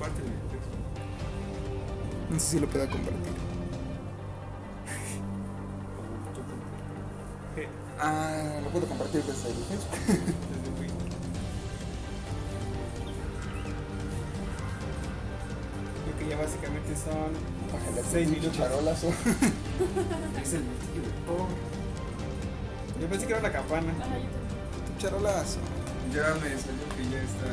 compártelo. No sé si lo pueda compartir. Lo puedo compartir desde el Facebook. Creo que ya básicamente son Bájale 6 minutos. Charolazo. Es el martillo de Thor. Yo pensé que era una campana. Ajá, yo también. Charolazo. Ya me salió que ya está.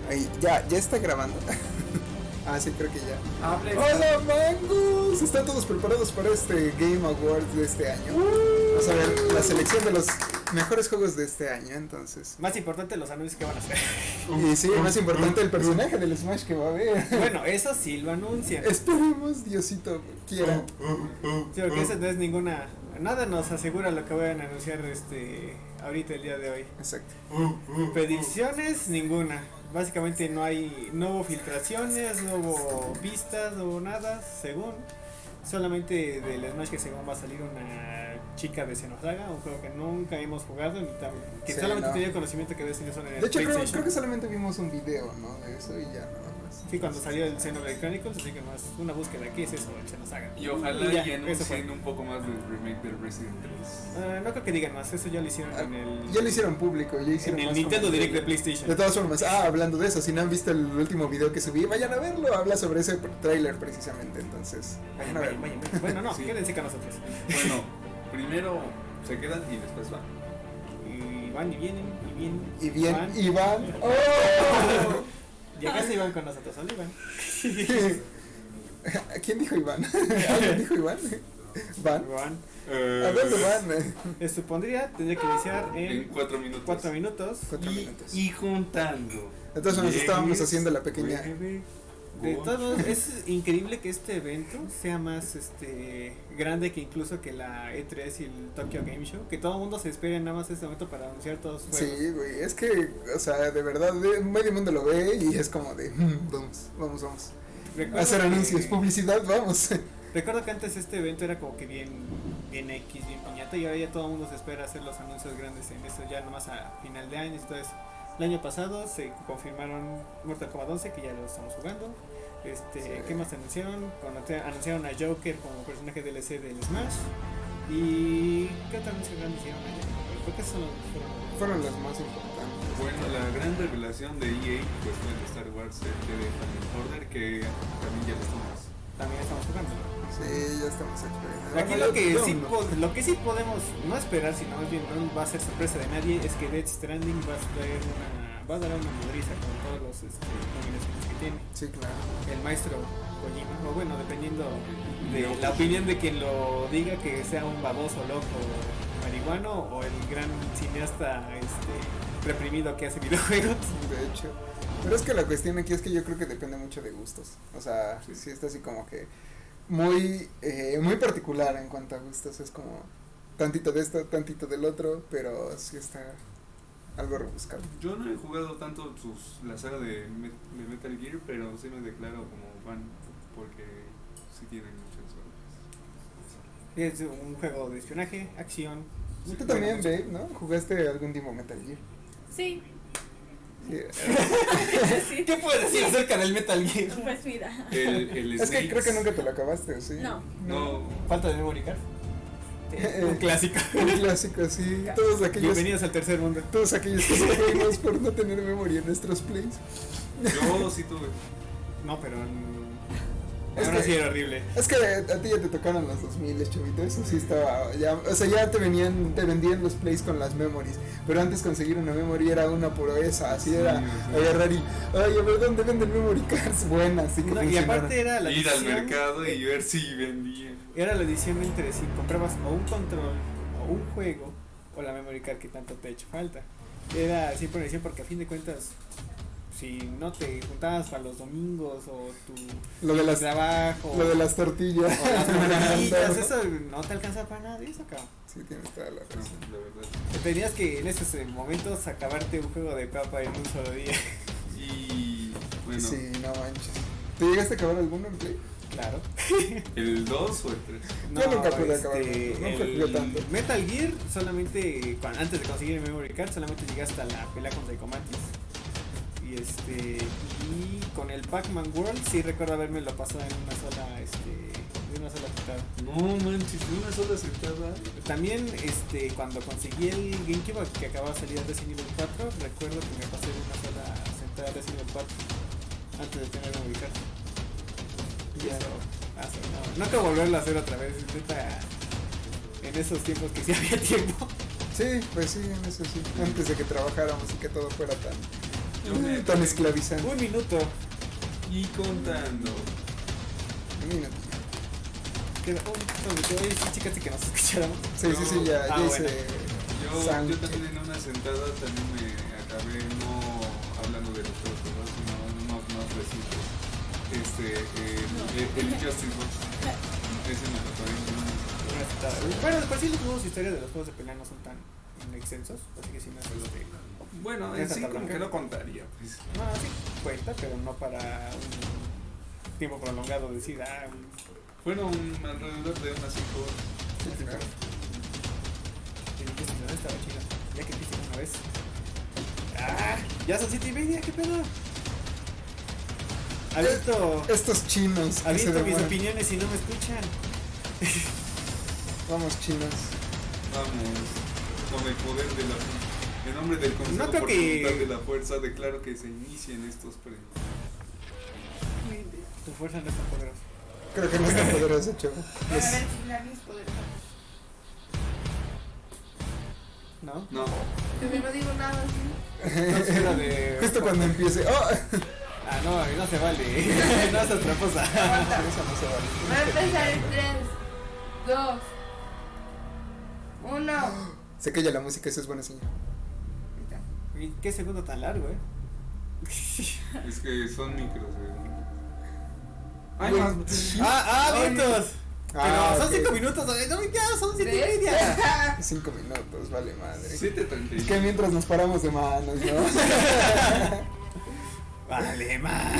Ahí, ya está grabando. Sí, creo que ya. Hable. ¡Hola, Mangooos! ¿Están todos preparados para este Game Awards de este año? Vamos a ver la selección de los mejores juegos de este año, entonces. Más importante los anuncios que van a hacer. Y sí, más importante el personaje del Smash que va a haber. Bueno, eso sí lo anuncian. Esperemos, Diosito quiera. Sí, porque eso no es ninguna. Nada nos asegura lo que vayan a anunciar ahorita el día de hoy. Exacto. Predicciones, ninguna. Básicamente no hubo filtraciones, no hubo vistas, no hubo nada, según. Solamente del Smash que según va a salir una chica de Xenosaga, un juego que nunca hemos jugado, que Sí, solamente no. tenía conocimiento que había salido solo en el De hecho, PlayStation. creo que solamente vimos un video, ¿no? De eso y ya nada más. Sí, cuando salió el Xenoblade Chronicles, así que más una búsqueda, ¿qué es eso? El Xenosaga. Y ojalá Ya, y eso fue. anuncien un poco más del remake del Resident 3. No creo que digan más, eso ya lo hicieron en el. Ya lo hicieron público, ya hicieron En el más Nintendo como- Direct de PlayStation. De todas formas, hablando de eso, si no han visto el último video que subí, vayan a verlo, habla sobre ese tráiler precisamente, entonces, vayan a verlo. Vayan. Bueno, no, Sí. quédense con nosotros. Bueno, primero se quedan y después van. Y van y vienen, y vienen. Y bien, van. Iván, ¡oh! Llegaste Iván con nosotros, ¿sale Iván? ¿Quién dijo Iván? ¿Alguien dijo Iván? ¿Van? Iván. ¿A dónde van? Supondría, tendría que iniciar En en 4 minutos. 4 minutos. 4 minutos. Y juntando. Entonces nos estábamos Diez, haciendo la pequeña... De todos, es increíble que este evento sea más grande que incluso que la E3 y el Tokyo Game Show, que todo el mundo se espera nada más este momento para anunciar todos sus juegos. Sí, güey, es que, o sea, de verdad, medio mundo lo ve y es como de, vamos. Recuerdo Hacer que- anuncios, publicidad, vamos. Recuerdo que antes este evento era como que bien X, bien piñata, y ahora ya todo el mundo se espera hacer los anuncios grandes en esto ya nomás a final de año. Entonces, el año pasado se confirmaron Mortal Kombat 11, que ya lo estamos jugando. Sí. ¿Qué más anunciaron? Anunciaron a Joker como personaje DLC del Smash. ¿Y qué otro anuncio grande hicieron allá? Creo que esos son los Fueron los más importantes. Bueno, la gran revelación de EA pues fue el de Star Wars, el de Fallen Order, que también ya lo estamos. también estamos jugando. Sí, ya estamos experimentando. Aquí lo que sí podemos no esperar, sino más bien no va a ser sorpresa de nadie, es que Death Stranding va a dar una madriza con todos los nominaciones que tiene. Sí, claro. El maestro Kojima, o bueno, dependiendo de la opinión de quien lo diga, que sea un baboso loco marihuano o el gran cineasta reprimido que hace videojuegos. De hecho. Pero es que la cuestión aquí es que yo creo que depende mucho de gustos. O sea, sí está así como que muy particular en cuanto a gustos. Es como tantito de esto, tantito del otro, pero sí está algo rebuscado. Yo no he jugado tanto la saga de Metal Gear, pero sí me declaro como fan porque sí tienen muchas horas. Es un juego de espionaje, acción. Tú también, Babe, ¿no? ¿Jugaste algún tiempo Metal Gear? Sí, Sí. sí. ¿Qué puedes decir acerca del Metal Gear? Pues mira. El Es que Snakes. creo que nunca te lo acabaste, ¿o sí? No. No, Falta de memory card. Un clásico. Un clásico, sí. Bienvenidos al tercer mundo. Todos aquellos que sufrimos por no tener memoria en nuestros plays. yo sí tuve. No, pero Es ahora que- sí era horrible. Es que a ti ya te tocaron los 2000, chavito, eso sí estaba, ya, o sea, ya te vendían los plays con las memories, pero antes conseguir una memory era una proeza, así Sí, era sí. agarrar y, ay, a ver, ¿dónde venden memory cards buenas? Así que No, y funcionaran. aparte era la Ir al edición. mercado y ver si vendían. Era la edición entre si comprabas o un control o un juego o la memory card que tanto te ha hecho falta. Era así por edición porque a fin de cuentas, si no te juntabas para los domingos o tu Lo de las- trabajo Lo de las tortillas. o las tortillas, eso no te alcanza para nada de eso, cabrón. Sí, tienes toda la No, razón. la verdad. Tenías que en esos momentos acabarte un juego de papa en un solo día. Y bueno, Sí, no manches. ¿Te llegaste a acabar alguno en play? Claro. ¿el 2 o el 3? Yo nunca pude acabar uno, nunca jugué tanto. Metal Gear solamente antes de conseguir el memory card solamente llegaste a la pelea con Psycho Mantis. Y con el Pac-Man World sí recuerdo haberme lo pasado en una sola, de una sola sentada. No manches, de una sola sentada. También cuando conseguí el GameCube que acababa de salir Resident Evil 4, recuerdo que me pasé de una sola sentada Resident Evil 4 antes de tener que ubicarse. Y eso, no que volverlo a hacer otra vez, neta, en esos tiempos que sí había tiempo. Sí, pues sí, en eso sí. Antes de que trabajáramos y que todo fuera tan esclavizante. Un minuto. Y contando. Un minuto. Queda un minuto. Oye, sí, chicas, que nos escucháramos. Sí, ya bueno. hice. Yo también en una sentada también me acabé no hablando de los juegos, sino más recientes. El Justice Box. Ese me lo acabé. Bueno, después sí los juegos historias de los juegos de pelea no son tan extensos, así que sí no es Bueno, en sí como que no contaría, pues. No, sí cuenta, pero no para un tiempo prolongado, decir, Fueron alrededor de unas 5 horas. Estaba chido, ya que empiecen una vez. Ya son 7:30, ¿qué pedo? ¿Has visto? Estos chinos. ¿Has visto mis opiniones y no me escuchan? Vamos, chinos. Vamos, con el poder de en nombre del Consejo No creo por que- voluntad de la fuerza, declaro que se inicien estos premios. Tu fuerza no es tan poderosa. Creo que no es tan poderoso, chavo. A ver si la mis poderosa. ¿No? No, Yo no digo nada así. Entonces era de... Justo cuando empiece. ¡Oh! no se vale. No es tramposa. Eso no se vale. Va a empezar en 3, 2, 1. Se calla la música, eso es buena señal. ¿Y qué segundo tan largo, es que son micros. Ay, Güey, más. sí. ¡Vientos! Pero son ok. 5 minutos, no, ya son 7:30. 5 minutos, vale madre. 7:30. Es que mientras nos paramos de manos, ¿no? Vale, man.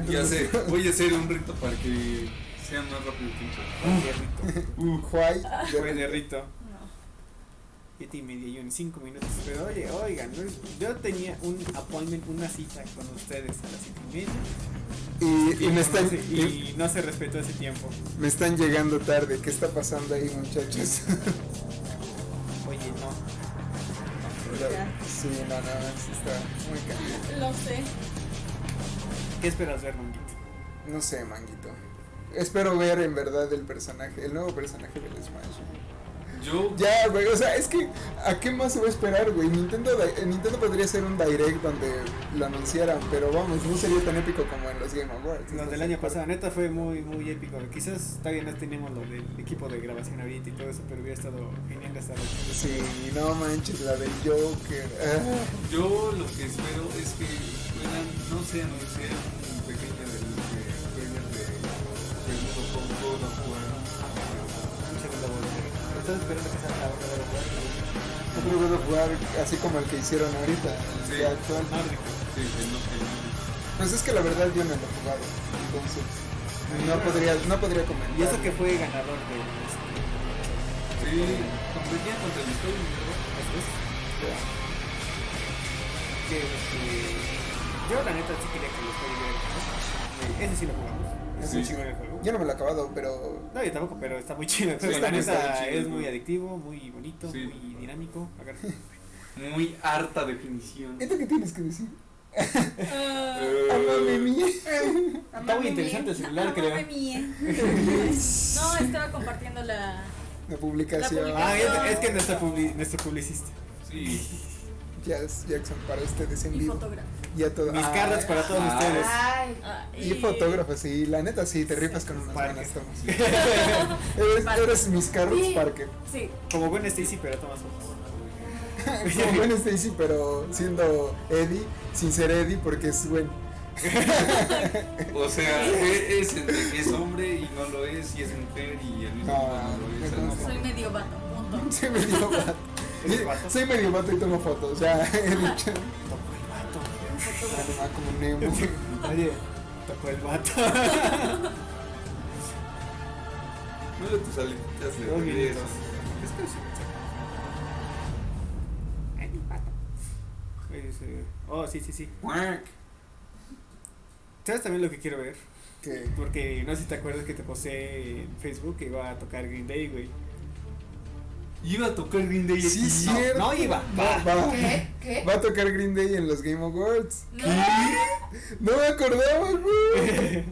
Ya sé, voy a hacer un rito para que sea más rápido el tiempo. Juay. Fue de rito. 7:30 y 5 minutos. Pero oigan, yo tenía un appointment, una cita con ustedes a las 7:30. Y me están. Y no se respetó ese tiempo. Me están llegando tarde. ¿Qué está pasando ahí, muchachos? Oye, no. Sí, no, sí está muy caliente. Lo sé. ¿Qué esperas ver, Manguito? No sé, manguito. Espero ver en verdad el nuevo personaje del Smash. Yo, Ya, güey, o sea, es que ¿a qué más se va a esperar, güey? Nintendo podría ser un direct donde lo anunciaran, pero vamos, no sería tan épico como en los Game Awards. Los del año pasado, neta fue muy épico. Quizás todavía no teníamos lo del equipo de grabación ahorita y todo eso, pero hubiera estado genial estar aquí. Sí, no manches, la del Joker. yo lo que espero es que puedan, no sé, anunciar un pequeño premios del mundo con God of War. Un segundo volver. Estoy esperando que salga otra vez. Otro God of War, así como el que hicieron ahorita, el Sí. de actual. Sí, Pues es que la verdad yo no lo he jugado, entonces no podría comentar. Y eso que fue ganador de Sí, competían contra el Story, ¿verdad? yo la neta sí quería que lo fuera. Ese sí lo jugamos. Es Sí, muy sí. chingón el juego. Yo no me lo he acabado, pero No, yo tampoco, pero está muy chido el Sí, juego. está La muy neta chido, es ¿no? muy adictivo, muy bonito, Sí. muy dinámico. Agarra. Muy harta definición. ¿esto qué tienes que decir? Ah, Amame mía. Está muy interesante el celular, creo. Amame mía. No, estaba compartiendo la. La publicación. La publicación. Es que nuestro publicista. Sí. Jackson, para ustedes en Y vivo. fotógrafo. Ya todo. Mis cartas para todos Ah. ustedes. Ay. Y fotógrafo, sí, la neta sí, te rifas con unas Parker. buenas tomas. Eres mis Carlos Sí. Parker. Sí. Como buen Stacy, pero tomas fotos. Como buen Stacy, pero siendo Eddie, sin ser Eddie, porque es buen. O sea, es hombre y no lo es, y es mujer y al mismo tiempo no lo es. No, Soy medio vato. Punto. Soy medio vato. ¿Eres vato? Soy medio vato y tomo fotos, ya he dicho. Tocó el vato. Además, como Nemo. Oye, tocó el vato. Mueve tus alitas de 2 regreso. minutos. Es que sí, sí. Ay, mi vato. Oh, sí, sí, sí. Quack. ¿Sabes también lo que quiero ver? Que Porque no sé si te acuerdas que te posé en Facebook que iba a tocar Green Day, güey. Iba a tocar Green Day. sí, aquí. cierto. no iba, va. ¿Qué? Va a tocar Green Day en los Game Awards. No. No me acordaba, güey.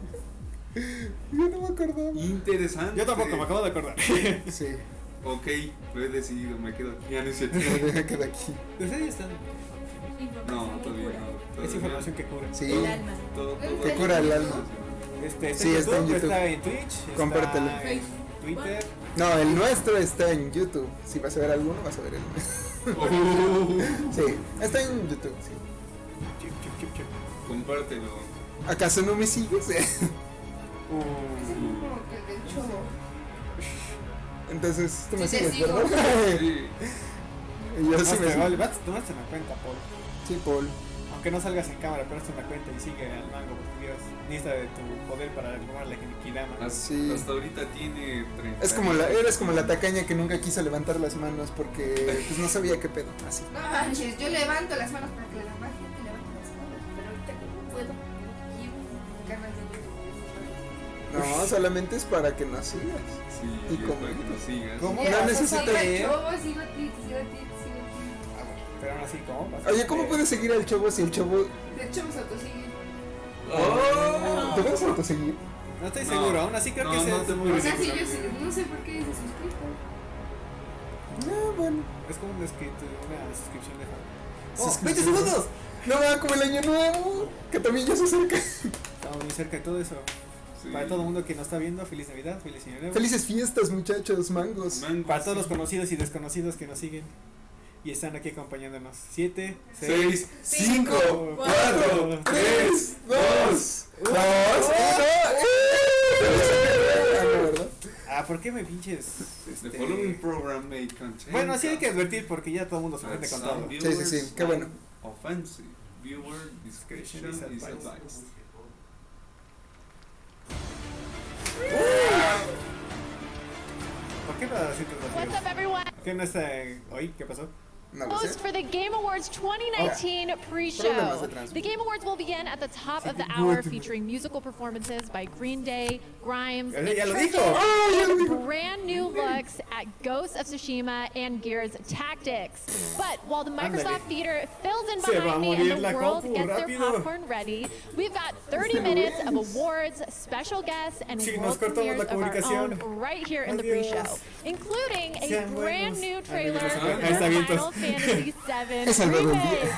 Yo no me acordaba. Interesante. Yo tampoco me acabo de acordar. Sí, Ok, lo he decidido, me quedo aquí. Ya no es cierto. me queda aquí. ¿En serio está? No, todavía no. Es información que cura. Sí, El alma. Todo. que cura el alma. Sí, está en YouTube. está en Twitch, Compártelo. está en Twitter. No, el nuestro está en YouTube. Si vas a ver alguno, vas a ver el. Oh, Sí, está en YouTube, sí. Chip, chip, chip, chip. compártelo. ¿Acaso no me sigues? Entonces, tú me Sí, te sigues, sigo. ¿verdad? Sí. Y yo sí Más me te sigo. vale, tomaste una cuenta, Paul. Sí, Paul. Aunque no salgas en cámara, pero hazte una cuenta y sigue al mango porque Dios necesita de tu poder para robar la Genikidama. Sí. Hasta ahorita tiene 30. Es como eres como la tacaña que nunca quiso levantar las manos porque pues no sabía qué pedo. Así. No manches, yo levanto las manos para que la demás gente levante las manos, pero ahorita que no puedo, quiero un canal de YouTube. No, solamente es para que nos sigas. Sí, ¿Y y es cómo? para que lo sigas. ¿Cómo? No vas a necesito saber? leer. Sigo a ti, sigo a ti, sigo a ti. Ah, bueno, pero aún así, ¿cómo? Vas a Oye, ¿cómo saber? puedes seguir al chavo si el chavo... De hecho, me autosiguen. Oh. ¿Te puedes autoseguir? No estoy No. seguro, aún así creo No, que ese no es te muy O puedes sea, si seguir. yo no sé por qué se suscrito. No, bueno. Es como una suscripción de fan. ¡Oh, Suscripción. 20 segundos! No va como el año nuevo, que también ya se acerca. Estamos muy cerca de todo eso. Sí. Para todo el mundo que nos está viendo, feliz Navidad, feliz Año Nuevo. Felices fiestas, muchachos, mangos. Man, Para todos los conocidos y desconocidos que nos siguen y están aquí acompañándonos. 7, 6, 5, 4, 4, 3, 2, 1. ¿Verdad? Ah, ¿por qué me pinches? The following program may contain. Bueno, así hay que advertir porque ya todo el mundo se ofende con todo. Sí, sí, sí, qué bueno. Offensive. Viewer discretion is advised. ¿Por qué no así What's up, everyone? ¿Qué no está hoy? ¿Qué pasó? No lo sé. Host for the Game Awards 2019 Problemas pre-show. de transmisión. The Game Awards will begin at the top of the hour, featuring musical performances by Green Day, Grimes, and Ya lo dijo. and brand new looks at Ghost of Tsushima and Gears Tactics. But while the Microsoft Theater fills in Se va a behind me morir and la the world compu, gets their rápido. popcorn ready, we've got 30 minutes of awards, special guests, and Sí, world nos cortamos la premieres of our comunicación. own right here in the Adiós. pre-show, including a Sean brand buenos. new trailer Ahí for está, vientos. Final Fantasy VII Es Salvador Remake. Díaz.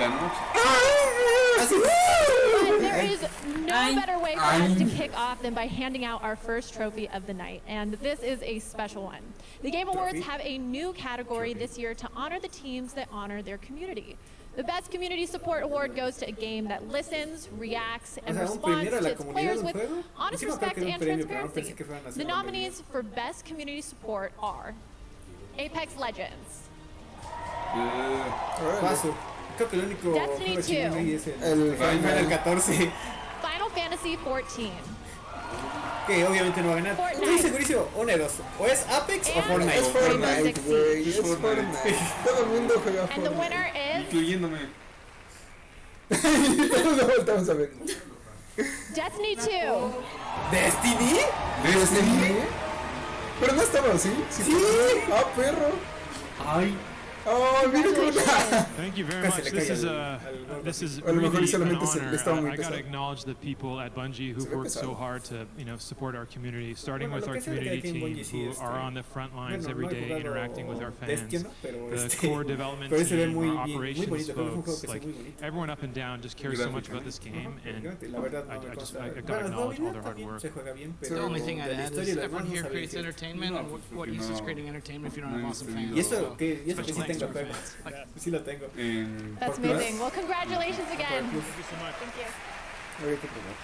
La noche. But there is no better way for us to kick off than by handing out our first trophy of the night, and this is a special one. The Game Awards Trophy? have a new category this year to honor the teams that honor their community. The Best Community Support Award goes to a game that listens, reacts, and O sea, un responds premio a to la its comunidad players del with juego. honest Encima creo respect que era un and premio, pero no transparency. pensé que fueran a The hacer un premio. nominees for Best Community Support are Apex Legends, Paso. Creo que el único Destiny juego chingón 2. ahí es El Final 14. Final Fantasy 14, Que obviamente no va a ganar. Fortnite. Estoy segurísimo, una de dos. O es Apex o And Fortnite. Es Fortnite, Rainbow Six güey. Siege. Es Fortnite. Todo el mundo juega and the Fortnite. winner is Incluyéndome. Todos lo voltamos a ver. Destiny 2. ¿Destiny? ¿Destiny? Pero no estaba así. Sí. Ah, perro. Ay. Oh, mira cómo está. Thank you very Casi much. le This cae is al this is A lo mejor really an solamente honor. estaba muy I gotta pesado. acknowledge the people at Bungie who've Se ve worked so pesado. hard to support our community, starting Bueno, with lo our que sé de que community aquí en team Bungie sí, who are on the front lines Bueno, every no he day jugado interacting with our fans. Destiny, ¿no? Pero The core development pero ese ve team, muy our bien, muy operations bonito, creo que es un juego folks, que se ve like muy bonito. everyone up and down just cares so much about this game, and La verdad no I me just consta. I gotta Bueno, acknowledge all jugabilidad their hard también work. se juega bien, The pero The only thing I'd de la add historia is y lo everyone demás no here sabía creates qué. entertainment, No, and pues, what porque use is no- creating entertainment if you don't no have hemos awesome tenido- fans. Y eso So, que sí special tengo thanks to el our juego. fans. Like, Sí lo tengo. That's amazing. Well, congratulations again. Plus. Thank you. Ahorita te veo.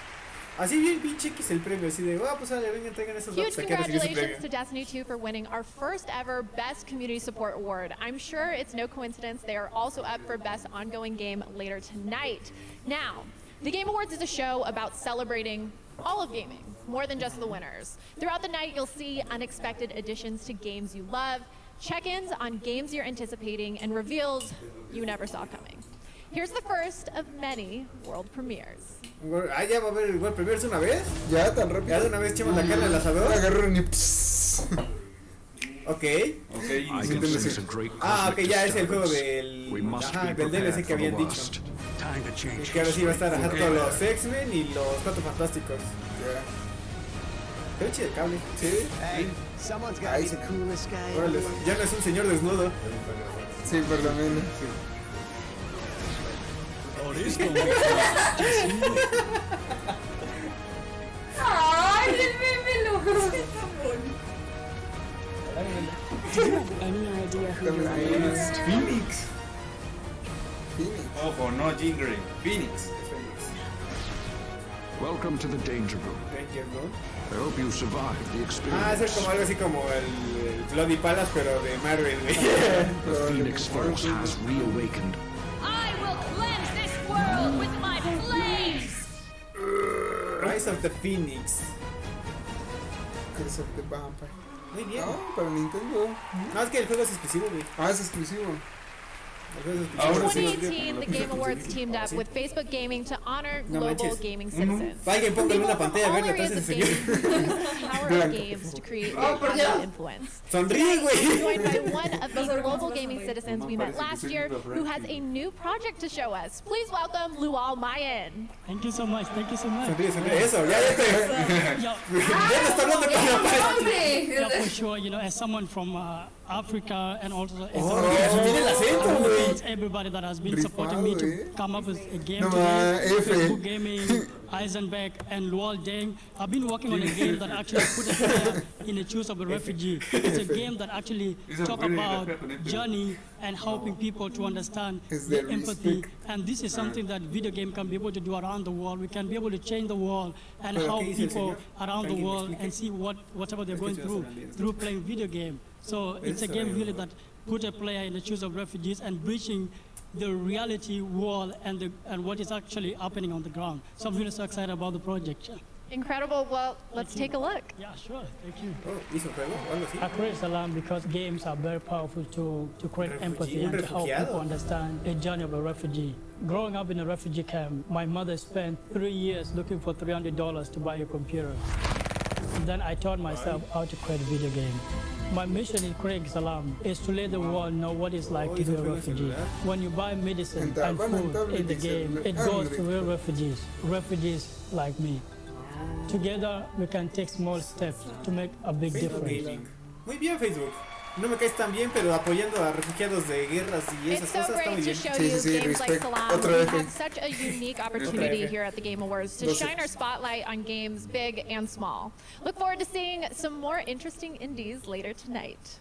Así bien pinche X el premio, así de, pues vale, vengan, traigan esos Huge datos aquí a recibir su congratulations to premio. Destiny 2 for winning our first ever Best Community Support Award. I'm sure it's no coincidence they are also up for Best Ongoing Game later tonight. Now, the Game Awards is a show about celebrating all of gaming, more than just the winners. Throughout the night, you'll see unexpected additions to games you love, check-ins on games you're anticipating, and reveals you never saw coming. Here's the first of many world premieres. Ah, ya va a haber el World Premiers una vez. Ya, tan rápido. Ya de una vez echamos la carne al asador. Agarraron y pss. Ok. Ok, Ah, ok, ya es el juego del. Ajá, del DLC que habían dicho. Y que ahora sí va a estar ajá, todos los X-Men y los Cuatro Fantásticos. Ya. Qué chido el cable. Sí. Ahí se Órale, ya no es un señor desnudo. Sí, por lo menos. Ay, el meme lo Phoenix. Phoenix. Ojo, no Jean Grey. Phoenix. Welcome to the Danger Room. Ranger, ¿no? I hope you survived the Ah, experience. es como algo así como el Bloody Palace, pero de Marvel, güey. The Phoenix Force has reawakened. I will cleanse this world with my flames. Rise of the Phoenix. Curse of the Vampire. Muy bien. No, para Nintendo. No, es que el juego es exclusivo, güey. Ah, es exclusivo. El juego es Ahora exclusivo. sí. 2018, the Game Awards teamed up with Facebook Gaming to honor No global manches. gaming citizens. Vayan, pónganle una People from pantalla all verde areas atrás of de ese señor. gaming use the power of Blanco. games to create Oh, por positive Dios. influence. Sonríe, güey. Joined by one of the global gaming citizens we met last year, who has a new project to show us. Please welcome Lual Mayen. Thank you so much. Thank you so much. Sonríe, sonríe. Eso, ya te. Yeah, Ya te está hablando con la paz. yeah, for sure. You know, as someone from Africa and also as Oh, someone ya tiene el acento, I want to güey. thank everybody that has been supporting me Rifado, to eh. come up with a game No, today. F. Facebook Gaming, Eisenberg, and Lual Deng. I've been working on a game that actually put a player in the shoes of a refugee. It's a game that actually talk about journey and helping people to understand Is the there empathy. respect? And this is something that video game can be able to do around the world. We can be able to change the world and Pero, help ¿qué dice el people señor? around the ¿Alguien me world explique? and see whatever they're going Escucho eso through también. playing video game. So it's a Eso, game really that put a player in the shoes of refugees and breaching the reality wall and what is actually happening on the ground. So I'm really so excited about the project. Incredible. Well, let's take a look. Yeah, sure. Thank you. Oh, ¿hizo un juego o algo así? I create Salam because games are very powerful to create empathy and to help refugiado. people understand the journey of a refugee. Growing up in a refugee camp, my mother spent 3 years looking for $300 to buy a computer. Then I taught myself how to create a video game. My mission in creating Salam is to let the world know what it's like to be a refugee. When you buy medicine and food in the game, it goes to real refugees like me. Together, we can take small steps to make a big Facebook difference. Gaming. Muy bien, Facebook. No me caes tan bien, pero apoyando a refugiados de guerras y It's esas so cosas está muy great to bien. show Sí, you sí, sí, games like respect. Salam. Otra We vez. have such a unique opportunity vez. here at the Game Awards to Dos shine our spotlight on games big and small. Look forward to seeing some more interesting indies later tonight.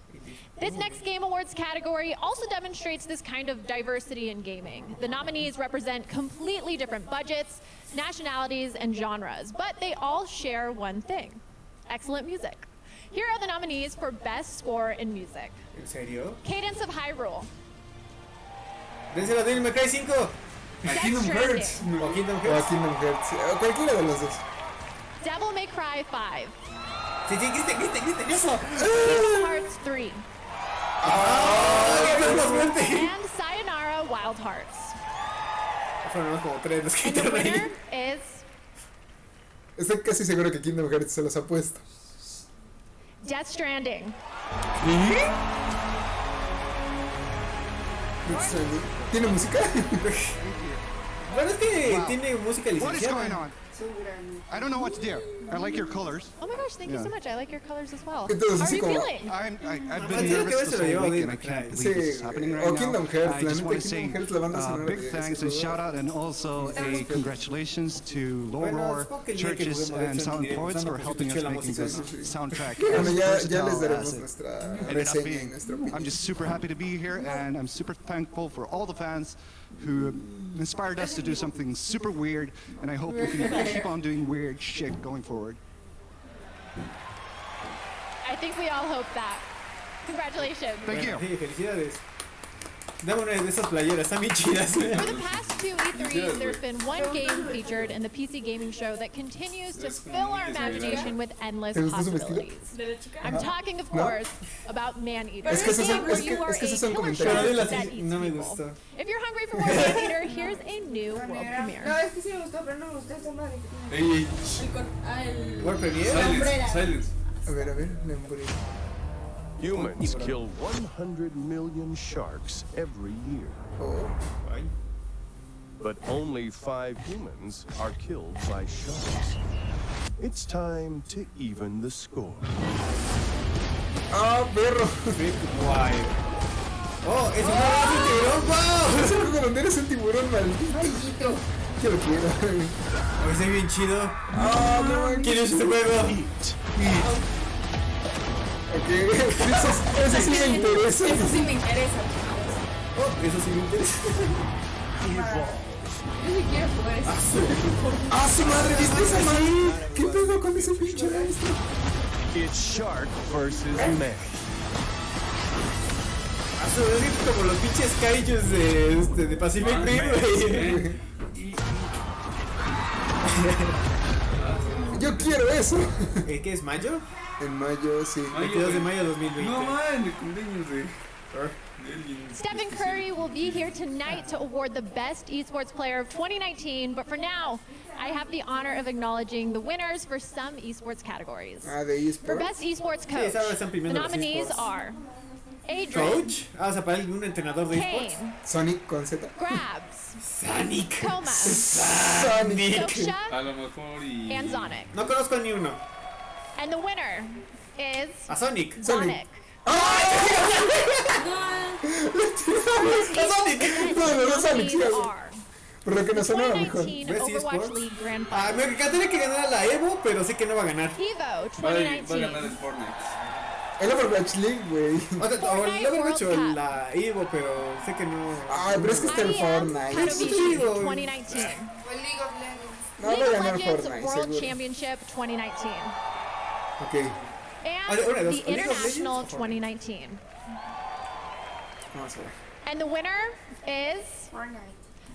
This next Game Awards category also demonstrates this kind of diversity in gaming. The nominees represent completely different budgets, nationalities, and genres, but they all share one thing: excellent music. Here are the nominees for Best Score in Music. ¿En serio? Cadence of Hyrule, Dénsela de me cae 5. A Kingdom Hearts. O Kingdom O a Hearts. Kingdom Hearts. O cualquiera de los dos. Devil May Cry 5, Sí, griten eso. Kingdom Hearts 3, ¡Ah! ¡Qué mala suerte! and Sayonara Wild Hearts. Fueron nomás como 3 los que And the quitaron winner ahí. is Estoy casi seguro que Kingdom Hearts se los ha puesto. Death Stranding. ¿Tiene música? Bueno, es que tiene música What is going licenciada. on? I don't know what to do. I like your colors. Oh my gosh, thank you Yeah. so much. I like your colors as well. Entonces, How are así you como- feeling? I've Entiendo been que nervous a veces this lo whole llevo week bien, and I can't sí. believe this is happening right O now. Kingdom Hearts, I la just neta, want to Kingdom say Hearts, la banda sonora big de thanks ese and juego. shout out and also a congratulations to Low Bueno, Roar, supongo que el día que Churches, juguemos and Red Sound Dead Poets for Redemption, helping us escuché la making música. this soundtrack Bueno, as ya les versatile daremos as it nuestra ended up reseña y being. nuestra opinión. I'm just super happy to be here, and I'm super thankful for all the fans who inspired us to do something super weird, and I hope we can keep on doing weird shit going forward. I think we all hope that. Congratulations. Thank you. Sí, felicidades. Dame una de esas playeras, están bien chidas. For the past two E3 centuries, there's been one game featured in the PC gaming show that continues to fill our imagination with endless possibilities. I'm talking, of course, about Man-Eater. Es que esos son- Where es que- you are es que esos a son killer comentarios. shark that eats No me people. gustó. If you're hungry for more Man-Eater, here's a new world No, premiere. es que sí me gustó, pero no me gustó esta madre que Ey, ey, tiene. ¿World Premiere? silence, silence. A ver, la hamburguesa. Humans kill 100 million sharks every year. Oh. Ay. But only 5 humans are killed by sharks. It's time to even the score. Ah, perro. Wild. Oh, es un tiburón. ¡Wow! Es el juego donde eres un tiburón maldito. Maldito. Yo lo quiero. A ver, se ve bien chido. Ah, no, ¿Quién es este juego? Ok, eso sí me interesa. Eso sí me interesa. Oh, eso sí me interesa. Yo sí quiero jugar eso. ¡Ah, su madre! ¿Viste esa madre? ¿Qué pedo con ese pinche monstruo? It's shark versus man. Es como los pinches kaijus de Pacific Rim, güey. Yo quiero eso. ¿Qué es, mayo? En mayo, sí. 22 de mayo de 2020. No man, el cumpleaños de Stephen Curry will be here tonight to award the Best Esports Player of 2019, but for now, I have the honor of acknowledging the winners for some esports categories. Ah, de For eSports. Best Esports Coach, esa vez están the premiando los nominees esports. are Adrian, ¿Coach? Ah, o sea, para un entrenador de esports. Kane, Sonic con Z. Grabs, Sonic. Comas, Sonic. Soksha, a lo mejor y and Zonic. No conozco ni uno. And the winner is A Sonic. Zonic. Sonic. No, no, Sonic, sí, Nominees güey. are Por lo que the nos sonaba mejor. 2019 Best Overwatch Esports. League Grand Ah, Final, me encantaría que ganara la Evo, pero sé que no va a ganar. Evo va a ganar 2019, el Fortnite. El Overwatch League, güey. O el Overwatch o la Evo, pero sé que no. Ay, pero es que está el IEM Fortnite. Katowice digo. 2019, O el League of Legends. No, va League a of ganar Legends Fortnite, World seguro. Championship 2019, Ok. and una de dos, the League of Legends International o Fortnite. 2019. Vamos a ver. And the winner is Fortnite.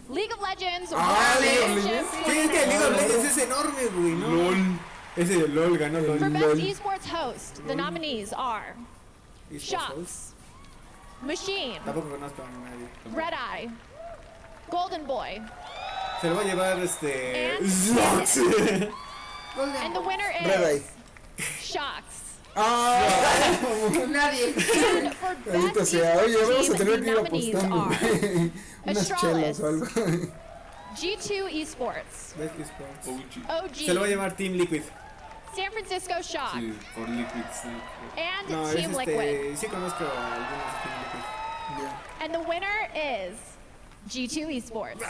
League of Legends Ah, World League of Championship Sí, es que el League of 2019. Legends es enorme, güey, ¿no? LOL. Ese de LOL ganó For LOL. Best Esports Host, the nominees are Esports Shots, Machine, Tampoco conozco a nadie. Red Eye, Golden Boy, Se lo va a llevar And- Shots. Golden. and the winner Red Eye. is Shocks. Ah, Nadie. And for maldito Best sea. Oye, Esports vamos a Team, tener the que ir nominees apostando, are güey. Unas chelas o algo. G2 Esports, Best Esports. OG. Se lo va a OG, llevar Team Liquid. San Francisco Shock, Sí, por Liquid Snake. and No, es Team Liquid. sí conozco a algunos de Team Liquid. Ya. And the winner is G2 Esports.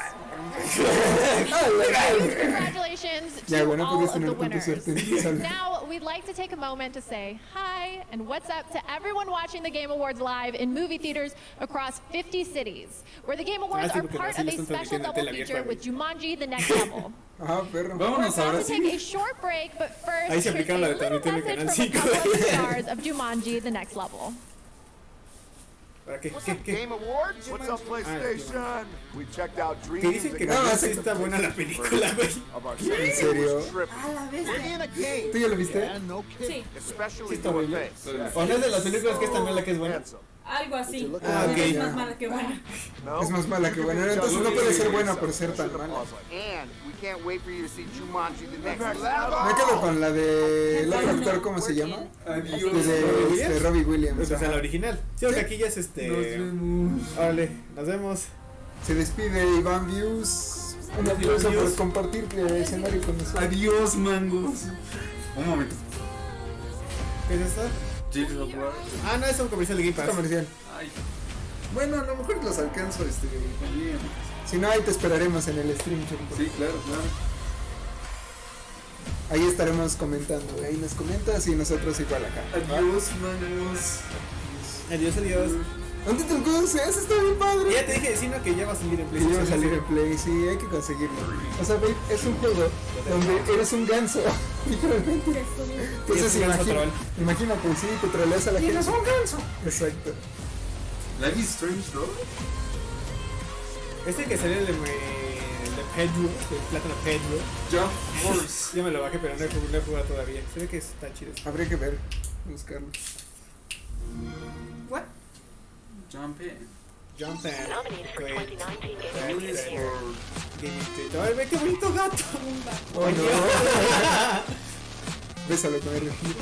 Congratulations Ya, to bueno, all puedes of tener the tanta winners. suerte. Salud. Now, we'd like to take a moment to say hi and what's up to everyone watching the Game Awards live in movie theaters across 50 cities, where the Game Awards sí, are porque part así of lo a están special transmitiendo en double tele abierta, feature güey. with Jumanji: The Next Level. Ah, perro. We're Vámonos about ahora to sí. take a short break, but first, Ahí se here's a aplicaron la de little transmitir en message Canal from a 5. couple of the stars of Jumanji: The Next Level. ¿Para qué? What's ¿Qué? up, ¿Qué? Game Awards? What's up, PlayStation? We checked out Que Dreams dicen and que No, no, hace sí está buena la película, güey. of our ¿En serio? trip. A la vez. We're in a game. ¿Tú ya lo viste? Sí, Especially Sí está for buena. face. O no es de las películas que es tan mala que es buena. Handsome. algo así. Ah, ok. Es más mala que buena. No? Es más mala que buena. Entonces no puede ser buena por ser tan mala. And we can't wait for you to see Jumanji the next Me level. quedo con la de el otro actor, ¿cómo se llama? Adiós. De Robbie Williams. Pues, o sea, la Ajá. original. Sí, porque aquí ya es Nos vemos. Órale, nos vemos. Se despide Iván Views. Un aplauso Adiós. por compartir el escenario con nosotros. Adiós, Mangooos. Un momento. ¿Qué es esto? Gears of War. Ah, no, es un comercial de Game Pass. Comercial. Ay. Bueno, a lo mejor los alcanzo también. Si no, ahí te esperaremos en el stream, Chorito. Sí, claro, claro. Ahí estaremos comentando. Ahí nos comentas y nosotros igual acá. Adiós, Mangooos. Adiós, adiós. ¿Dónde te lo conoces? Está bien Y padre. ya te dije, sí, no, que ya va a salir en Que PlayStation. iba a salir en Play, sí, hay que conseguirlo. O sea, babe, es un juego donde eres un ganso, literalmente. Entonces un ganso troll. imagínate, sí, te troleas a la gente. un ganso. Exacto. Life is Strange, ¿no? Este que salió el de Pedro, el plátano Pedro. Jump Force. Yo me lo bajé, pero no he jugado todavía. Se ve que está chido. Habría que ver, buscarlo. What? Jump in. Jump in. Ay, ve qué bonito gato. Oh, no. Bésalo con el refiero.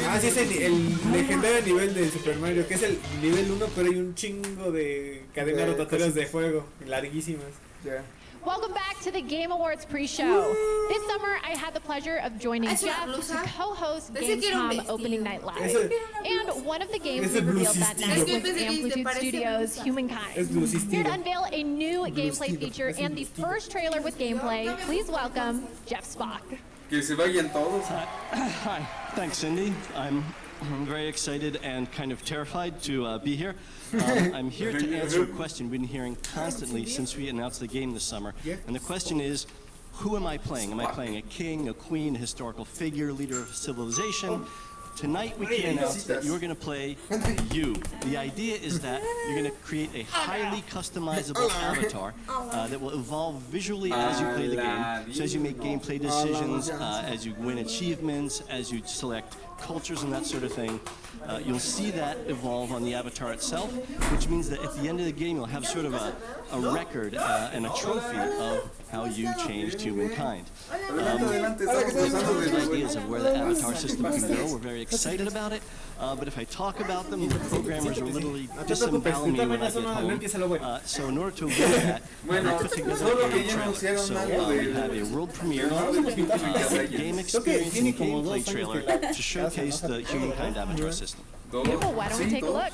Ah, sí, es el legendario nivel de Super Mario, que es el nivel 1, pero hay un chingo de cadenas rotatorias de fuego, larguísimas. Yeah. Welcome back to the Game Awards pre-show. This summer, I had the pleasure of joining Jeff to co-host Gamescom Opening Night Live. And one of the games we revealed that night was Amplitude Studios' Humankind. Here to unveil a new gameplay feature and the first trailer with gameplay, please welcome Jeff Spock. Que se vayan todos. Hi, thanks, Cindy. I'm very excited and kind of terrified to be here. I'm here to answer a question we've been hearing constantly since we announced the game this summer. And the question is, who am I playing? Am I playing a king, a queen, a historical figure, leader of civilization? Tonight we can announce that you're going to play you. The idea is that you're going to create a highly customizable avatar that will evolve visually as you play the game. So as you make gameplay decisions, as you win achievements, as you select cultures and that sort of thing, you'll see that evolve on the avatar itself, which means that at the end of the game you'll have sort of a record and a trophy of how you changed humankind. There's ideas of where the avatar system can go. We're very excited about it, but if I talk about them, the programmers are literally disemboweling me when I get home. So in order to avoid that, we put together a trailer. So we have a world premiere, game experience and gameplay trailer to showcase the humankind avatar system. Beautiful, why don't we take a look?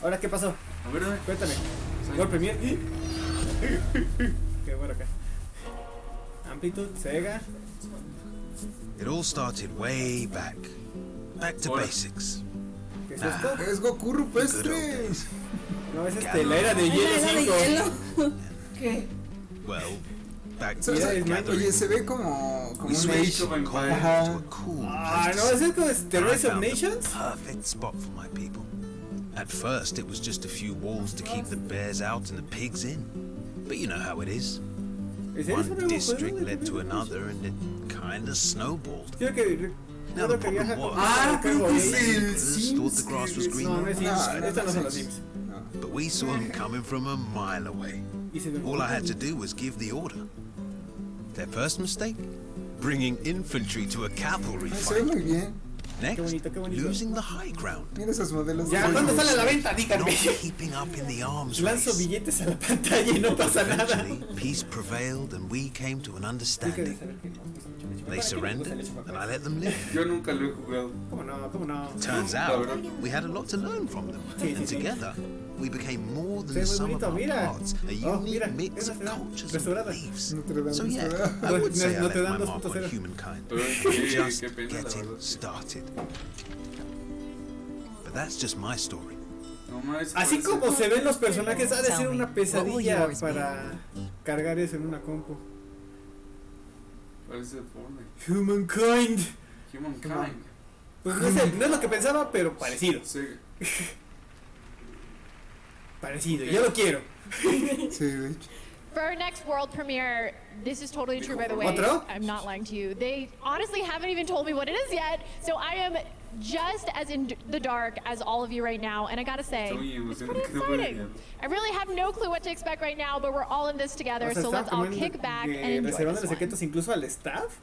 Ahora, ¿qué pasó? A ver, cuéntame. World premiere. Qué bueno acá. Amplitude, Sega. It all started way back to basics. ¿Qué es esto? Es Goku rupestre. No, es la era de hielo 5. ¿Qué? Well, back to Oye, se ve como we switched to a cool Ah, no, es como The Rise of Nations. Perfect spot for my people. At first, it was just a few walls to keep the bears out and the pigs in. But you know how it is. One district led to another and it kinda snowballed. Now the problem was, thought the grass was greener. But we saw them coming from a mile away. All I had to do was give the order. Their first mistake? Bringing infantry to a cavalry fight. Next, losing the high ground. Mira esos modelos. Ya, ¿cuándo sale a la venta? Díganme. Not keeping up in the arms Lanzo race. billetes a la pantalla y no pasa nada. Eventually, peace prevailed and we came to an understanding. They surrendered and I let them live. Yo nunca lo he jugado. ¿Cómo no? Turns out, we had a lot to learn from them. And together, we became more than the sum of our parts. A unique mix of cultures and beliefs. So yeah, I would say I left my mark on humankind. Just getting started. But that's just my story. Así como se ven los personajes, ha de ser una pesadilla para cargar eso en una compu. Parece Fortnite. Humankind. Humankind. Pues no sé, no es lo que pensaba, pero parecido. Sí. Parecido, yo lo quiero. Sí, de hecho. For our next world premiere, this is totally true, by the way. ¿Otro? I'm not lying to you. They honestly haven't even told me what it is yet, so I am just as in the dark as all of you right now, and I gotta say, it's pretty exciting. I really have no clue what to expect right now, but we're all in this together, so let's all kick back and enjoy reservando this los secretos incluso al staff.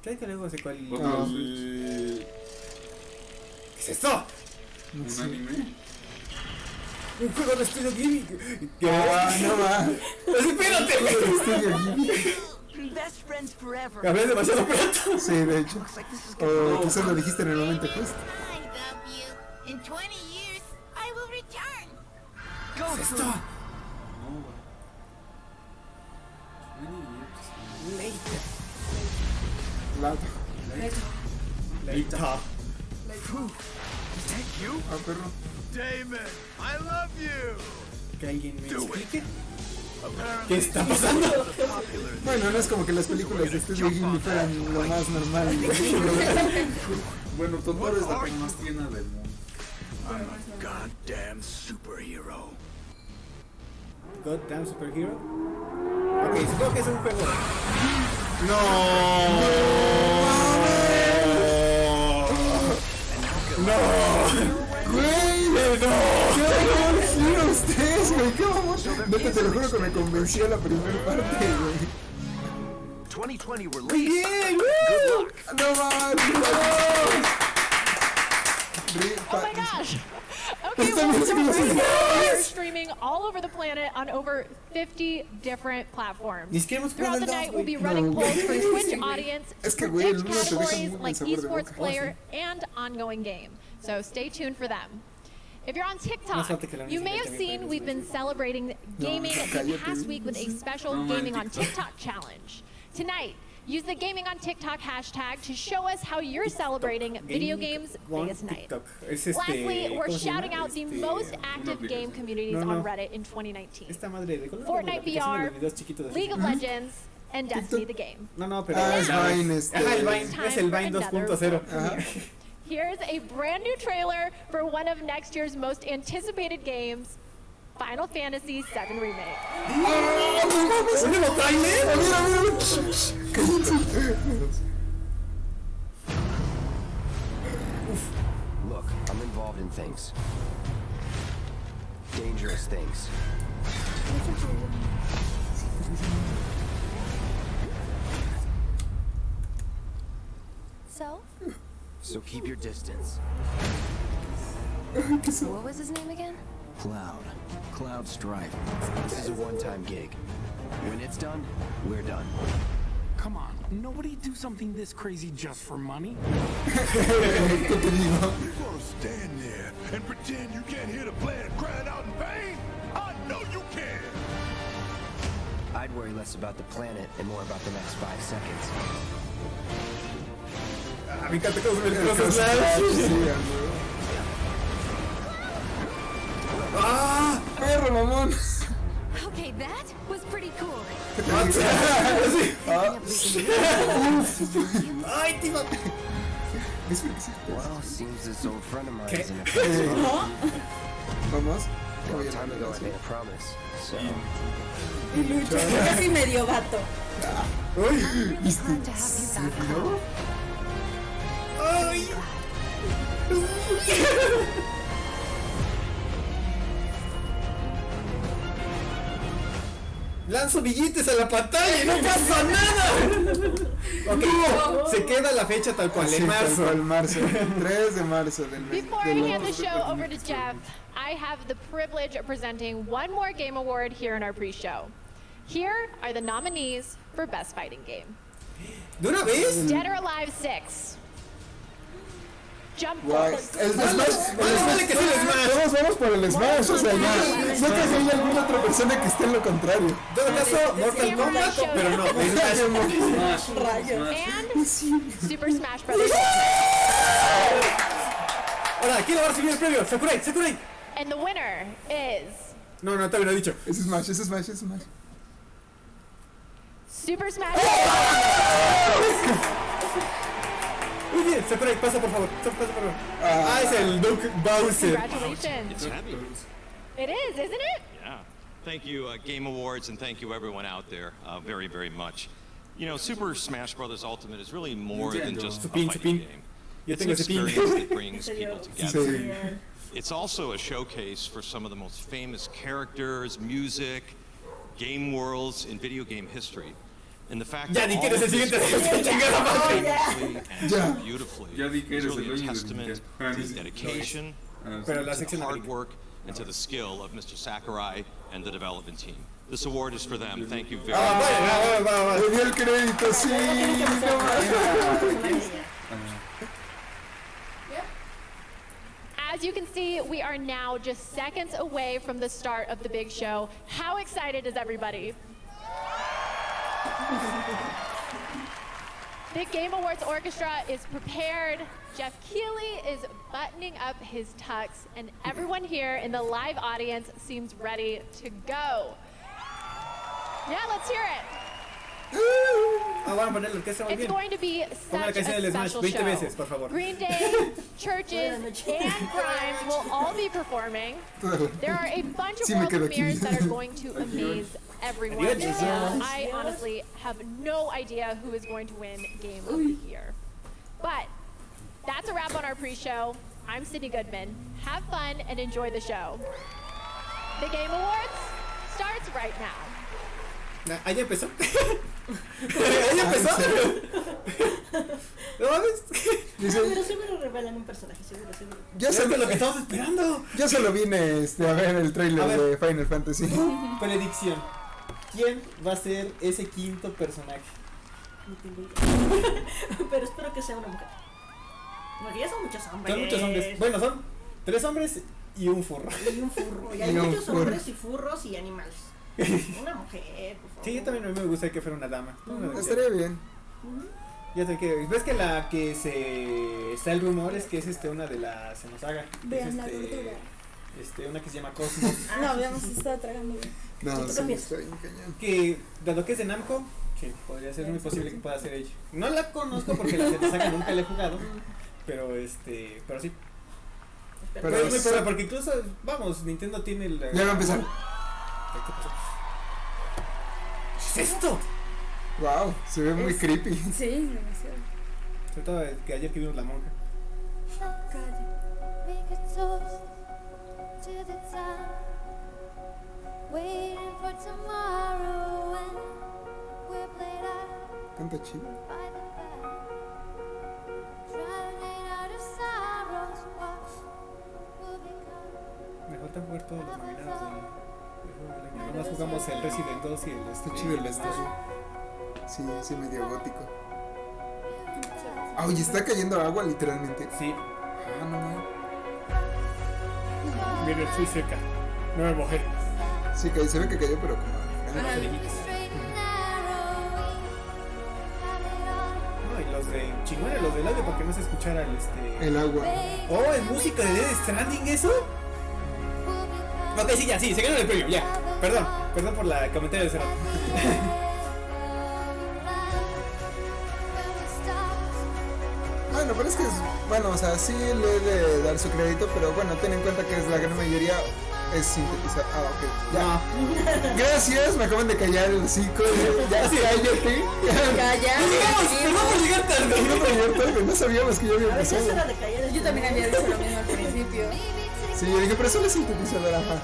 ¿Qué que luego sé cuál? ¿Qué es esto? ¿Un anime? Un juego de estudio Ghibli. Ah, no va. ¡Espérate! Estudio Ghibli. Best friends forever. Hablé demasiado pronto. Sí, de hecho. O quizás lo dijiste en el momento justo. I love you. In 20 years, I will return. ¿Qué es esto? Later. Thank you. Ah, perro. Damon, I love you. Que alguien me explique. ¿Qué está pasando? Bueno, no es como que las películas de Estudio Ghibli fueran lo más normal. Bueno, Totoro es la cosa más tierna del mundo. I'm a goddamn superhero. Goddamn superhero. Ok, supongo que es un juego. No. No. Güey, no. ¿Qué horror hicieron ustedes, güey? ¿Qué vamos? Vete, te lo juro que me convenció la primera parte, güey. 2020 release. Muy bien. Good luck. No mames. Oh my gosh! Okay, well, we're streaming all over the planet on over 50 different platforms. Throughout the night, we'll be running polls for Twitch audience, predict categories like esports player and ongoing game. So stay tuned for them. If you're on TikTok, you may have seen we've been celebrating gaming the past week with a special Gaming on TikTok challenge. Tonight, use the Gaming on TikTok hashtag to show us how you're celebrating video games' biggest night. Lastly, we're shouting out the most active game communities on Reddit in 2019. Fortnite VR, League of Legends, and Destiny the game. Es Vine, es el Vine 2.0. Here's a brand new trailer for one of next year's most anticipated games, Final Fantasy VII Remake. Look, I'm involved in things. Dangerous things. So keep your distance. What was his name again? Cloud Strife. This is a one-time gig. When it's done, we're done. Come on, nobody do something this crazy just for money. You're gonna stand there and pretend you can't hear the plan crying out in pain? I know you can! I'd worry less about the planet and more about the next 5 seconds. Me encanta cómo se ven los slash. ¡Ah! ¡Perro, mamón! Okay, that was pretty cool. Ay, tío. Well, seems this old friend of mine is in a Vamos. Long time ago I made a promise, so... Casi medio vato. Uy, Ay. Lanzo billetes a la pantalla y no pasa nada. Ok, se queda la fecha tal cual, en marzo. Tal cual, marzo. 3 de marzo del mes. Before I hand the show over to Jeff, I have the privilege of presenting one more game award here in our pre-show. Here are the nominees for Best Fighting Game. ¿De una vez? Dead or Alive 6. Jump Force. Todos vamos por el Smash, o sea, ya. No que si hay alguna otra persona que esté en lo contrario. En todo caso, Mortal Kombat, pero no. And Super Smash Bros. Ahora, ¿quién le va a recibir el premio? Sakurai. And the winner is... No, todavía no he dicho. Es Smash. Super Smash Muy bien, Sakurai, pasa por favor. Es el Duke Bowser. Congratulations. It's heavy. It is, isn't it? Yeah. Thank you, Game Awards, and thank you everyone out there very, very much. You know, Super Smash Bros. Ultimate is really more than just a fighting game. It's an experience that brings people together. It's also a showcase for some of the most famous characters, music, game worlds in video game history. And the fact that all of this and beautifully is really a testament to his dedication, to the hard work, and to the skill of Mr. Sakurai and the development team. This award is for them. Thank you very much. As you can see, we are now just seconds away from the start of the big show. How excited is everybody? The Game Awards Orchestra is prepared. Jeff Keighley is buttoning up his tux, and everyone here in the live audience seems ready to go. Yeah, let's hear it. Van a poner la orquesta muy It's bien. going to be Ponga la such canción a del Smash special 20 show. veces, por favor. Green Day, Churches, and Crimes will all be performing. There are a bunch of Sí, me world quedo aquí. premieres that are going to amaze everyone. And I honestly have no idea who is going to win Game of the Year. But that's a wrap on our pre-show. I'm Sydney Goodman. Have fun and enjoy the show. The Game Awards starts right now. Ahí empezó. Ahí empezó. ¿No mames? Pero seguro revelan un personaje, seguro. Ya Es lo que estamos esperando. Yo solo vine a ver el trailer de Final Fantasy. Predicción. ¿Quién va a ser ese quinto personaje? No tengo idea. Pero espero que sea una mujer. Porque ya son muchos hombres. Son muchos hombres. Bueno, son 3 hombres y un furro. Y un furro. Y hay muchos hombres y furros y animales. Una mujer, por favor. Sí, yo también a mí me gustaría que fuera una dama. Estaría bien. Ya sé que ves que la que está el rumor es que es una de las Xenosaga. Vean la gordura. Una que se llama Cosmos. No, habíamos estado tragando bien. No, sí, está bien cañón. Que dado que es de Namco, sí, podría ser muy posible que pueda ser ella. No la conozco porque la Xenosaga nunca la he jugado, pero pero sí. Pero es muy probable porque incluso, vamos, Nintendo tiene el... Ya va a empezar. ¿Qué pasó? ¿Qué es esto? Wow, se ve muy creepy. Sí, demasiado. Sobre todo que ayer que vimos la monja. Canta chido. Me falta jugar todos los nominados de nada más jugamos el Resident 2 y el Está chido el Estan. Sí, medio gótico. Oye, está cayendo agua literalmente. Sí. Ah, no mames. Miren, estoy cerca. No me mojé. Sí, se ve que cayó, pero como... No, y los de chingones, los del audio para que no se escuchara el agua. Oh, ¿es música de Death Stranding eso? Ok, sí, ya, sí, se ganó el premio, ya. Perdón por la comentario de ese rato. Bueno, pero es que bueno, o sea, sí le he de dar su crédito, pero bueno, ten en cuenta que la gran mayoría es sintetizar. Ah, ok. Ya. Gracias, me acaban de callar el hocico. Ya, cállate. Calla. Vamos a llegar tarde. No sabíamos que yo había empezado. A veces era de callar. Yo también había dicho lo mismo al principio. Sí, yo dije, pero solo es sintetizador, ajá.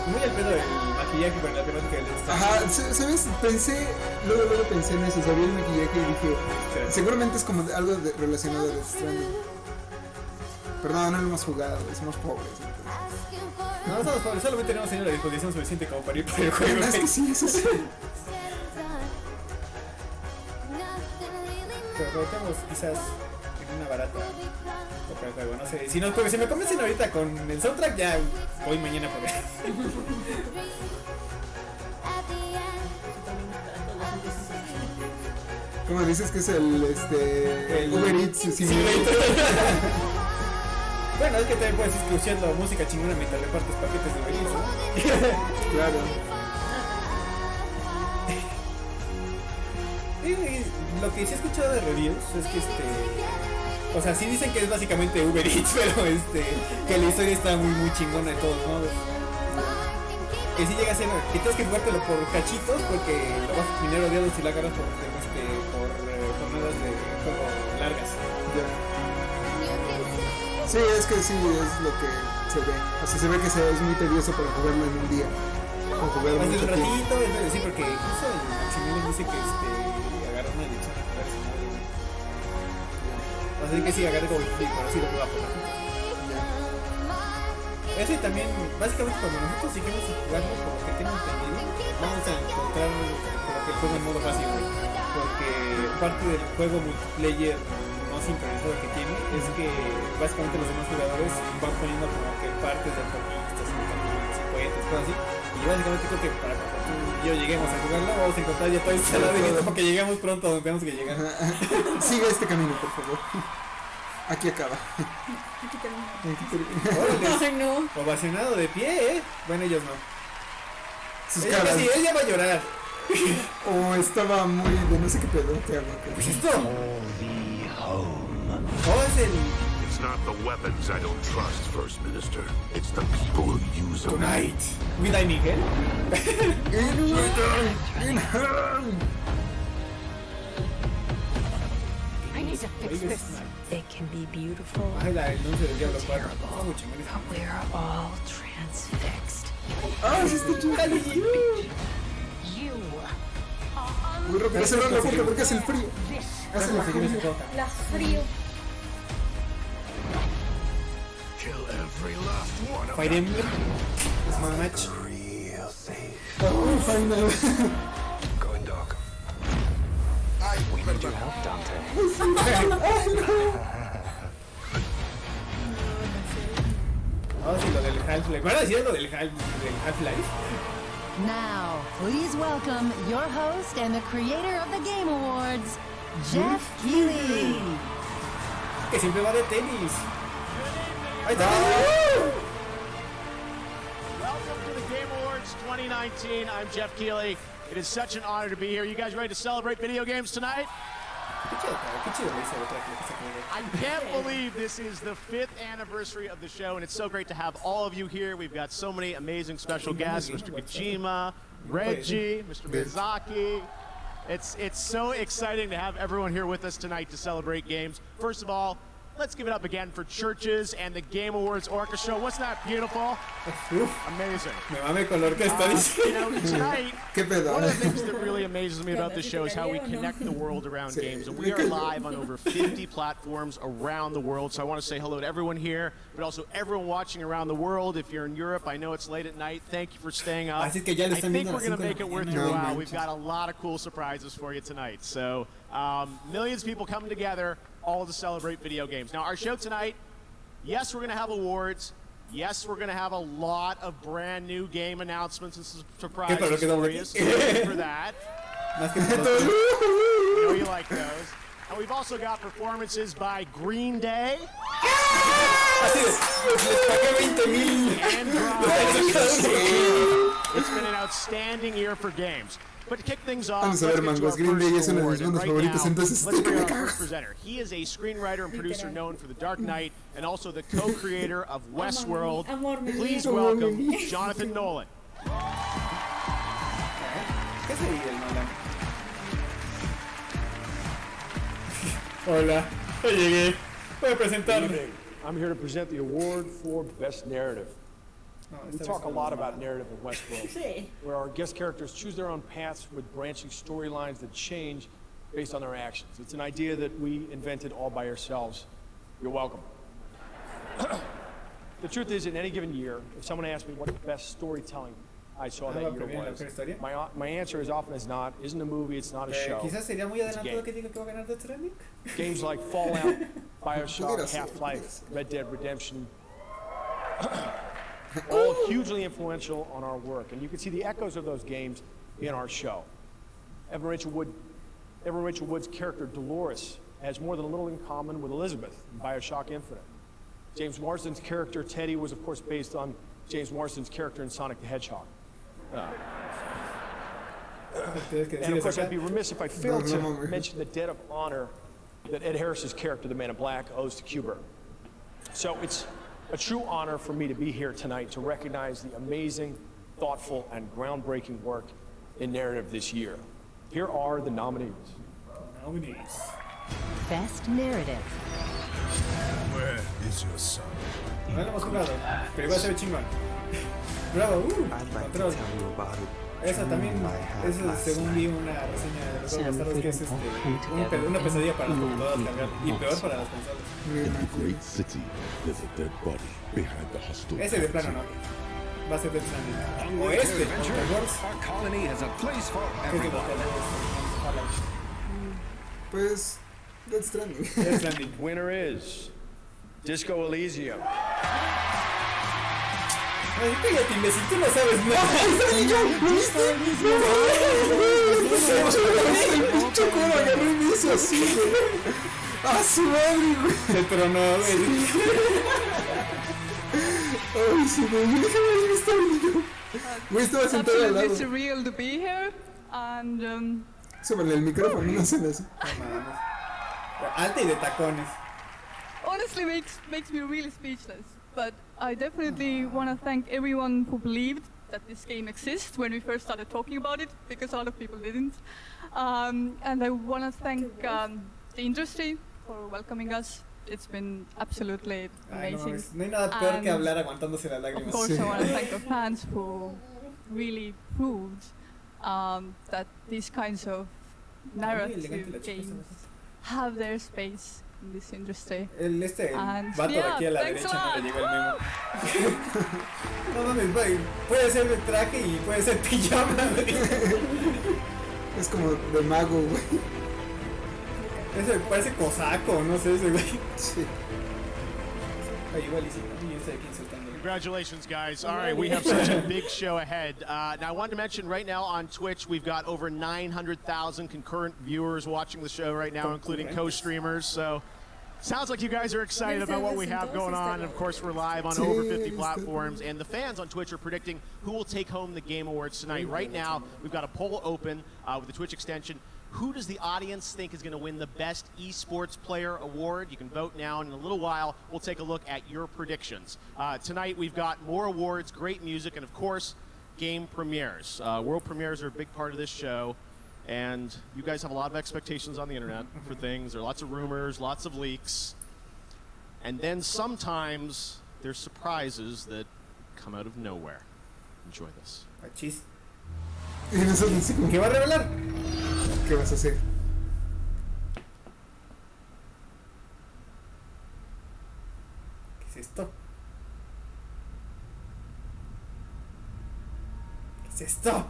Muy al pedo del maquillaje con la temática del Estan. Ajá, ¿sabes? Luego pensé en eso, sabía el maquillaje y dije, seguramente es como algo relacionado a Death Stranding. Pero no lo hemos jugado, somos pobres. Entonces. No somos pobres, solamente no hemos tenido la disposición suficiente como para ir por el juego. Es que sí, eso sí. Pero tenemos quizás en una barata comprar el juego, no sé. Si me convencen ahorita con el soundtrack, ya voy mañana por ver. ¿Cómo dices que es el Uber Eats Simulator? Bueno, es que también puedes ir escuchando música chingona mientras repartes paquetes de Uber Eats, ¿no? Claro. Y lo que sí he escuchado de reviews es que o sea, sí dicen que es básicamente Uber Eats, pero que la historia está muy chingona de todos modos. Que sí llega a ser, que tienes que jugártelo por cachitos porque lo vas a terminar odiado si lo agarras por jornadas de juego largas. Sí, es que sí, es lo que se ve. O sea, se ve que es muy tedioso para jugarlo en un día. O jugar Más de mucho un ratito, tiempo. sí, porque incluso el Maximilian dice que agarra una adicción a jugar ese modo. Así que sí, agarre como pero sí lo juega por la gente. Eso y también, básicamente cuando nosotros sigamos jugando, por lo que tengo entendido, vamos a encontrar como que el juego en modo fácil, güey. Porque parte del juego multiplayer no sincronizado que tiene es que básicamente los demás jugadores van poniendo como que partes de autopistas, secuencias, cosas así. Y básicamente creo que para cuando tú y yo lleguemos a jugarlo, vamos a encontrar ya todo instalado y listo porque llegamos pronto a donde tenemos que llegar. Siga este camino, por favor. Aquí acaba. Aquí termina. Órale. Ay, no. Ovacionado de pie, ¿eh? Bueno, ellos no. Sus ella, caras. sí, ella va a llorar. O estaba muy de no sé qué pedo. ¿Qué hago? Pues esto. Call me home. Oh, es el. It's not the weapons I don't trust, First Minister. It's the people who use them. Tonight. With I Miguel. I need to fix this. It can be beautiful. Ay, la anuncio del Diablo 4. But we're all transfixed. Ah, sí está chido. You Muy rápido, cerrar la puerta porque hace el frío. Hace el frío. La frío. Kill every last one of Fire them. Emblem. Small match. Real safe. Oh, final. Going dark. We need your help, Dante. Oh, sí, lo del Half-Life. ¿Van a decir lo del Half-Life? Now, please welcome your host and the creator of the Game Awards, Jeff Keighley. Que siempre va de tenis. Ahí está. Welcome to the Game Awards 2019. I'm Jeff Keighley. It is such an honor to be here. You guys ready to celebrate video games tonight? I can't believe this is the 5th anniversary of the show, and it's so great to have all of you here. We've got so many amazing special guests, Mr. Kojima, Reggie, Mr. Miyazaki. It's so exciting to have everyone here with us tonight to celebrate games. First of all, let's give it up again for Churches and the Game Awards Orchestra. Wasn't that beautiful? Amazing. Me mame con la orquesta. You know, tonight, ¿Qué pedo? one of the things that really amazes me about this show is how we connect the world around games. And we are live on over 50 platforms around the world. So I want to say hello to everyone here, but also everyone watching around the world. If you're in Europe, I know it's late at night. Thank you for staying up. I think we're going to make it worth your while. We've got a lot of cool surprises for you tonight. So millions of people coming together, all to celebrate video games. Now, our show tonight, yes, we're going to have awards. Yes, we're going to have a lot of brand new game announcements and surprises for you. So ready for that. I know you like those. And we've also got performances by Green Day. And it's been an outstanding year for games. But to kick things off, Vamos a ver, Mangooos. Green Day es uno de mis bandas favoritas, entonces let's bring our first presenter. He is a screenwriter and producer known for The Dark Knight and also the co-creator of Westworld. Please welcome Jonathan Nolan. Hola, ya llegué. Voy a presentarme. I'm here to present the award for Best Narrative. We talk a lot about narrative in Westworld, where our guest characters choose their own paths with branching storylines that change based on their actions. It's an idea that we invented all by ourselves. You're welcome. The truth is, in any given year, if someone asks me what the best storytelling I saw that year was, my answer as often as not isn't a movie, it's not a show. Quizás sería muy It's a adelantado game. que diga que va a ganar Death Stranding. Games like Fallout, BioShock, Half-Life, Red Dead Redemption, all hugely influential on our work. And you can see the echoes of those games in our show. Evan Rachel Wood's character Dolores has more than a little in common with Elizabeth in BioShock Infinite. James Marsden's character Teddy was, of course, based on James Marsden's character in Sonic the Hedgehog. And of course, I'd be remiss if I failed to mention the debt of honor that Ed Harris's character, the Man in Black, owes to Q*bert. So it's a true honor for me to be here tonight to recognize the amazing, thoughtful, and groundbreaking work in narrative this year. Here are the nominees. Best Narrative. Where is your son? No lo hemos jugado, pero igual se ve chingón. Bravo, control. Esa también, esa según vi una reseña de los juegos bastardos que es una pesadilla para las computadoras cargar y peor para las consolas. In a great city, there's a dead body behind the hostel. Ese de plano no. Va a ser Death Stranding. O este, Our colony has a place for everyone. Pues, Death Stranding. Death Stranding. Winner is Disco Elysium. Ay, cállate, imbécil, tú no sabes nada. ¡Ah, su madre, güey! Se tronó, güey. ¡Ay, su madre! ¡Déjame estar yo! Güey, estaba sentado al lado. It's surreal to be here, and Sobre el micrófono, no hacen así. Alta y de tacones. honestly makes me really speechless. But I definitely want to thank everyone who believed that this game exists when we first started talking about it, because a lot of people didn't. And I want to thank the industry for welcoming us. It's been absolutely amazing. Ay, no hay nada peor que hablar aguantándose las lágrimas. Of course, I want to thank the fans who really proved that these kinds of narrative games have their space in this industry. El vato de aquí a la derecha no le llegó el memo. No mames, güey. Puede ser de traje y puede ser pijama, güey. Es como de mago, güey. Ese parece cosaco, no sé, ese güey. Sí. Ay, igual y sí, yo estoy aquí insultando. Congratulations, guys. All right, we have such a big show ahead. Now, I wanted to mention right now on Twitch, we've got over 900,000 concurrent viewers watching the show right now, including co-streamers. So, sounds like you guys are excited about what we have going on. And of course, we're live on over 50 platforms. And the fans on Twitch are predicting who will take home the Game Awards tonight. Right now, we've got a poll open with the Twitch extension. Who does the audience think is going to win the Best Esports Player Award? You can vote now, and in a little while, we'll take a look at your predictions. Tonight, we've got more awards, great music, and of course, game premieres. World premieres are a big part of this show, and you guys have a lot of expectations on the internet for things. There are lots of rumors, lots of leaks, and then sometimes there's surprises that come out of nowhere. Enjoy this. Chis. ¿Qué va a revelar? ¿Qué vas a hacer? ¿Qué es esto? ¿Qué es esto?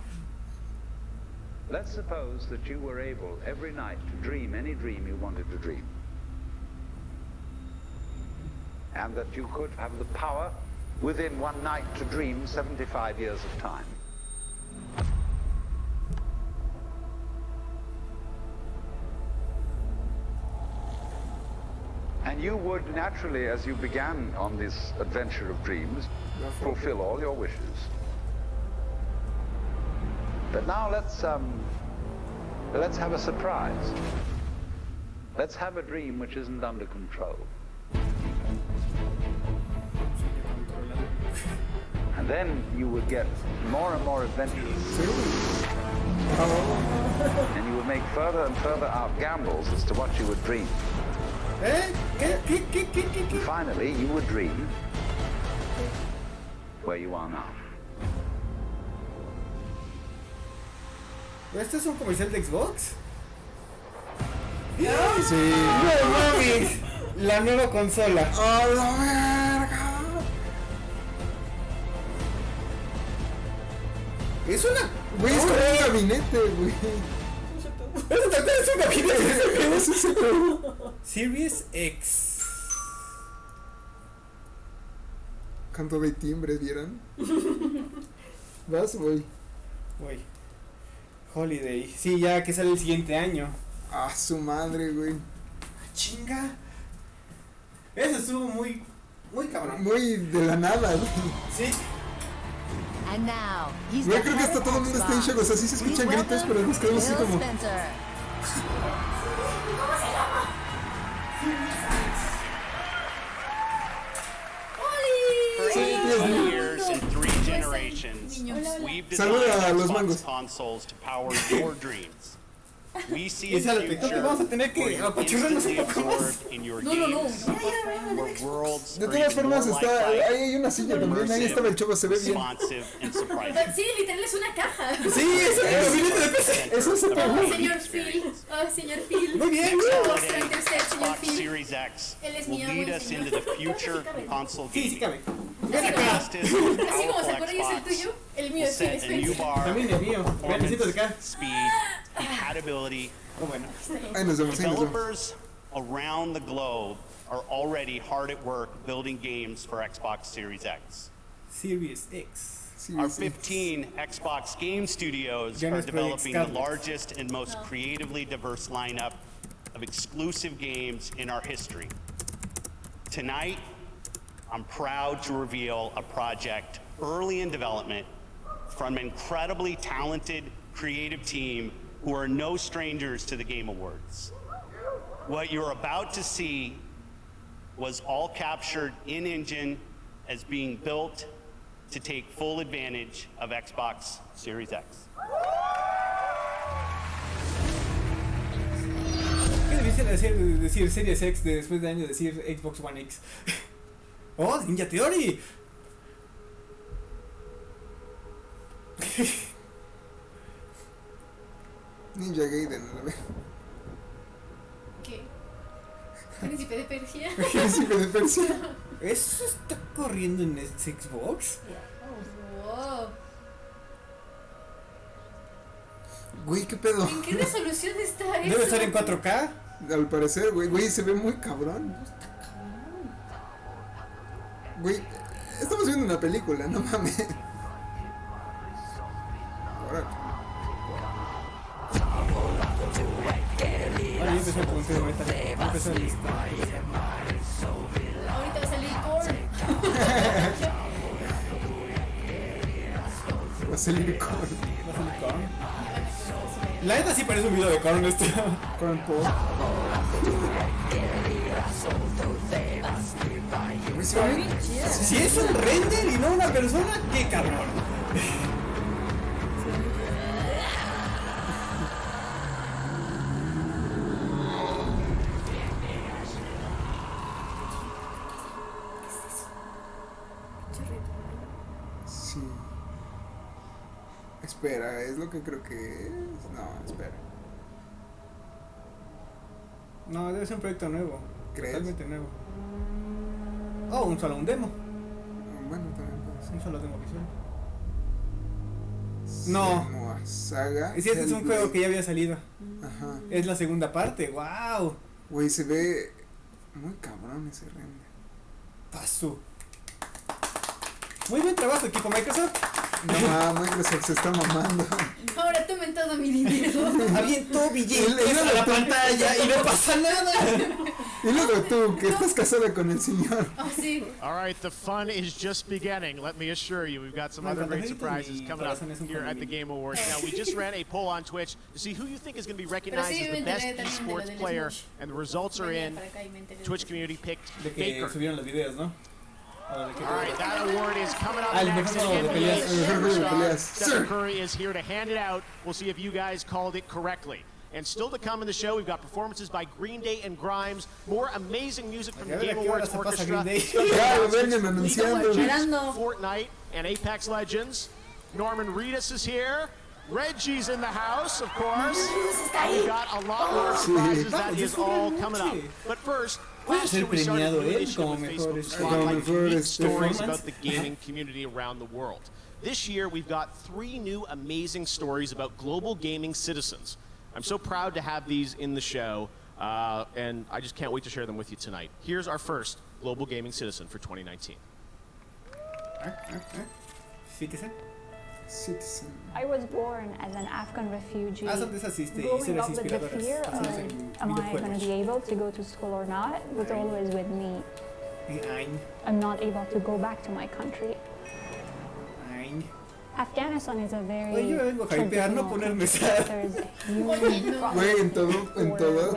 Let's suppose that you were able every night to dream any dream you wanted to dream. And that you could have the power within one night to dream 75 years of time. And you would naturally, as you began on this adventure of dreams, fulfill all your wishes. But now let's have a surprise. Let's have a dream which isn't under control. And then you would get more and more adventurous. And you would make further and further out gambles as to what you would dream. And finally, you would dream where you are now. ¿Este es un comercial de Xbox? Sí. ¡No mames! La nueva consola. ¡A la verga! Es una... Güey, es como un gabinete, güey. Es un gabinete. Series X. Canto de timbre, ¿vieron? Vas, güey. Güey. Holiday. Sí, ya que sale el siguiente año. Ah, su madre, güey. Chinga. Eso estuvo muy cabrón. Muy de la nada, güey. Sí. And now, he's Yo creo que hasta todo el mundo está en shock. O sea, sí se escuchan gritos, pero nos quedamos así como... Years and 3 generations, we've designed Xbox consoles to power your dreams. We see a future where you're instantly absorbed in your games, where worlds De are todas even more formas, está, ahí lifelike, hay una silla también, ahí estaba el chavo, se ve bien. responsive, and surprising. Sí, literal es una caja. Sí, eso es el gabinete de PC. Eso es el Señor Phil. Oh, señor Phil. Muy bien. Vamos a interceder, señor Xbox Phil. Series X Él es will mi amo, lead el us señor. into the future of console Sí, gaming. Así Fastest, como powerful se acuerda y es el Xbox tuyo, el mío will es Phil set a new Spencer. bar También el mío. for Vean, necesito de acá. performance, speed, compatibility. Oh, bueno. Ahí nos vemos, ahí nos vemos. Developers around the globe are already hard at work building games for Xbox Series X. Series X. Our 15 Xbox game studios Ya no are es Project developing the Scarlet. largest and most creatively diverse lineup of exclusive games in our history. Tonight, I'm proud to reveal a project early in development from an incredibly talented, creative team who are no strangers to the Game Awards. What you're about to see was all captured in-engine as being built to take full advantage of Xbox Series X. Qué difícil decir Series X después de años decir Xbox One X. ¡Oh, Ninja Theory! Ninja Gaiden, ¿no? ¿Qué? ¿Príncipe de Persia? Príncipe de Persia. ¿Eso está corriendo en Xbox? Wow. Güey, ¿qué pedo? ¿En qué resolución está eso? Debe estar en 4K. Al parecer, güey, se ve muy cabrón. Güey, estamos viendo una película, no mames. Ahora yo empecé a preguntar ahorita va a salir Korn. Va a salir Korn. La neta sí parece un video de Korn esto. Korn Pop. Si es un render y no una persona, qué cabrón. Sí. Espera, es lo que creo que es. No, espera. No, debe ser un proyecto nuevo. ¿Crees? Totalmente nuevo. Oh, un demo. Bueno, también puede ser. Un solo demo visual. No. Saga. Sí, este es un juego que ya había salido. Ajá. Es la segunda parte. ¡Wow! Güey, se ve muy cabrón ese render. Paso. Muy buen trabajo, equipo Microsoft. No, Microsoft se está mamando. Ahora tomen todo mi dinero. Aviento billetes a la pantalla y no pasa nada. Y luego tú, que estás casada con el señor. Oh, sí. All right, the fun is just beginning. Let me assure you, we've got some other great surprises coming up here at the Game Awards. Now, we just ran a poll on Twitch to see who you think is going to be recognized as the best esports player, and the results are in. Twitch community picked Faker. Subieron los videos, ¿no? All right, that award is coming up next. Stephen Curry is here to hand it out. We'll see if you guys called it correctly. And still to come in the show, we've got performances by Green Day and Grimes, more amazing music from the Game Awards Orchestra, Fortnite and Apex Legends. Norman Reedus is here. Reggie's in the house, of course. And we've got a lot more surprises. That is all coming up. But first, last year we started a new initiative with Facebook Spotlight unique stories about the gaming community around the world. This year, we've got 3 new amazing stories about global gaming citizens. I'm so proud to have these in the show, and I just can't wait to share them with you tonight. Here's our first global gaming citizen for 2019. Citizen. I was born as an Afghan refugee. Growing up with the fear of am I going to be able to go to school or not was always with me. I'm not able to go back to my country. Afghanistan is a very traditional country. There's Güey, en toda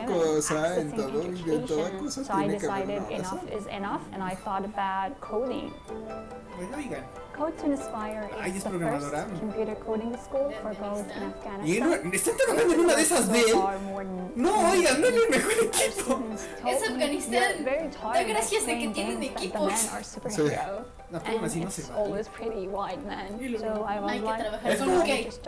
cosa, en toda cosa so I decided enough is enough, and I thought about coding. Code to Inspire is the first computer coding school for girls in Afghanistan. ¿Están trabajando en una de esas de él? No, oigan, no es el mejor equipo. Es Afganistán. Da gracias de que tienen equipos. La forma así no se vale.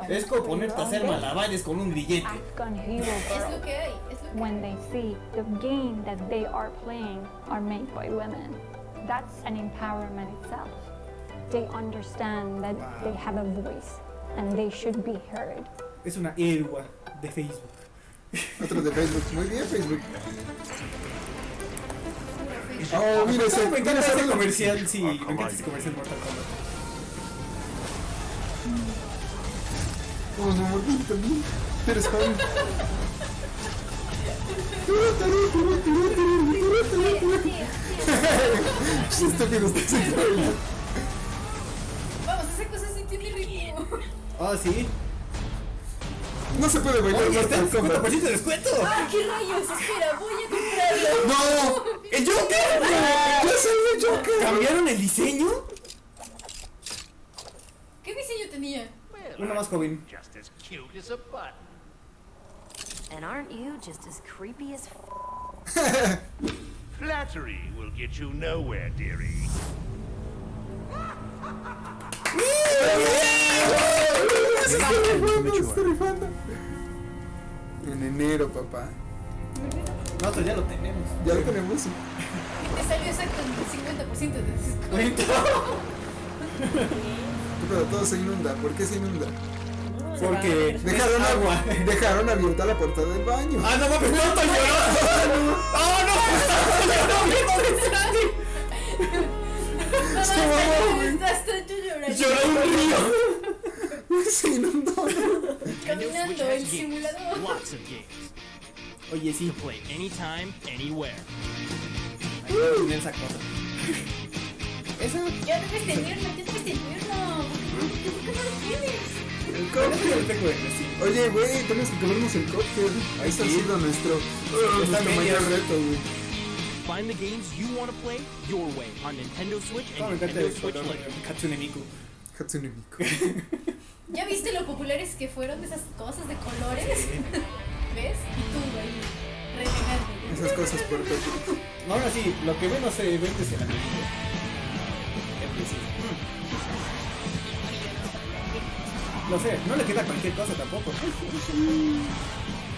Es como ponerte a hacer malabares con un grillete. Es lo que hay. When they see the game that they are playing are made by women, that's an empowerment itself. They understand that they have a voice and they should be heard. Es una héroe de Facebook. Otro de Facebook. Muy bien, Facebook. Oh, mira ese. Me encanta ese comercial, sí. Me encanta ese comercial Mortal Kombat. Oh, no, también. Eres joven. Estúpido, estás increíble. Vamos, esa cosa sí tiene ritmo. Oh, sí. No se puede bailar Mortal Kombat. ¡50% de descuento! ¡Ah, qué rayos! Espera, voy a comprarlo. ¡No! ¡El Joker! ¡Ya salió el Joker! ¿Cambiaron el diseño? ¿Qué diseño tenía? Uno más joven. Just as cute as a button. And aren't you just as creepy as Flattery will get you nowhere, dearie. Está rifando. En enero, papá. Nosotros ya lo tenemos. Ya lo tenemos. Te salió exacto el 50% de descuento. Pero todo se inunda. ¿Por qué se inunda? Porque dejaron agua. Dejaron abierta la puerta del baño. ¡Ah, no mames! ¡No estoy llorando! ¡Oh, no! Hasta yo lloré. ¡Lloré un río! Se inundó. Caminando el simulador. Lots of games. Oye, sí. To play anytime, anywhere. Esa cosa. Eso. Ya debes tenerlo, ya debes tenerlo. ¿Por qué no lo tienes? El cóctel. Oye, güey, tenemos que comernos el cóctel. Ahí está siendo nuestro mayor reto, güey. Find the games you want to play your way on Nintendo Switch and Nintendo Switch Lite. Hatsune Miku. Hatsune Miku. ¿Ya viste lo populares que fueron esas cosas de colores? Sí. ¿Ves? Y tú, güey, renegando. Esas cosas por todo. Ahora sí, lo que menos se vende es el anillo. En principio. No sé, no le queda cualquier cosa tampoco.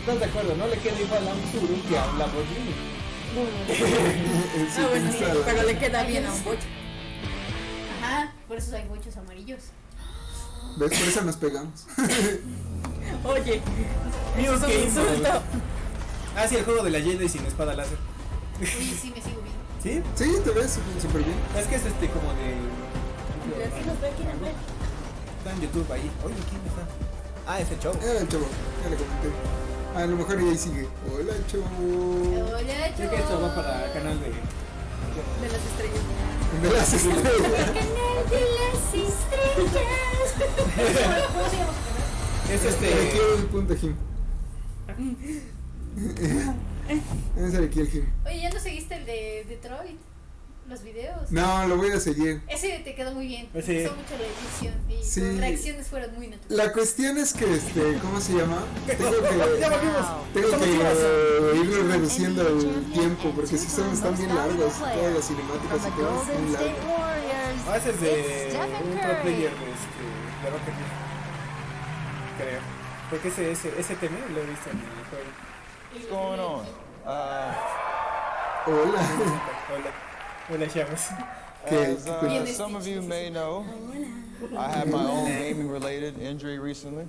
¿Estás de acuerdo? No le queda igual a un Zuru que a un Lamborghini. Ah, bueno, sí, pero le queda bien a un bocho. Ajá, por eso hay bochos amarillos. ¿Ves? Por eso nos pegamos. Oye, Mío, eso es un insulto. Ah, sí, el juego de la Jedi sin espada láser. Uy, sí, me sigo viendo. ¿Sí? Sí, te ves súper bien. Es que es como de... Aquí nos ve, aquí nos ve. Está en YouTube ahí. Oye, ¿quién está? Ah, es el Chavo. Era el Chavo, ya le comenté. A lo mejor ahí sigue. Hola, Chavo. Hola, Chavo. Creo que esto va para el canal de las estrellas. De las estrellas. Canal de las estrellas. ¿Cómo se llama? Es Quiero el punto Jim. Es el aquí el Jim. Oye, ¿ya no seguiste el de Detroit? Los videos. No, lo voy a seguir. Ese te quedó muy bien. Me Sí. gustó mucho la edición y Sí. tus reacciones fueron muy naturales. La cuestión es que, ¿cómo se llama? Tengo Ya volvimos. que ir reduciendo el tiempo porque si están bien largos, todas las cinemáticas y todo es muy largo. Ah, ese es de un pro player de Rocket League. Creo. Porque ese tema lo he visto en el juego. What's going on? Hola. Hola, Shamus. As some of you may know, I had my own gaming-related injury recently.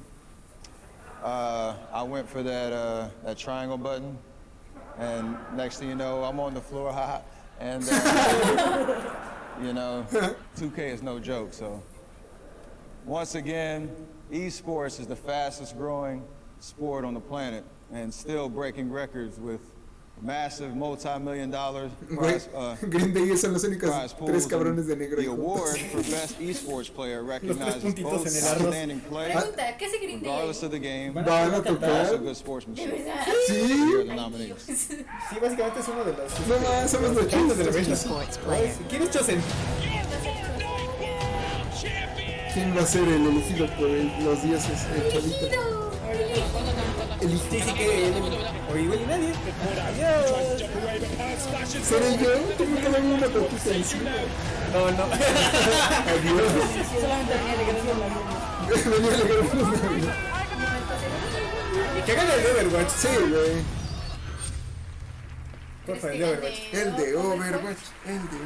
I went for that triangle button, and next thing you know, I'm on the floor, and you know, 2K is no joke. So, once again, esports is the fastest-growing sport on the planet, and still breaking records with massive multi-million-dollar prize, Green Day son los únicos tres cabrones de negro. The award for best esports player recognizes both outstanding play, Pregunta, ¿qué hace Green Day? regardless of the game, Van a tocar. also good sportsmanship. ¿De verdad? Sí. Here are the nominees. Sí, básicamente es uno de los... No más, somos los chantes de la chistes. venta. ¿Quién es Chosen? ¿Quién va a ser el elegido por los dioses? El chavito. Sí, sí que... Oye, igual y nadie. Adiós. ¿Seré yo? Tengo que darme una tortilla encima. No. Adiós. Solamente venía alegrando Venía alegrando la vida. Que gane el de Overwatch. Sí, güey. Porfa, el de Overwatch. El de Overwatch.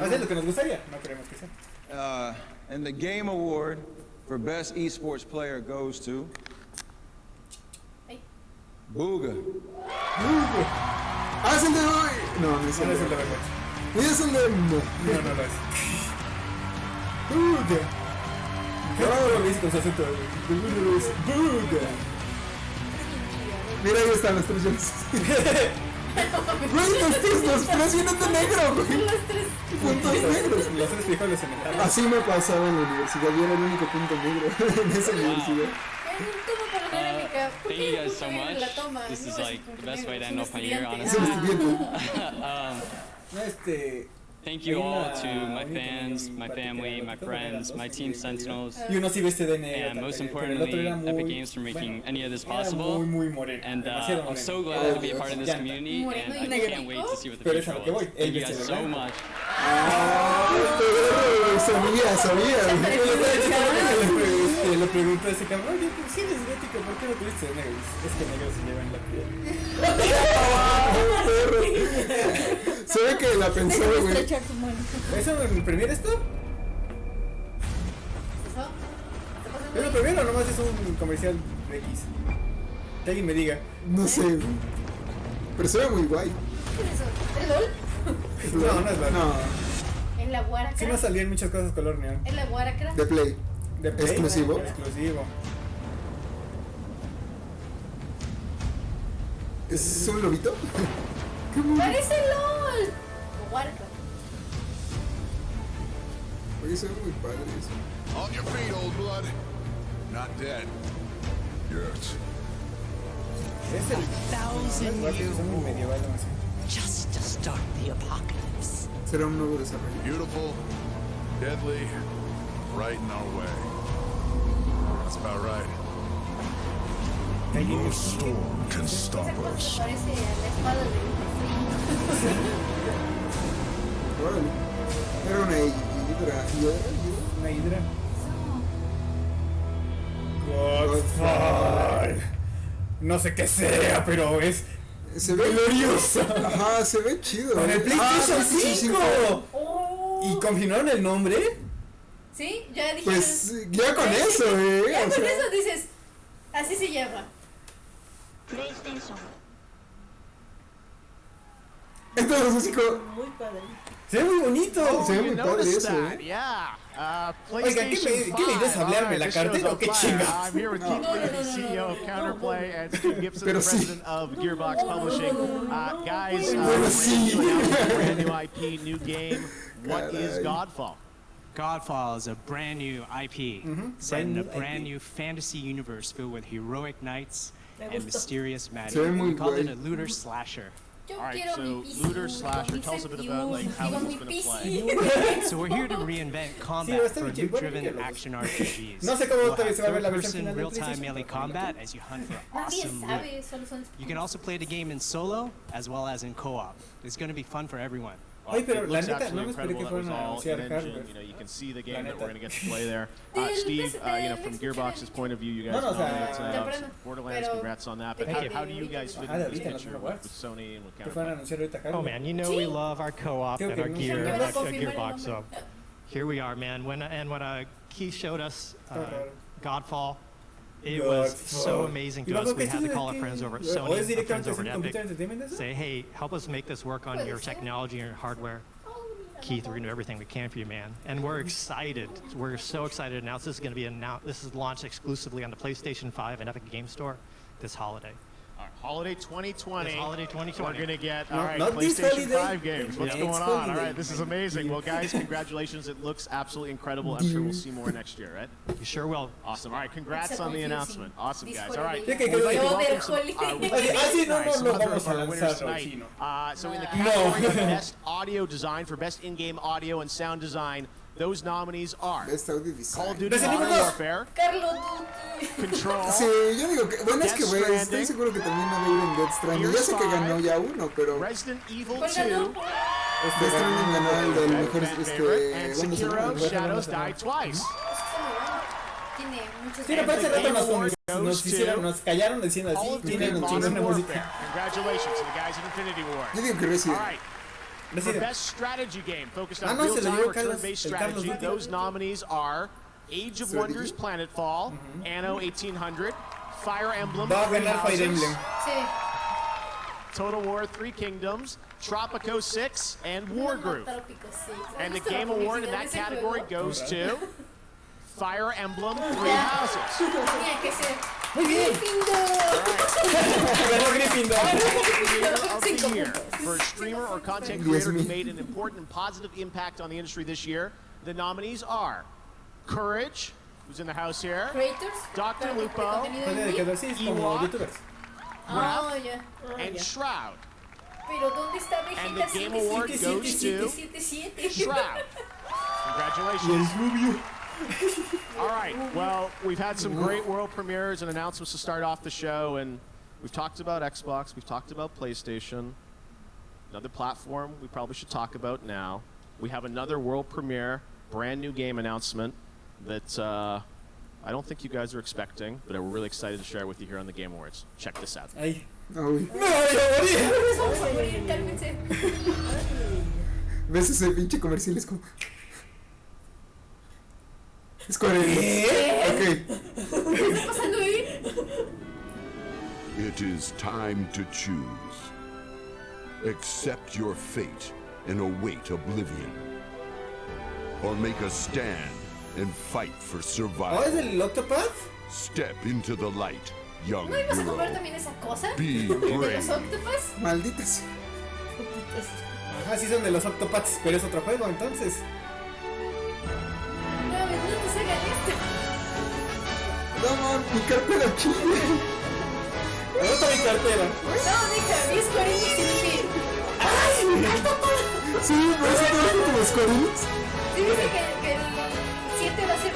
¿Va a ser lo que nos gustaría? No queremos que sea. And the game award for best esports player goes to Booga. ¡Ah, es el de hoy! No, no es el de Overwatch. Es el de... No es. Booga. No, lo hice con su acento. Booga. Mira, ahí están los tres Jones. Güey, los tres vienen de negro, güey. Los tres. Puntos negros. Los 3 frijoles en el arroz. Así me pasaba en la universidad. Yo era el único punto negro en esa universidad. ¿Cómo por dinámica? ¿Por Thank you qué guys so justo much. la toma? This No, is es like un the best way to es end un off my year, estudiante. honestly. Thank you all to my fans, my family, my friends, my team Sentinels, Y uno sí viste de negro. and most pero el otro importantly, era muy, Epic Games for making any of this era possible. muy moreno, And demasiado I'm moreno. so glad to be a part of this community, and I can't wait to see what the Pero es future a lo que voy. holds. Thank you Él guys viste de so blanco. much. Sabía. Le preguntó a ese cabrón, oye, si eres gótico, ¿por qué no tuviste de negro? Es que negro se lleva en la piel. Se ve que la pensó, güey. ¿Eso en el premier esto? ¿Es lo primero o nomás es un comercial de X? Que alguien me diga. No sé, güey. Pero se ve muy guay. ¿Qué es eso? ¿Es LOL? No es LOL. No. En la Guaracra. Sí me salían muchas cosas color neón. En la Guaracra. De Play. ¿De Play? Exclusivo. Exclusivo. ¿Es un lobito? ¡Parece LOL! O Guaracra. Oye, se ve muy padre eso. On your feet, old blood. Not dead. Yet. Es el 1,000 medieval, no sé. just to start the apocalypse. Será un nuevo desarrollo. Beautiful, deadly, right in our way. That's about right. No storm can stop us. Parece a la espada de Órale. Era una hidra. Una hidra. Godfall. No sé qué sea, pero es. Se ve glorioso. Ajá, se ve chido. Con el PlayStation 5. ¿Y confirmaron el nombre? Sí, ya dije. Pues ya con eso, Ya o con sea. eso dices. Así se llama. PlayStation. Entonces, así como. Muy padre. Se ve muy bonito. Se ve You muy padre noticed eso, that, yeah. Oiga, ¿qué le ibas a hablarme la cartera o qué chingas? I'm here with Keith Lee, the CEO of Counterplay, and Steve Gibson, the Pero sí. president of Gearbox Publishing. Guys, Pero we're sí. to announce a brand new IP, new game. What is Godfall? Godfall is a brand new IP set in a brand new fantasy universe filled with heroic knights and mysterious magic. We call it a looter slasher. Yo All right, quiero so mi PC, looter slasher. Tell us a bit about like how digo, this mi is going to PC. play. So we're here to reinvent combat for loot-driven action RPGs. No sé cómo We'll todavía have se va a ver la versión third-person final de real-time PlayStation. melee combat as you hunt for Nadie awesome loot. sabe, solo son. You can also play the game in solo as well as in co-op. It's going to be fun for everyone. Oye, pero It la looks neta, absolutely no me esperé que incredible. fueran That a was all anunciar in-engine. hardware. You know, you can see the La game that neta. we're going to get to play there. Del Steve, you know, from Xbox Gearbox's point of view, you No, guys no, o know sea, that temprano, Borderlands. pero- Congrats on that. But Thank you. how do you guys fit Ajá, into de this ahorita en los picture Awards. with Sony and with Que fueran a Counterpoint? anunciar ahorita Oh hardware. man, you know we love our co-op Creo and que our no. gear No at lo confirmé el Gearbox. So nombre. here we are, man. When Keith showed us raro. Godfall, it was so Godfall. amazing ¿Y to us. bajo We qué had to estudio call our de friends over at qué? ¿O Sony, es our friends directamente over sin at Computer Epic. Entertainment eso? Say, hey, help us make this work on Puede your ser. technology and your hardware. Keith, we're gonna do everything we can for you, man. And we're excited. We're so excited to announce this is gonna be this is launched exclusively on the PlayStation 5 and Epic Game Store this holiday. All right, Holiday 2020. This holiday 2020. We're going to get, No, all right, not this PlayStation holiday. 5 games. What's Next going on? All holiday. right, this is amazing. Well, guys, congratulations. It looks absolutely incredible. I'm sure we'll see more next year, right? You sure will. Awesome. All right, congrats It's a on the confusing. announcement. Awesome, This guys. All right. holiday. Ya que We'd like to Yo welcome del some, holiday. Así no nice, nos some lo other vamos a of our winners lanzar, tonight. chino. So in the No. category of Best Audio Design for Best In-Game Audio and Sound Design, those nominees are Best audio Call of design. Duty Modern Warfare, Carlos Duty. Control, Sí, yo digo que. Bueno, es que, Death güey, estoy Stranding, seguro que también no va a ir en Death Stranding. Ya sé que ganó ya uno, pero. Resident Evil ¿Cuál ganó? 2, Death Stranding ganó el del mejor. fan favorite, and ¿Cómo se Sekiro llama? Shadows Die Twice. Tiene muchos. Sí, no, pero hace The rato Game Award nos goes hicieron, to nos callaron diciendo Call así, of Duty tienen Modern chingona música. Warfare. Congratulations to the guys at Infinity Ward. Yo digo que All Resident. right. For Resident. best strategy game focused Ah, on no, se lo real-time llevó or Carlos, turn-based el Carlos strategy, Duty. those nominees are Age of Wonders Planetfall, Anno 1800, Fire Emblem, Va a Three ganar Fire Houses, Emblem. Sí. Total War, Three Kingdoms, Tropico 6, and Wargroove. Trópico, sí. And the ¿Has visto la Game Award in publicidad de that ese category juego? goes to Fire Emblem, Three Ya. Houses. Tenía que ser. Muy bien. Of the year for a streamer or content creator who made an important and positive impact on the industry this year. The nominees are Courage, who's in the house here, Dr. Lupo, Ewok, and Shroud. Pero ¿dónde está And Vegeta the Game Award goes to 77777? Shroud. Congratulations. All right, well, we've had some great world premieres and announcements to start off the show, and we've talked about Xbox, we've talked about PlayStation. Another platform we probably should talk about now. We have another world premiere, brand new game announcement that I don't think you guys are expecting, but we're really excited to share it with you here on the Game Awards. Check this out. Ay. No, ¿ves ese pinche comercial? Es como... Es coherente. ¿Qué está pasando ahí? It is time to choose. Accept your fate and await oblivion. Or make a stand and fight for survival. ¿Oh, es el Octopath? Step into the light, young ¿No ibas a hero. comprar también esa cosa? Be ¿De brave. los Octopus? Malditas. Ajá, sí son de los Octopaths, pero es otro juego, entonces. No, no se hagan esto. No, mi cartera chile. ¿Dónde está mi cartera? No, deja, mi Square Enix tiene que... ¡Ay! Sí, por eso te dejo como Square Enix. Sí, dice que el 7 va a ser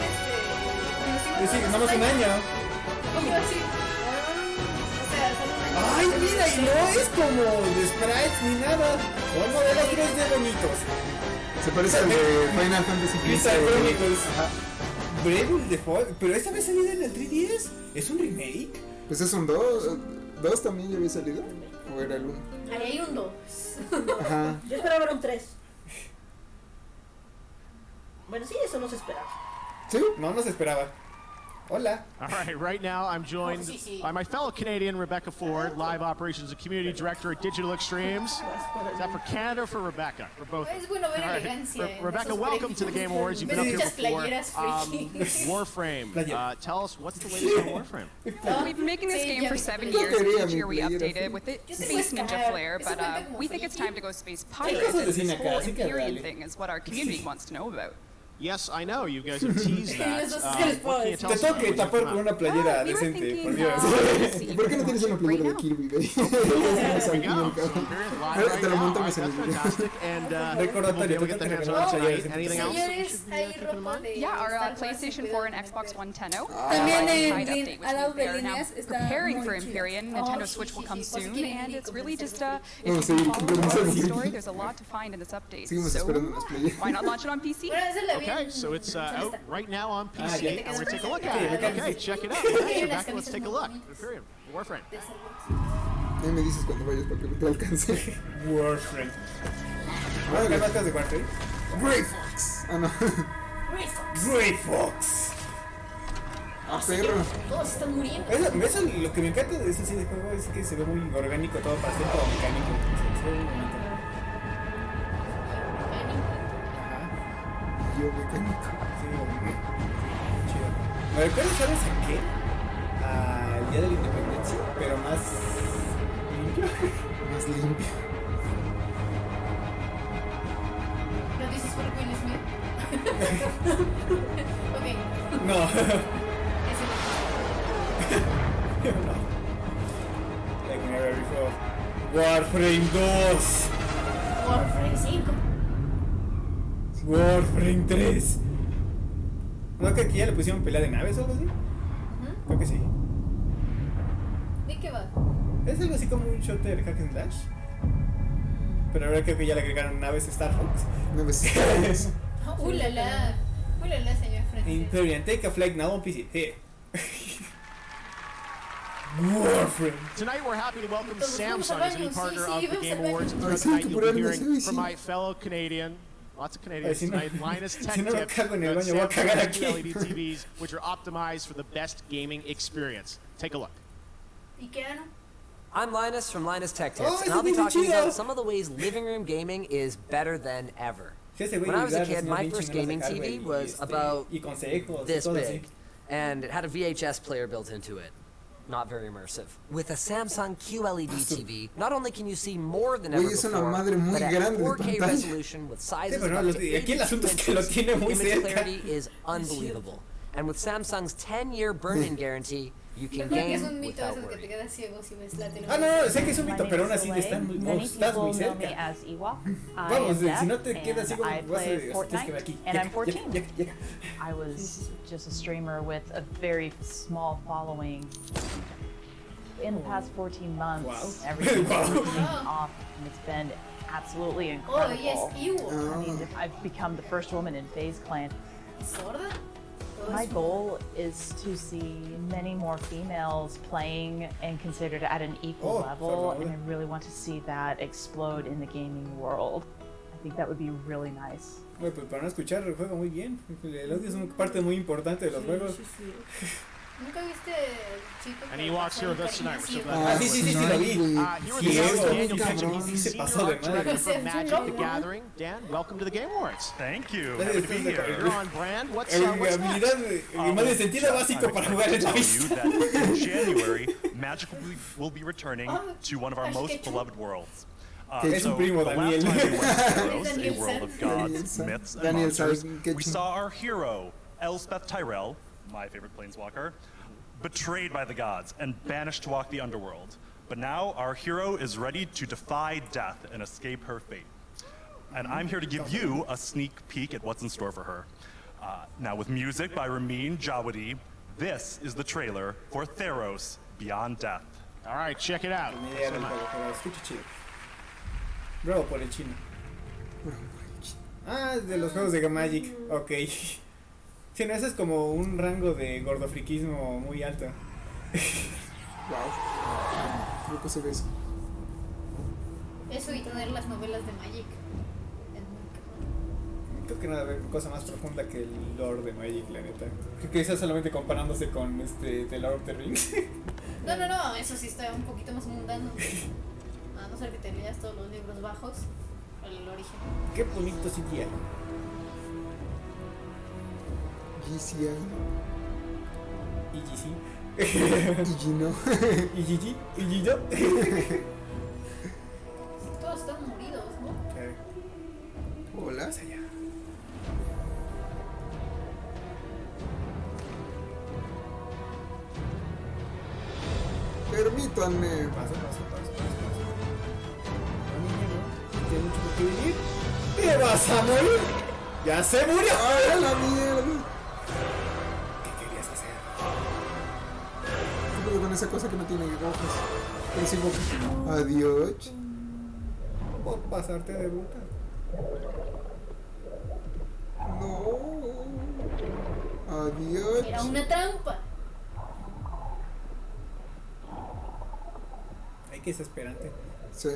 Sí, nada más un año. ¿Cómo así? O sea, solo un año. Ay, mira, y no es como de sprites ni nada. Son modelos 3D bonitos. Se parece al de Final Fantasy Crystal XV. Chronicles. Bravely Default. Pero esta vez salido en el 3DS. ¿Es un remake? Pues es un 2. ¿2 también ya había salido? ¿O era el 1? Ahí hay un 2. Ajá. Yo esperaba ver un 3. Bueno, sí, eso no se esperaba. ¿Sí? No nos esperaba. Hola. All right now I'm joined by my fellow Canadian, Rebecca Ford, Live Operations and Community Director at Digital Extremes. Is that for Canada or for Rebecca? For both. Es bueno ver All right. elegancia. Rebecca, welcome to the Game Awards. You've been up here before. Warframe. Tell us, what's the latest on Warframe? We've been making this game for 7 years, and each year we update it with the Space Ninja flair, but we think it's time to go Space Pirate, and this whole Imperium thing is what our community wants to know about. Yes, I know. You guys have teased that. What can you tell Te us tengo about que it? tapar con una playera decente, por Dios. ¿Por qué no tienes una playera de Kirby, güey? Te lo montamos en el video. Recordatorio, tengo que regalar playeras. Anything else? Señores, hay ropa de... Yeah, our PlayStation 4 and Xbox One Tenno. También al lado de líneas está preparing for Imperium. Nintendo Switch will come soon, and it's really just if you follow the story, there's a lot to find in this update. So why not launch it on PC? Okay, so it's out right now on PC, and we're gonna take a look at it. Okay, check it out. Okay, Rebecca, let's take a look. Imperium, Warframe. Ahí me dices cuando vayas para que te alcance. Warframe. ¿Vas a ganar de Warframe? Grey Fox. Ah, no. Grey Fox. Ah, perro. Todos están muriendo. Eso lo que me encanta de ese de juego es que se ve muy orgánico todo para ser todo mecánico. Se ve muy bonito. Mecánico. Sí, chido. Me recuerdo, ¿sabes a qué? Al Día de la Independencia, pero más limpio. Más limpio. ¿No dices por Will Smith? Ok. No. Ese no. Like never before. Warframe 2. Warframe 5. Warframe 3. ¿No que aquí ya le pusieron pelea de naves o algo así? Creo que sí. ¿De qué va? Es algo así como un shooter hack and dash. Pero ahora creo que ya le agregaron naves Star Fox. Naves Star Fox. Ulala, señor Francis. Imperium, take a flight now on PC. Here. Warframe. Tonight we're happy to welcome Samsung as a new partner of the Game Awards. And Ay, tonight sí, you'll be por hearing sí. from my fellow Canadian, lots of Canadians Ay, si no- tonight, Linus Tech si no me Tip, cago en el about baño, voy a cagar Samsung's aquí. new LED TVs, which are optimized for the best gaming experience. Take a look. ¿Y qué ano? I'm Linus from Linus Tech Tips, Oh, and I'll be ese talking chido. about some of the ways living room gaming is better than ever. Sí, ese güey When I was a Vidal, kid, señor my bien first chingón gaming acá, TV güey, was about y consejos, this y cosas así. big, and it had a VHS player built into it. not very immersive. With a Samsung QLED TV, not only can you see more than ever before, but at 4K resolution with sizes of up to 82 inches, image clarity is unbelievable. And with Samsung's 10-year burn-in guarantee, you can game without worry. No, sé que es un mito, pero aún así estás muy cerca. Vamos, si no te quedas ciego, vas a quedar aquí. And I'm 14. I was just a streamer with a very small following. In the past 14 months, everything's been off, and it's been absolutely incredible. Oh, yes, you. I mean, I've become the first woman in FaZe Clan. My goal is to see many more females playing and considered at an equal level, and I really want to see that explode in the gaming world. I think that would be really nice. Bueno, pues para no escuchar, el juego muy bien. El audio es una parte muy importante de los juegos. ¿Nunca viste chico? And he walks here with us tonight. We're so Sí, glad. lo vi. Se pasó de madre. From Magic the Gathering. Dan, welcome to the Game Awards. Thank you. Happy to be here. You're on brand. What's habilidad, más de sentido básico para jugar en la pista. In January, Magic will be returning to one of our most beloved worlds. So the last time we went to Theros, a world of gods, myths, and monsters, we saw our hero, Elspeth Tyrell, my favorite planeswalker, betrayed by the gods and banished to walk the underworld. But now our hero is ready to defy death and escape her fate. And I'm here to give you a sneak peek at what's in store for her. Now with music by Ramin Djawadi, this is the trailer for Theros Beyond Death. All right, check it out. Bravo por el chino. De los juegos de Magic, ok. Sí, no, ese es como un rango de gordofriquismo muy alto. Wow. Creo que se ve eso. Eso y tener las novelas de Magic. Creo que no debe haber cosa más profunda que el lore de Magic, la neta. Creo que eso solamente comparándose con The Lord of the Rings. No, eso sí está un poquito más mundano. A no ser que te leas todos los libros bajos, el origen. Qué bonito CGI. GCI. EGC. Igino. EGG. Igino. Todos están moridos, ¿no? Hola. Allá. Permítanme. Paso. La niña no tiene mucho que vivir. ¡Te vas a morir! ¡Ya se murió! ¡Ay, la mierda! ¿Qué querías hacer? ¿Qué puedo con esa cosa que no tiene hojas? Pero sí hojas. Adiós. Por pasarte de bruta. No. Adiós. Era una trampa. Ay, qué desesperante. Sí.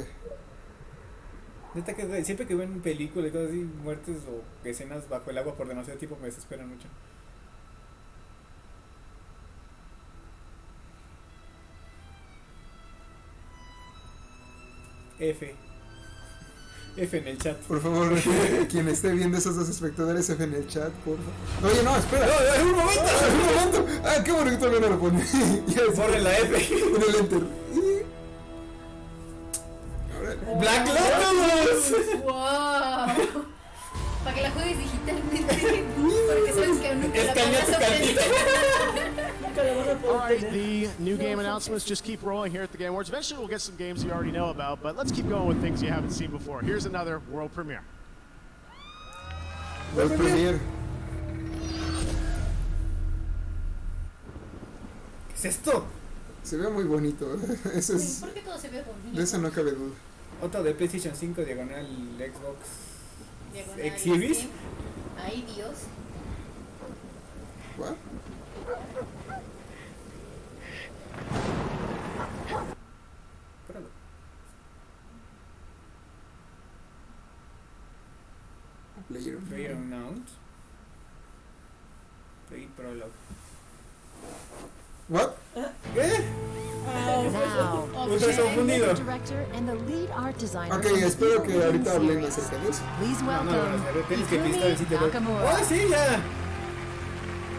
Neta que siempre que ven películas y cosas así, muertes o escenas bajo el agua por demasiado tiempo me desesperan mucho. F en el chat. Por favor, quien esté viendo esos dos espectadores, F en el chat, por favor. Oye, no, espera. No, un momento. Ah, qué bonito no lo pone. Borre la F. En el enter. ¡Black Lotus! ¡Wow! Para que la juegues digitalmente. Porque sabes que nunca la vas a obtener. All right, the new game announcements just keep rolling here at the Game Awards. Eventually we'll get some games you already know about, but let's keep going with things you haven't seen before. Here's another world premiere. World premiere. ¿Qué es esto? Se ve muy bonito. Eso es. ¿Por qué todo se ve bonito? De eso no cabe duda. Otro de PlayStation 5 diagonal Xbox Diagonal X Series. Steam. Ay, Dios. ¿What? Player unknown. Play prologue. What? ¿Qué? Estoy confundido. Ok, espero que ahorita hablen acerca de eso. No, tienes que visitar el sitio web. ¡Oh, sí, ya!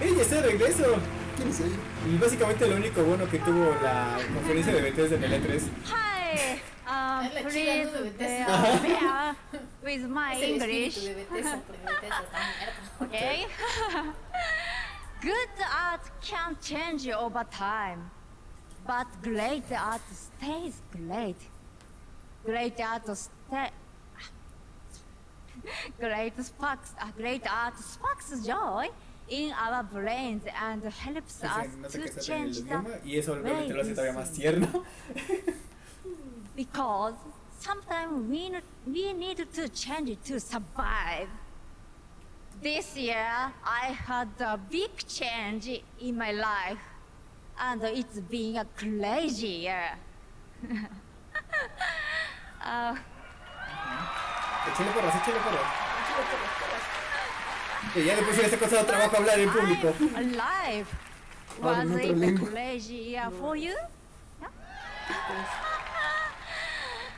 ¡Ey, ya está de regreso! ¿Quién es ella? Y básicamente lo único bueno que tuvo la conferencia de Bethesda en el E3. Hi, please bear with my English. Okay. Good art can change over time, but great art stays great. Great art sparks joy in our brains and helps us to change the y eso obviamente lo hace todavía más tierno. Because sometimes we need to change it to survive. This year I had a big change in my life, and it's been a crazy year. Échale porras. Que ya le pusieron esta cosa de trabajo a hablar en público. Alive. Was it a crazy year for you?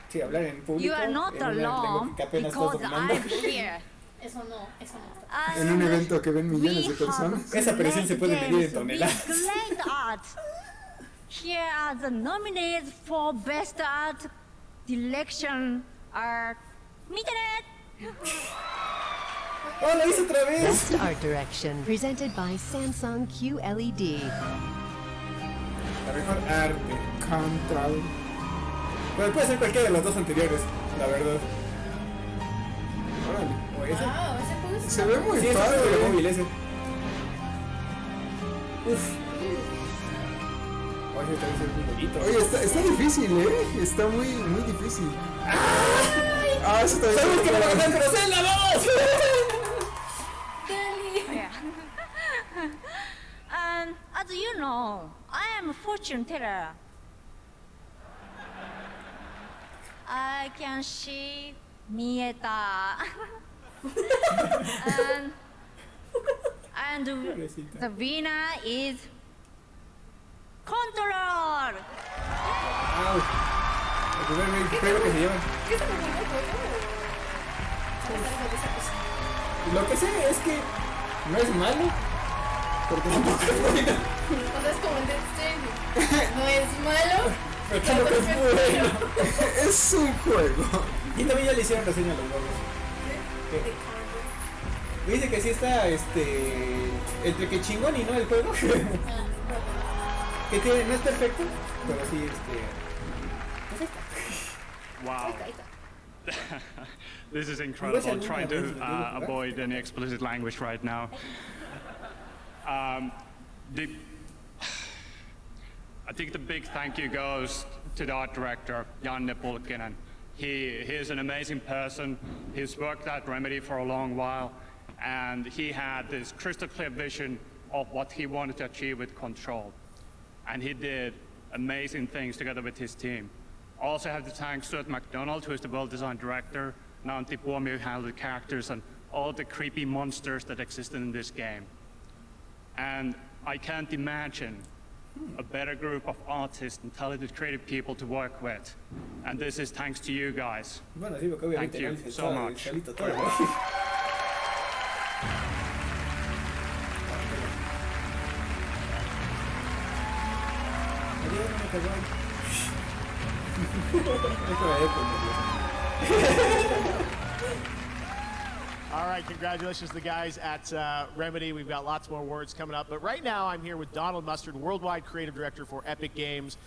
Sí, hablar en público. You are not alone because I'm here. Eso no. En un evento que ven millones de personas. Esa presión se puede medir en toneladas. Great art. Here are the nominees for Best Art Direction are ¡Oh, lo hice otra vez! Best Art Direction, presented by Samsung QLED. La mejor arte, control. Bueno, puede ser cualquiera de los dos anteriores, la verdad. Órale. ¿O ese? Ah, ese puede ser. Se ve muy sí, padre. Sí, es móvil ese. Uf. Oye, también es muy bonito. Oye, está difícil, Está muy difícil. Ah, eso también. ¡Sabes que me lo ganan, pero sé la voz! As you know, I am a fortune teller. I can see Mieta. and the winner is Controller. Wow. El primer premio que se llevan. ¿Qué está pasando? Lo que sé es que no es malo. Porque no es bueno. O sea, es como el Death Stranding. No es malo, pero tampoco es bueno. Es un juego. Y también ya le hicieron reseña a los juegos. Dice que sí está entre que chingón y no el juego. Que tiene, no es perfecto, pero sí Wow. This is incredible. I'm trying to avoid any explicit language right now. I think the big thank you goes to the art director, Janne Pulkkinen. He is an amazing person. He's worked at Remedy for a long while, and he had this crystal clear vision of what he wanted to achieve with Control. And he did amazing things together with his team. Also have to thank Stuart McDonald, who is the well-designed director, Nanti Puomi, who handled the characters and all the creepy monsters that existed in this game. And I can't imagine a better group of artists and talented creative people to work with. And this is thanks to you guys. Thank you so much. All right, congratulations to the guys at Remedy. We've got lots more awards coming up. But right now, I'm here with Donald Mustard, Worldwide Creative Director for Epic Games.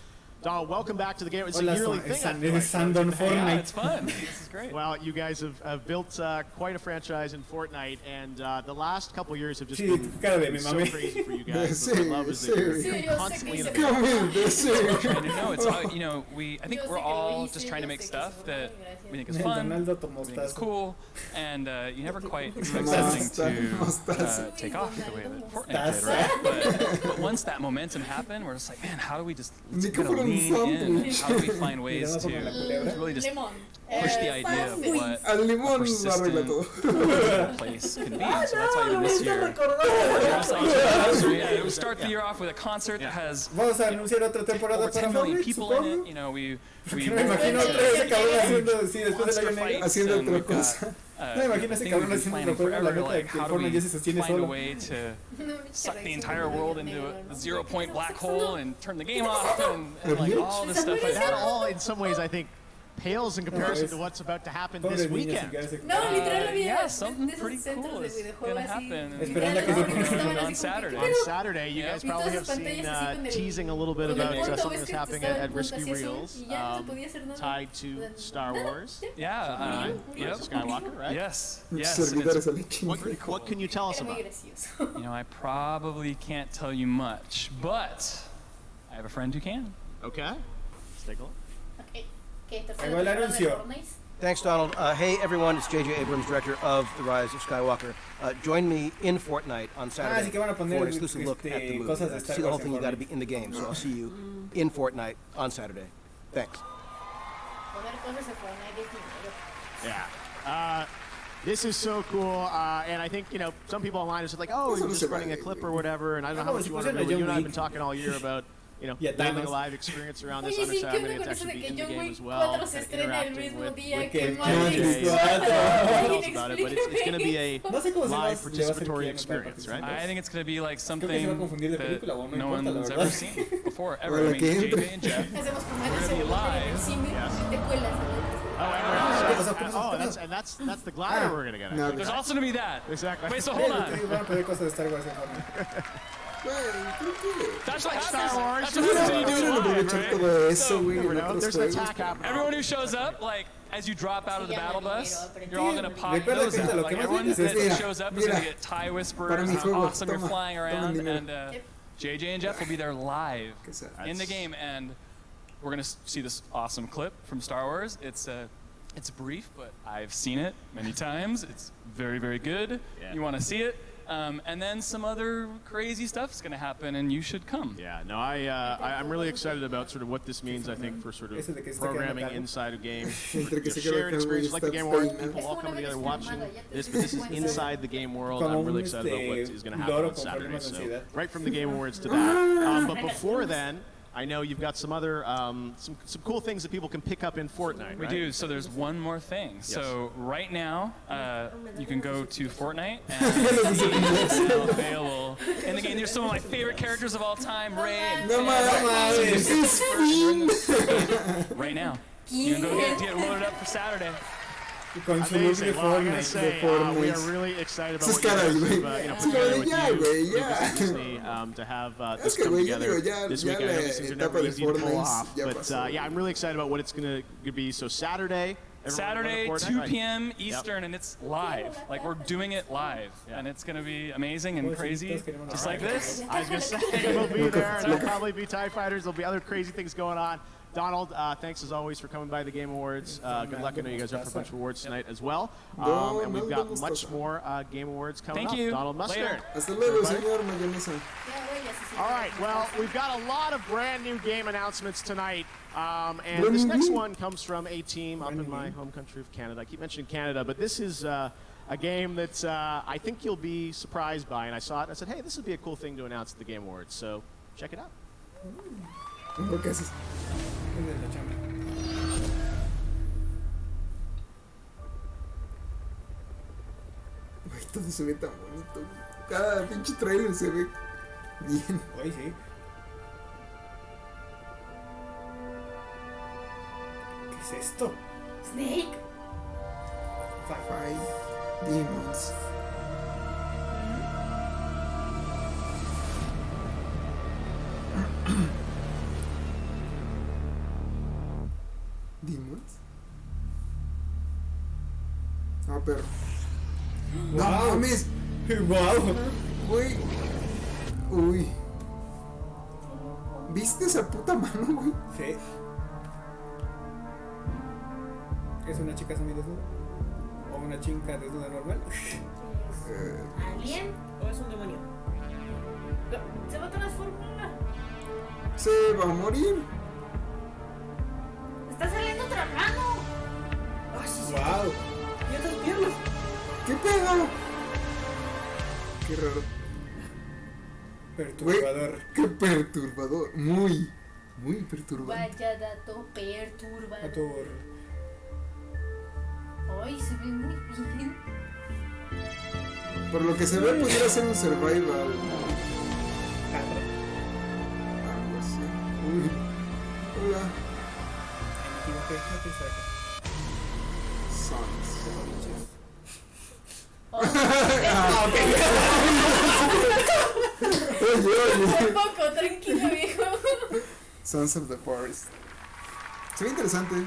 Donald, welcome back to the game. It's a yearly thing. Yeah, it's fun. This is great. Well, you guys have built quite a franchise in Fortnite, and the last couple of years have just been so crazy for you guys. The love is that you're constantly innovating. No, it's I think we're all just trying to make stuff that we think is fun, we think is cool, and you never quite expect something to take off the way that Fortnite did, right? But once that momentum happened, we're just like, man, how do we just lean in? How do we find ways to really just push the idea of what a persistent place can be? So that's why even this year, we start the year off with a concert that has over 10 million people in it. You know, we extra fights, and we've got No, imagino ese cabrón haciendo un juego, la neta, que how do Fortnite ya se we sostiene find a solo. way to suck the entire world into a 0-point black hole and turn the game off and like all this stuff like That that. all, in some ways, I think, pales in comparison to what's about to happen this weekend. Yeah, something pretty cool is gonna happen on Saturday. On Saturday, you guys probably have seen teasing a little bit about something that's happening at Risky Reels, tied to Star Wars. Yeah, Skywalker, right? Yes. What can you tell us about? You know, I probably can't tell you much, but I have a friend who can. Okay. Let's take a look. Thanks, Donald. Hey, everyone, it's J.J. Abrams, director of The Rise of Skywalker. Join me in Fortnite on Saturday for an exclusive look at the movie. To see the whole thing, you got to be in the game, so I'll see you in Fortnite on Saturday. Thanks. Yeah. This is so cool, and I think, you know, some people online are just like, oh, you're just running a clip or whatever, and I don't know how much you want to do. You and I have been talking all year about, you know, building a live experience around this on Saturday. It's actually be in the game as well, and interacting with about it, but it's going to be a live participatory experience, right? I think it's going to be like something that no one's ever seen before, ever. I mean, JJ and Jeff, we're going to be live. That's the glider we're going to get at. There's also going to be that. Exactly. Wait, so hold on. That's like Star Wars. Everyone who shows up, like, as you drop out of the battle bus, you're all gonna pop those out. Like, everyone that shows up is gonna get tie whispers. It's awesome. You're flying around, and JJ and Jeff will be there live in the game, and we're gonna see this awesome clip from Star Wars. It's brief, but I've seen it many times. It's very, very good. You want to see it. And then some other crazy stuff's going to happen, and you should come. Yeah, no, I'm really excited about sort of what this means, I think, for sort of programming inside a game. Shared experiences like the Game Awards, people all coming together watching this, but this is inside the game world. I'm really excited about what is going to happen on Saturday. So right from the Game Awards to that. But before then, I know you've got some other some cool things that people can pick up in Fortnite, right? We do. So there's one more thing. Yes. So right now, you can go to Fortnite and it's now available in the game. There's some of my favorite characters of all time, Ray. Right now. You can go get loaded up for Saturday. Amazing. Well, I gotta say, we are really excited about what you guys have put together with you to have this come together this week. I know these things are never easy to pull off, but yeah, I'm really excited about what it's going to be. So Saturday, 2 p.m. Eastern, and it's live. Like, we're doing it live, and it's going to be amazing and crazy, just like this. I was going to say, we'll be there, and there'll probably be TIE fighters. There'll be other crazy things going on. Donald, thanks as always for coming by the Game Awards. Good luck. I know you guys are up for a bunch of awards tonight as well. And we've got much more Game Awards coming up. Thank you. Donald Mustard. Later. All right, well, we've got a lot of brand new game announcements tonight. And this next one comes from a team up in my home country of Canada. I keep mentioning Canada, but this is a game that I think you'll be surprised by. And I saw it and I said, hey, this would be a cool thing to announce at the Game Awards. So check it out. Ay, todo se ve tan bonito. Cada pinche trailer se ve bien. Ay, sí. ¿Qué es esto? Snake. Five demons. ¿Demons? No, pero... ¡No mames! ¡Wow! Güey. Uy. ¿Viste esa puta mano, güey? Sí. ¿Es una chica semidesnuda? ¿O una chica desnuda normal? ¿Alien? ¿O es un demonio? No, se va a transformar. Se va a morir. ¡Está saliendo otra mano! ¡Oh, sí! ¡Wow! ¿Y otras piernas? ¿Qué pedo? Qué raro. Perturbador. Güey, qué perturbador. Muy perturbador. Vaya dato perturbador. Ay, se ve muy bien. Por lo que se ve, pudiera ser un survival. Algo así. Uy. Hola. Sons. Un poco, tranquilo, viejo. Sons of the Forest. Se ve interesante.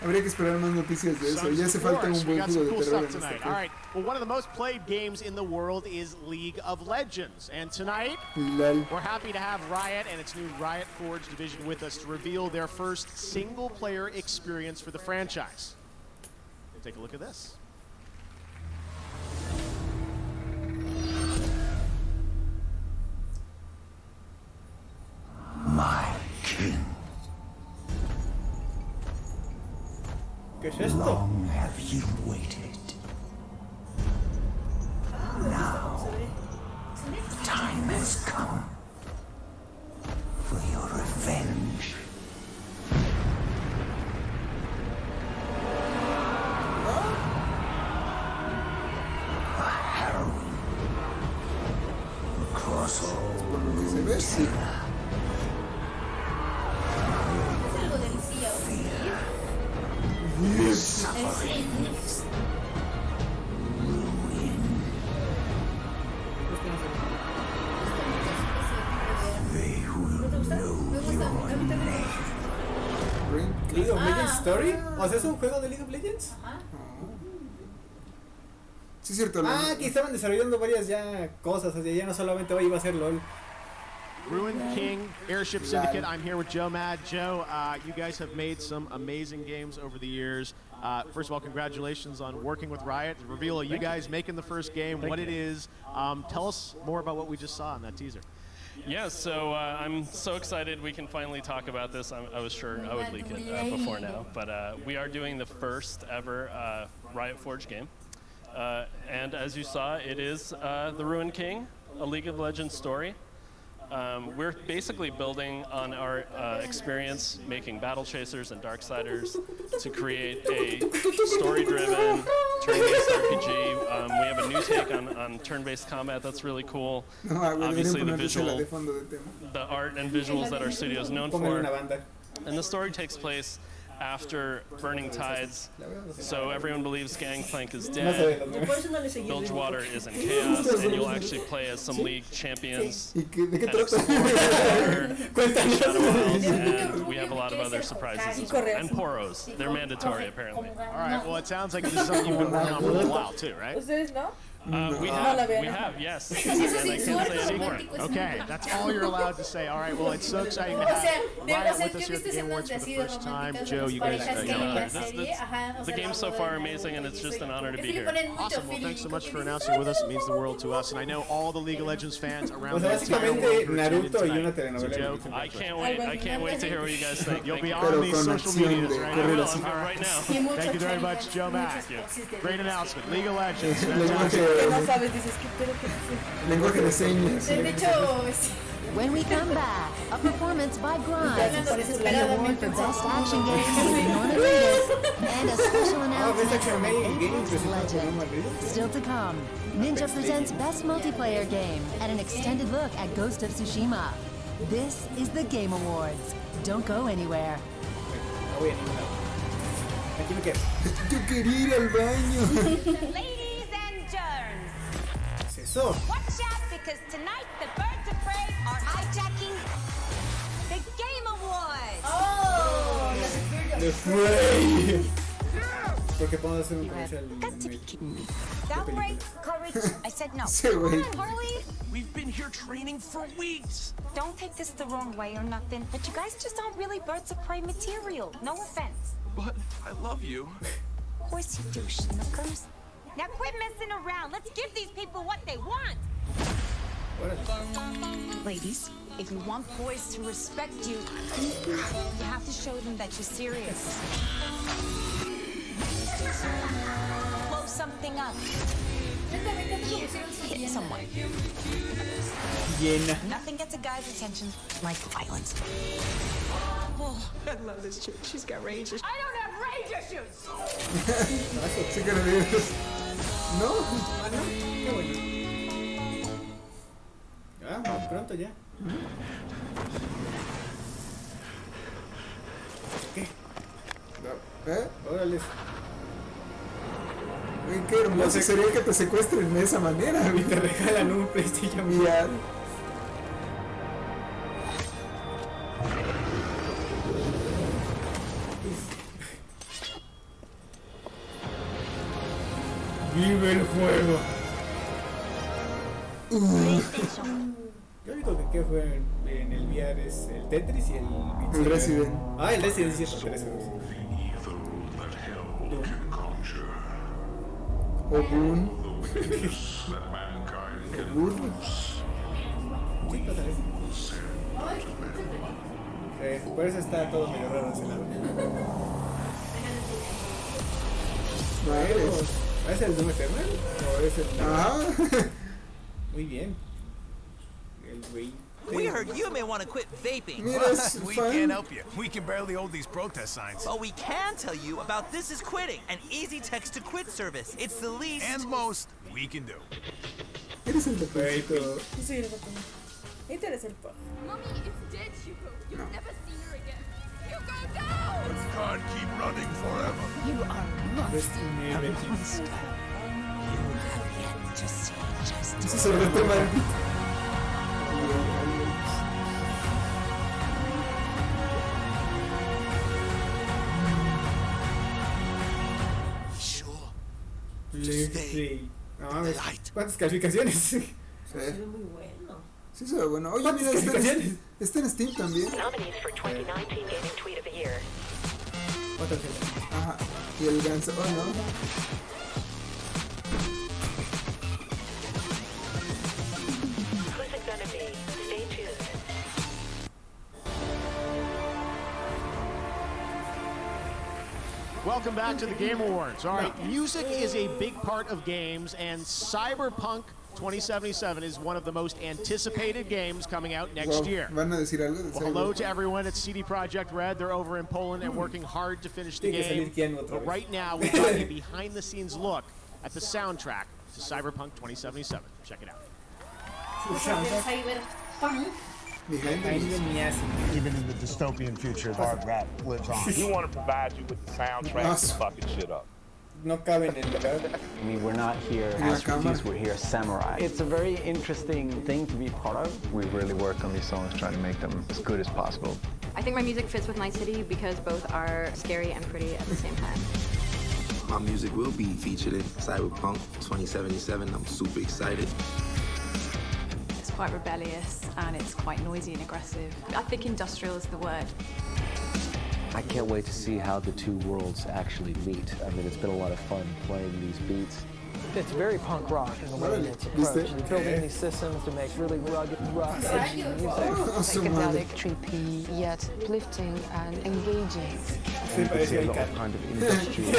Habría que esperar más noticias de eso. Ya hace falta un buen juego de terror en esta. All right. Well, one of the most played games in the world is League of Legends, and tonight we're happy to have Riot and its new Riot Forge division with us to reveal their first single-player experience for the franchise. Take a look at this. My king. ¿Qué es esto? Long have you waited. Now, the time has come for your revenge. A heroine across all the suffering, ruin. They will know your name. League of Legends Story? O sea, ¿es un juego de League of Legends? Sí, cierto. Que estaban desarrollando varias ya cosas, o sea, ya no solamente iba a ser LOL. Ruined King, Airship Syndicate. I'm here with Joe Mad. Joe, you guys have made some amazing games over the years. First of all, congratulations on working with Riot. The reveal of you guys making the first game, what it is. Tell us more about what we just saw in that teaser. Yeah, so I'm so excited we can finally talk about this. I was sure I would leak it before now, but we are doing the first ever Riot Forge game. And as you saw, it is the Ruined King, a League of Legends story. We're basically building on our experience making Battle Chasers and Darksiders to create a story-driven, turn-based RPG. We have a new take on turn-based combat that's really cool. Obviously the art and visuals that our studio is known for. And the story takes place after Burning Tides, so everyone believes Gangplank is dead, Bilgewater is in chaos, and you'll actually play as some League champions and explore Shadow Isles, and we have a lot of other surprises as well. And Poros, they're mandatory apparently. Alright, well it sounds like this is something you've been working on for a while too, right? We have, yes. And I can't say anymore. Okay, that's all you're allowed to say. All right, well, it's so exciting to have Riot with us here at the Game Awards for the first time. Joe, you guys, the game's so far amazing, and it's just an honor to be here. Awesome. Well, thanks so much for announcing with us. It means the world to us, and I know all the League of Legends fans around the Naruto. I can't wait to hear what you guys think. You'll be on these social medias right now. Thank you very much, Joe Mack. Great announcement. League of Legends. Lenguaje de señas. When we come back, a performance by Grind, an award for Best Action Game with Norman Reedus, and a special announcement from Apex Legend. Still to come, Ninja presents Best Multiplayer Game and an extended look at Ghost of Tsushima. This is the Game Awards. Don't go anywhere. Yo quería ir al baño. Ladies and germs. So. Watch out, because tonight the birds of prey are hijacking the Game Awards. Oh, the Prey. Porque podemos hacer un comercial. Downright courage. I said no. Come on, Harley. We've been here training for weeks. Don't take this the wrong way or nothing, but you guys just aren't really birds of prey material. No offense. But I love you. Of course you do, Schnookers. Now quit messing around. Let's give these people what they want. Ladies, if you want boys to respect you, you have to show them that you're serious. Blow something up. Hit someone. Nothing gets a guy's attention like violence. Oh, I love this chick. She's got range. I don't have ranger shoes. Sí que lo dices. ¿No? Ah, no. Qué bueno. Más pronto ya. ¿Qué? Órale. Uy, qué hermoso sería que te secuestren de esa manera. Y te regalan un PlayStation. Mira. Vive el juego. Yo único que fue en el VR es el Tetris y el Resident. Ah, el Resident sí es el Resident. Ogun. Por eso está todo medio raro ese lado. No eres. ¿Es el Doom Eternal? ¿O es el...? Ah. Muy bien. El güey. We heard you may want to quit vaping. We can't help you. We can barely hold these protest signs. But we can tell you about This Is Quitting, an easy text to quit service. It's the least and most we can do. Eres el depósito. Yo soy el botón. Este eres el po. Mommy, it's dead, Hugo. You'll never see her again. Hugo, no! This can't keep running forever. You are not a monster. You have yet to see justice. Ese es el reto maldito. No mames, ¿cuántas calificaciones? Sí. Se ve muy bueno. Sí, se ve bueno. Oye, mira, está en Steam también. Ajá. Y el ganso. Oh, no. Welcome back to the Game Awards. All right, music is a big part of games, and Cyberpunk 2077 is one of the most anticipated games coming out next year. ¿Van a decir algo de hello to everyone at CD Projekt Red. They're over in Poland and working hard to finish the game. But right now, we've got a behind-the-scenes look at the soundtrack to Cyberpunk 2077. Check it out. Even in the dystopian future, hard rap lives on. We want to provide you with the soundtrack to fucking shit up. No caben en el lugar. I mean, we're not here as reviews, we're here as samurai. It's a very interesting thing to be part of. We really work on these songs, trying to make them as good as possible. I think my music fits with Night City because both are scary and pretty at the same time. My music will be featured in Cyberpunk 2077. I'm super excited. It's quite rebellious and it's quite noisy and aggressive. I think industrial is the word. I can't wait to see how the two worlds actually meet. I mean, it's been a lot of fun playing these beats. It's very punk rock in the way it's approached. We're building these systems to make really rugged, rough, edgy music. Psychedelic, trippy, yet uplifting and engaging. You see a lot of kind of industrial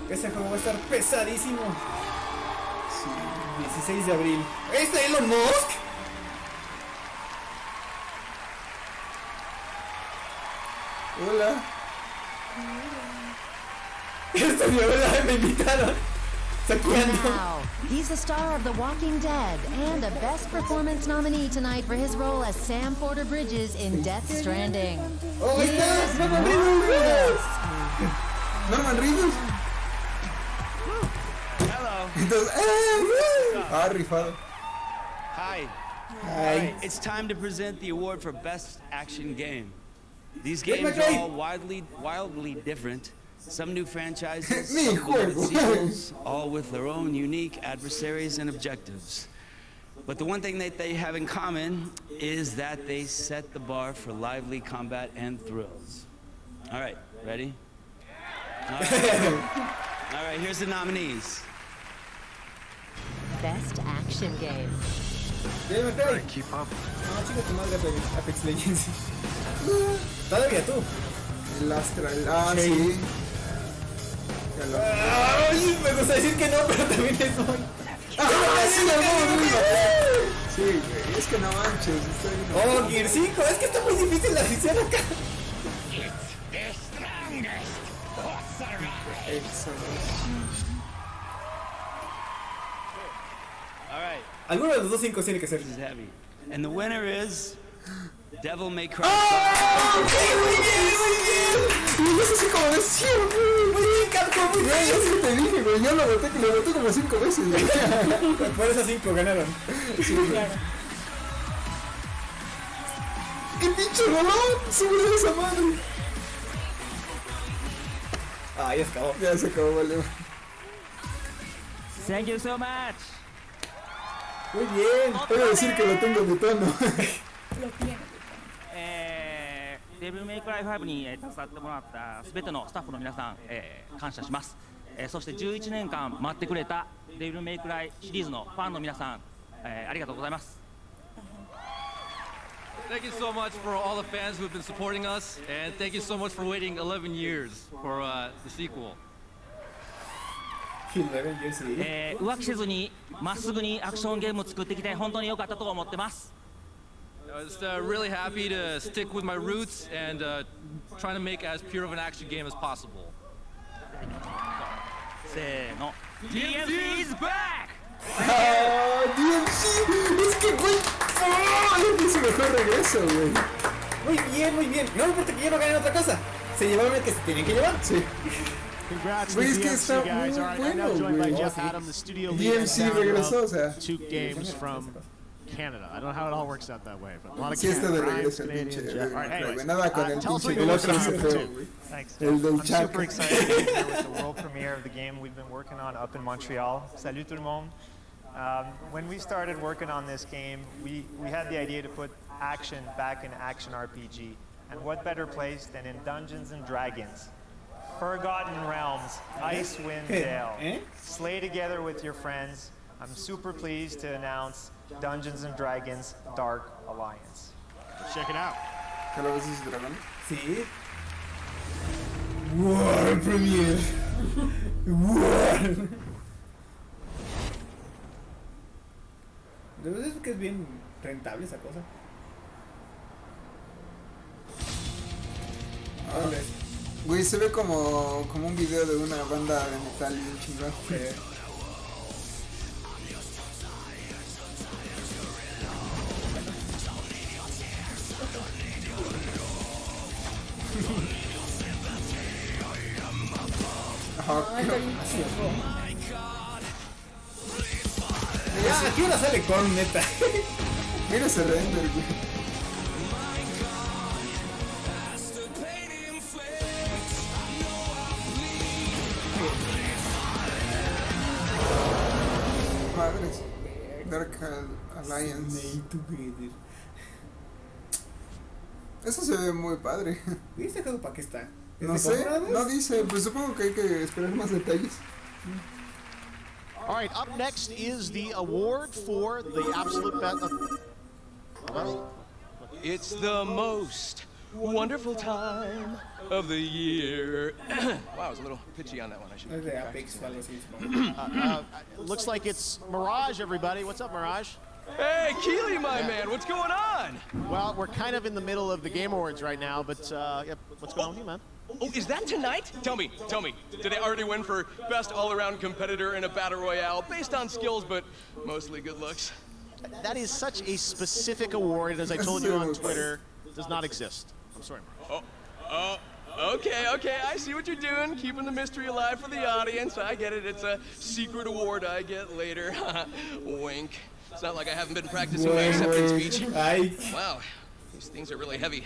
Ese juego va a estar pesadísimo. Sí. 16 de abril. ¿Es Elon Musk? Hola. Esta es mi hola, me invitaron. Wow, he's the star of The Walking Dead and a Best Performance nominee tonight for his role as Sam Porter Bridges in Death Stranding. Oh, Here's Norman Reedus. Norman Reedus. Hello. Entonces, rifado. Hi. Hi. It's time to present the award for Best Action Game. These games are all wildly different. Some new franchises, some limited sequels, all with their own unique adversaries and objectives. But the one thing that they have in common is that they set the bar for lively combat and thrills. All right, ready? All right, here's the nominees. Best Action Game. Keep up. No, chica, tu madre Apex Legends. Todavía tú. El Astral. Ah, sí. Ay, me gusta decir que no, pero también es muy. Sí, güey, es que no manches. Oh, Gear 5, es que está muy difícil la decisión acá. All right. Alguno de los dos 5 tiene que ser. This is heavy. And the winner is Devil May Cry. ¡Oh! ¡Ok, muy bien, muy bien! Y eso sí como de 100, muy bien, Capcom, muy bien. Yo sí te dije, güey, yo lo voté como 5 veces, güey. Por esas 5 ganaron. Sí, claro. ¡Qué pinche rolón! ¡Sube esa madre! Ah, ya se acabó. Ya se acabó, vale. Thank you so much. Muy bien. Voy a decir que lo tengo de tono. Lo tiene. デビルメイクライ5に携わってもらったすべてのスタッフの皆さん、感謝します。そして11年間待ってくれたデビルメイクライシリーズのファンの皆さん、ありがとうございます。Thank you so much for all the fans who have been supporting us, and thank you so much for waiting 11 years for the sequel. 浮気せずにまっすぐにアクションゲームを作ってきて本当に良かったと思ってます。I was really happy to stick with my roots and trying to make as pure of an action game as possible. せーの。DMC is back! DMC, es que güey, es su mejor regreso, güey. Muy bien, muy bien. No importa que yo no gane otra cosa. Se llevaron el que se tienen que llevar. Sí. Congrats to Güey, the es que está DMC guys. muy All right, bueno, I'm now joined by güey. Jeff Adam, the studio lead. DMC regresó, o sea. 2 games from Canada. I don't know how it all works out that way, but a lot of Sí está de Canada, regreso el Canadian, pinche. Jeff. All right, anyways, Nada con el tell us pinche what del you're otro looking se forward fue, to. güey. Thanks, El Jeff. del I'm Chuck. super excited to be here with the world premiere of the game we've been working on up in Montreal. Salut tout le monde. When we started working on this game, we had the idea to put action back in action RPG. And what better place than in Dungeons and Dragons? Forgotten Realms, Icewind Dale. Slay together with your friends. I'm super pleased to announce Dungeons and Dragons Dark Alliance. Check it out. ¿Calabozos y dragones? Sí. World Premiere. World. De verdad es que es bien rentable esa cosa. Güey, se ve como un video de una banda de metal bien chingón. Ya, aquí una sale con neta. Mira ese render, güey. Madres. Dark Alliance. Eso se ve muy padre. ¿Y este juego para qué está? No sé, no dice, pues supongo que hay que esperar más detalles. All right, up next is the award for the absolute best. It's the most wonderful time of the year. Wow, I was a little pitchy on that one. I should. Looks like it's Mirage, everybody. What's up, Mirage? Hey, Keely, my man, what's going on? Well, we're kind of in the middle of the Game Awards right now, but what's going on with you, man? Oh, is that tonight? Tell me, did they already win for best all-around competitor in a battle royale based on skills, but mostly good looks? That is such a specific award, and as I told you on Twitter, does not exist. I'm sorry, Mirage. Okay, I see what you're doing, keeping the mystery alive for the audience. I get it, it's a secret award I get later. Wink. It's not like I haven't been practicing my acceptance speech. Wow, these things are really heavy.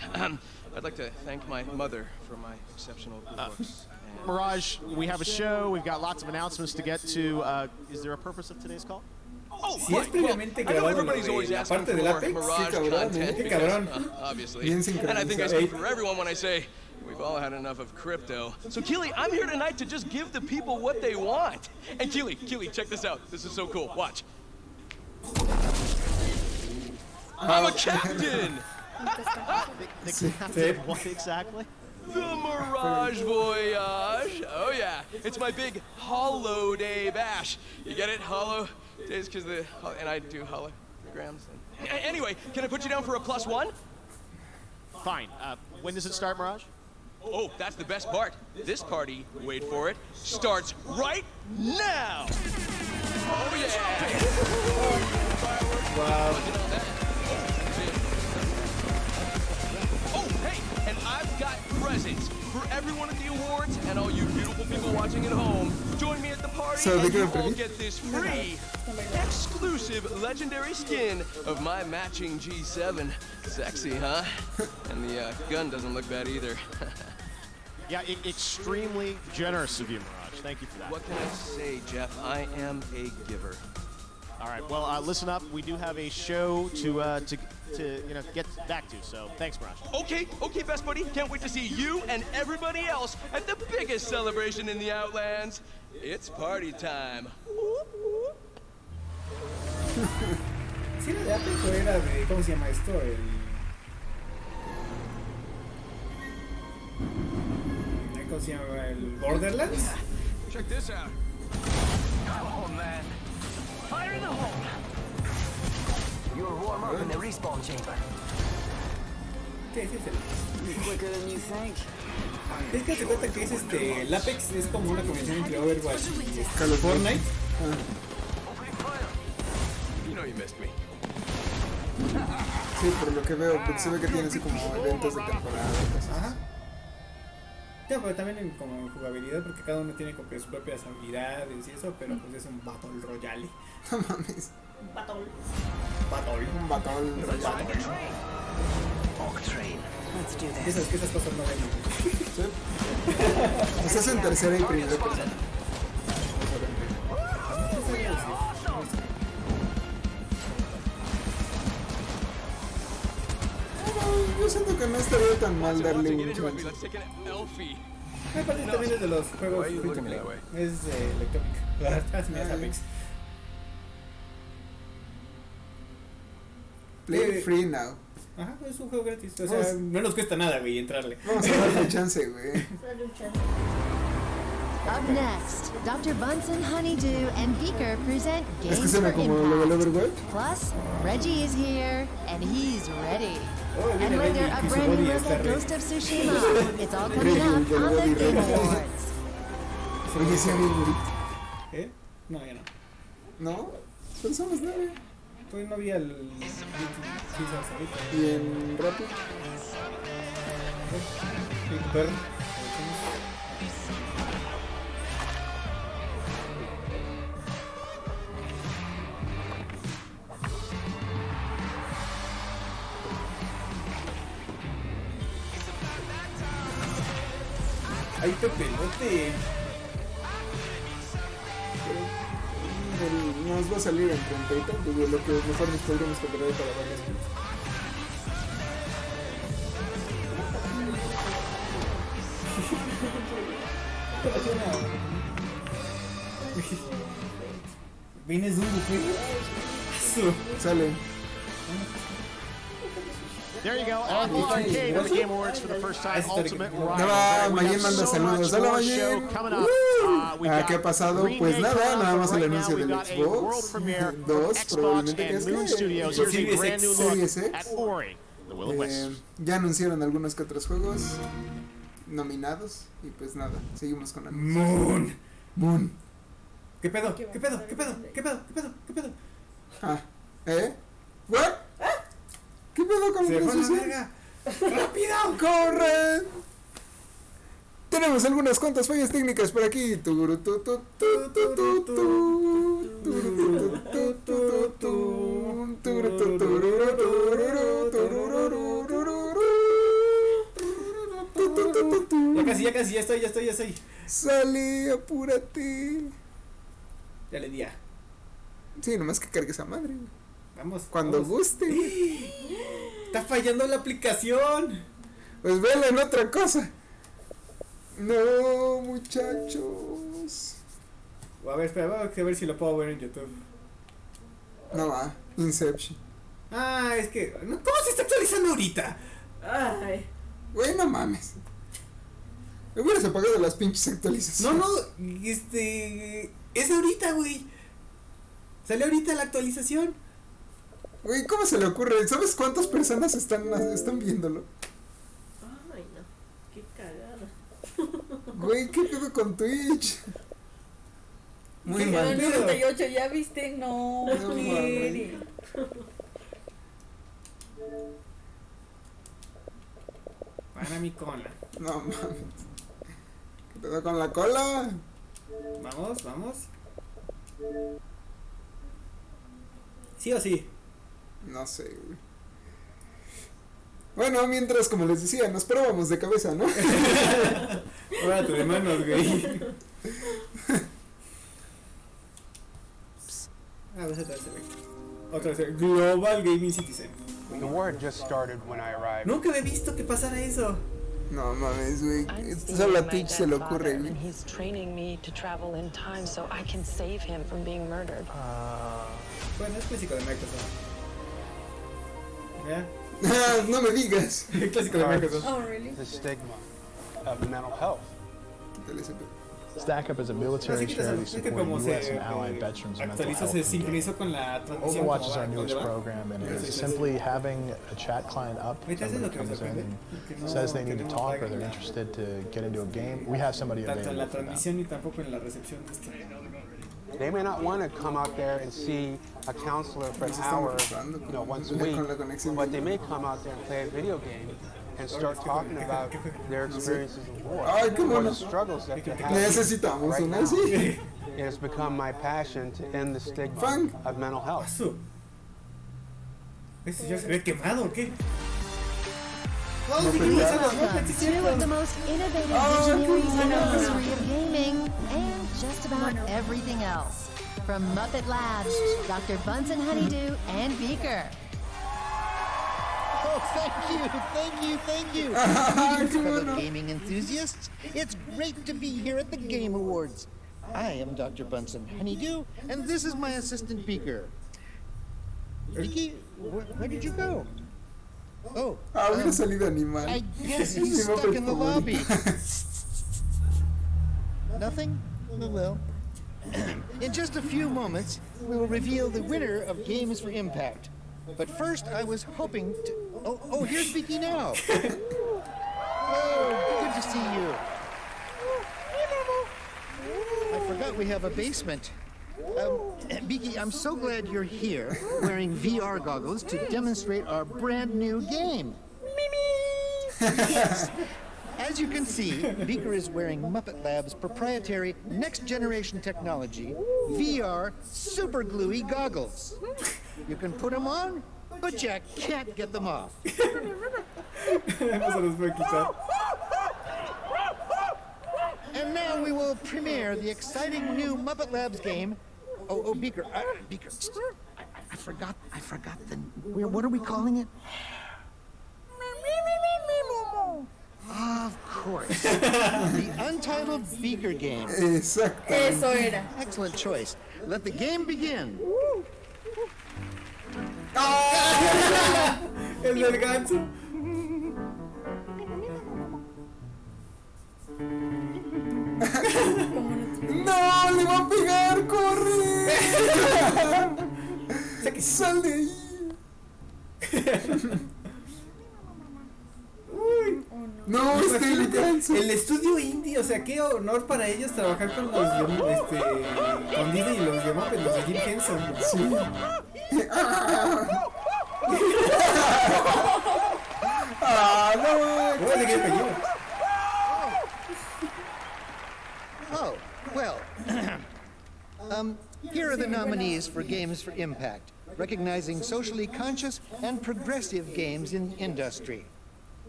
I'd like to thank my mother for my exceptional looks. Mirage, we have a show. We've got lots of announcements to get to. Is there a purpose of today's call? Oh, right. Well, I know everybody's always asking for Mirage content because, obviously, and I think I speak for everyone when I say we've all had enough of crypto. So, Keely, I'm here tonight to just give the people what they want. And Keely, check this out. This is so cool. Watch. I'm a captain! The captain, what exactly? The Mirage Voyage. Oh yeah, it's my big Hollow Day bash. You get it? Hollow days because and I do holograms. Anyway, can I put you down for a +1? Fine. When does it start, Mirage? Oh, that's the best part. This party, wait for it, starts right now. Oh yeah. Wow. Oh, hey, and I've got presents for everyone at the awards and all you beautiful people watching at home. Join me at the party and you all get this free, exclusive legendary skin of my matching G7. Sexy, huh? And the gun doesn't look bad either. Yeah, extremely generous of you, Mirage. Thank you for that. What can I say, Jeff? I am a giver. All right. Well, listen up. We do have a show to get back to. So thanks, Mirage. Okay, best buddy. Can't wait to see you and everybody else at the biggest celebration in the Outlands. It's party time. Sí, era de Apple, pero era de, ¿cómo se llama esto? ¿Cómo se llama? ¿El Borderlands? Check this out. Come on, man. Fire in the hole. You'll warm up in the respawn chamber. ¿Qué es ese? Quicker than you think. Es que se cuenta que es el Apex es como una combinación entre Overwatch y Fortnite. You know you missed me. Sí, por lo que veo, porque se ve que tiene así como eventos de temporada. Ajá. Ya, pero también como en jugabilidad, porque cada uno tiene como que sus propias habilidades y eso, pero pues es un Battle Royale. No mames. Un battle. Un battle royale. Esas cosas no ven. ¿Sí? Pues es en tercera y primera persona. Yo siento que no estaría tan mal darle un chance. Aparte también es de los juegos free to play. Es de Electronic. Así es Apex. Play free now. Ajá, es un juego gratis. O sea, no nos cuesta nada, güey, entrarle. Vamos a darle chance, güey. Up next, Dr. Bunsen, Honeydew, and Beaker present Es que Games suena for como lo del Impact. Overwatch. Plus, Reggie is here, and he's ready. Oh, And later, a brand new look at Ghost of Tsushima. It's all coming up on the Game Awards. Oye, ¿sí había un ¿Eh? No, ya no. ¿No? Pero somos 9. Pues no había el... ¿Y en Rapid? Ahí te pelote. Nos va a salir en 30 y tantos, de lo que mejor nos podríamos comprar para varias cosas. ¿Vienes de un buffet? Sale. There you go. At the arcade of the Game Awards for the first time. Ultimate No, Mayen manda saludos. Hola, Mayen. ¿Qué ha pasado? Pues nada más el anuncio del Xbox 2, probablemente que es Series X. Ya anunciaron algunos que otros juegos nominados y pues nada, seguimos con Moon. ¿Qué pedo? Ah, ¿What? ¿Qué pedo con la verga? ¡Rápido! ¡Corre! Tenemos algunas cuantas fallas técnicas por aquí. Ya casi, ya estoy. Sale, apúrate. Ya le di a. Sí, nomás que cargue esa madre. Vamos. Cuando guste. Está fallando la aplicación. Pues vela en otra cosa. No, muchachos. A ver, espera, vamos a ver si lo puedo ver en YouTube. No va, Inception. Ah, es que... ¿Cómo se está actualizando ahorita? Ay. Güey, no mames. hubieras apagado las pinches actualizaciones. No, es ahorita, güey. Sale ahorita la actualización. Güey, ¿cómo se le ocurre? ¿Sabes cuántas personas están viéndolo? Ay, no. Qué cagada. Güey, ¿qué pedo con Twitch? Muy Sí, mal. 98, ¿ya viste? No, quiere. Para mi cola. No mames. ¿Qué pedo con la cola? Vamos. ¿Sí o sí? No sé, güey. Bueno, mientras, como les decía, nos probamos de cabeza, ¿no? Órate de manos, güey. Otra vez. Global Gaming Citizen. The war just started when I arrived. Nunca he visto que pasara eso. No mames, güey. Solo a Twitch se le ocurre, güey. He's training me to travel in time so I can save him from being murdered. Bueno, es clásico de Microsoft. ¿Ya? No me digas. Clásico de Microsoft. Oh, really? The stigma of mental health. Stack Up is a military charity supporting U.S. and allied veterans' mental health. Overwatch is our newest program, and it's simply having a chat client up. Somebody comes in and says they need to talk or they're interested to get into a game. We have somebody available for them. They may not want to come out there and see a counselor for an hour, once a week, but they may come out there and play a video game and start talking about their experiences of war, or the struggles that they're having right now. It has become my passion to end the stigma of mental health. ¿Ese ya se ve quemado o qué? Two of the most innovative visionaries in the history of gaming, and just about everything else. From Muppet Labs, Dr. Bunsen Honeydew, and Beaker. Oh, thank you. Greetings, fellow gaming enthusiasts. It's great to be here at the Game Awards. I am Dr. Bunsen Honeydew, and this is my assistant Beaker. Vicky, where did you go? Oh, hubiera salido animal. I guess he's stuck in the lobby. Nothing? Well, in just a few moments, we will reveal the winner of Games for Impact. But first, I was hoping to... Oh, here's Vicky now. Oh, good to see you. I forgot we have a basement. Vicky, I'm so glad you're here, wearing VR goggles to demonstrate our brand new game. Yes. As you can see, Beaker is wearing Muppet Labs' proprietary next-generation technology, VR super gluey goggles. You can put them on, but you can't get them off. And now we will premiere the exciting new Muppet Labs game. Oh, Beaker, Beaker, I forgot the. What are we calling it? Of course. The Untitled Beaker Game. Exacto. Eso era. Excellent choice. Let the game begin. El del ganso. ¡No! ¡Le va a pegar! ¡Corre! ¡Sal de ahí! No, el estudio indie, o sea, qué honor para ellos trabajar con los con Disney y los de Muppet, los de Jim Henson. Sí. Oh, well. Here are the nominees for Games for Impact, recognizing socially conscious and progressive games in industry.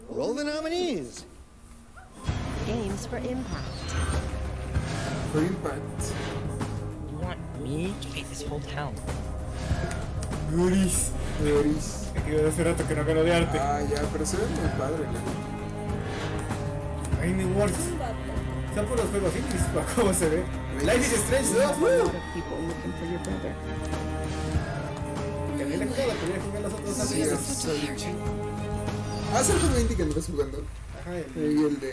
Roll the nominees. Games for Impact. For Impact. You want me to paint this whole town? Goodies. Aquí hace rato que no gano de arte. Ya, pero se ve muy padre, Tiny Wars. Son puros juegos indies, ¿cómo se ve? Life is Strange 2. Que a mí le juega la primera jugué los otros antes. Es el juego indie que estás jugando. Ajá, y el de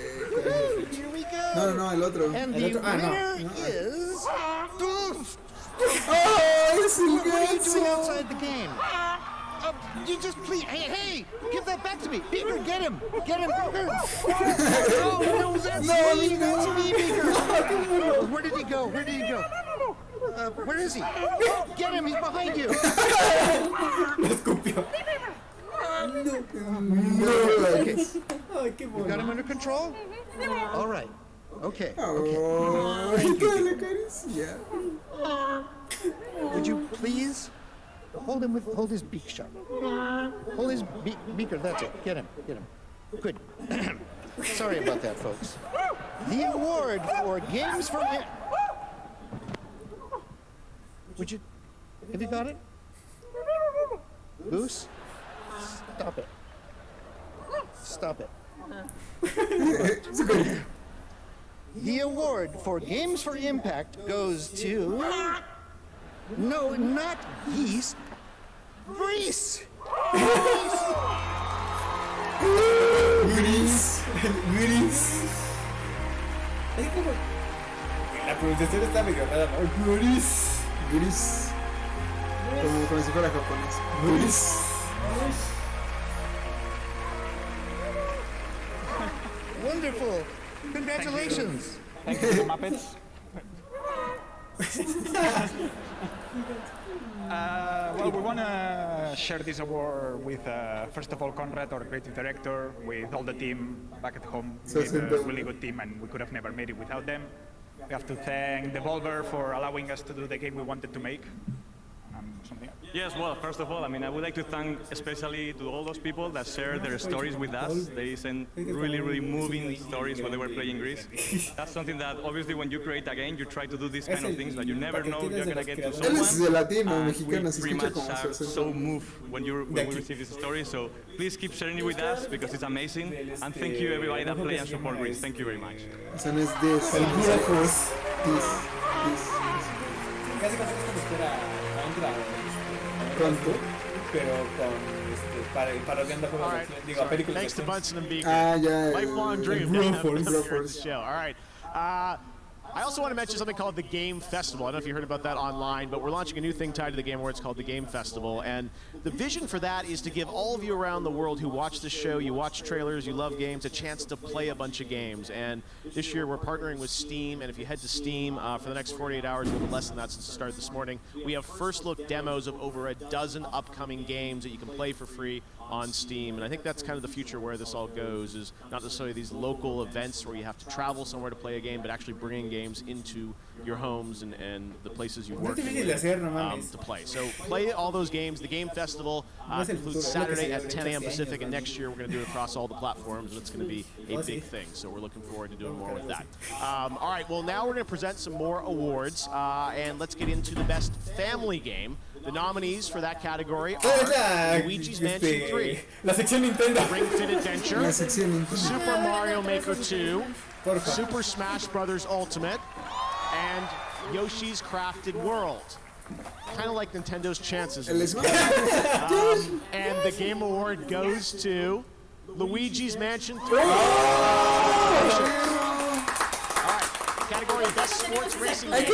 Here we go. No, el otro. And El the otro. winner is. Oh, es el What are you doing ganso. outside the game? You just please, hey, give that back to me. Beaker, get him. Oh, no, that's me, Beaker. Where did he go? Where is he? Get him, he's behind you. Okay. You got him under control? All right. Okay. Oh, toda la caricia. Would you please hold his beak shut. Hold his beaker, that's it. Get him. Good. Sorry about that, folks. The award for games for have you got it? Goose? Stop it. The award for Games for Impact goes to... No, not geese. Greece! Gris. La pronunciación está medio rara, ¿no? Gris. Como si fuera japonés. Gris. Wonderful! Congratulations! Thank you, Muppets. Well, we want to share this award with, first of all, Conrad, our creative director, with all the team back at home. We have a really good team, and we could have never made it without them. We have to thank Devolver for allowing us to do the game we wanted to make. Yes, well, first of all, I would like to thank especially to all those people that share their stories with us. They sent really moving stories when they were playing Greece. That's something that obviously when you create a game, you try to do these kind of things, but you never know you're going to get to someone. We pretty much are so moved when we receive this story, so please keep sharing it with us because it's amazing. And thank you everybody that play and support Greece. Thank you very much. Pronto. Pero con parodiando juegos de acción, digo, películas. Thanks to Bunsen and Beaker. Yeah. Lifelong dream. Broforce. Show. All right. I also want to mention something called the Game Festival. I don't know if you heard about that online, but we're launching a new thing tied to the Game Awards called the Game Festival. And the vision for that is to give all of you around the world who watch this show, you watch trailers, you love games, a chance to play a bunch of games. And this year we're partnering with Steam, and if you head to Steam for the next 48 hours, a little less than that since it started this morning, we have first look demos of over a dozen upcoming games that you can play for free on Steam. And I think that's kind of the future where this all goes, is not necessarily these local events where you have to travel somewhere to play a game, but actually bringing games into your homes and the places you work to play. So play all those games. The Game Festival includes Saturday at 10 a.m. Pacific, and next year we're going to do it across all the platforms, and it's going to be a big thing. So we're looking forward to doing more with that. All right, well, now we're going to present some more awards, and let's get into the best family game. The nominees for that category are Luigi's Mansion 3, La sección Nintendo, Ring Fit Adventure, Super Mario Maker 2, Super Smash Bros. Ultimate, and Yoshi's Crafted World. Kind of like Nintendo's chances. And the Game Award goes to Luigi's Mansion 3. Category of Best Sports Racing Game.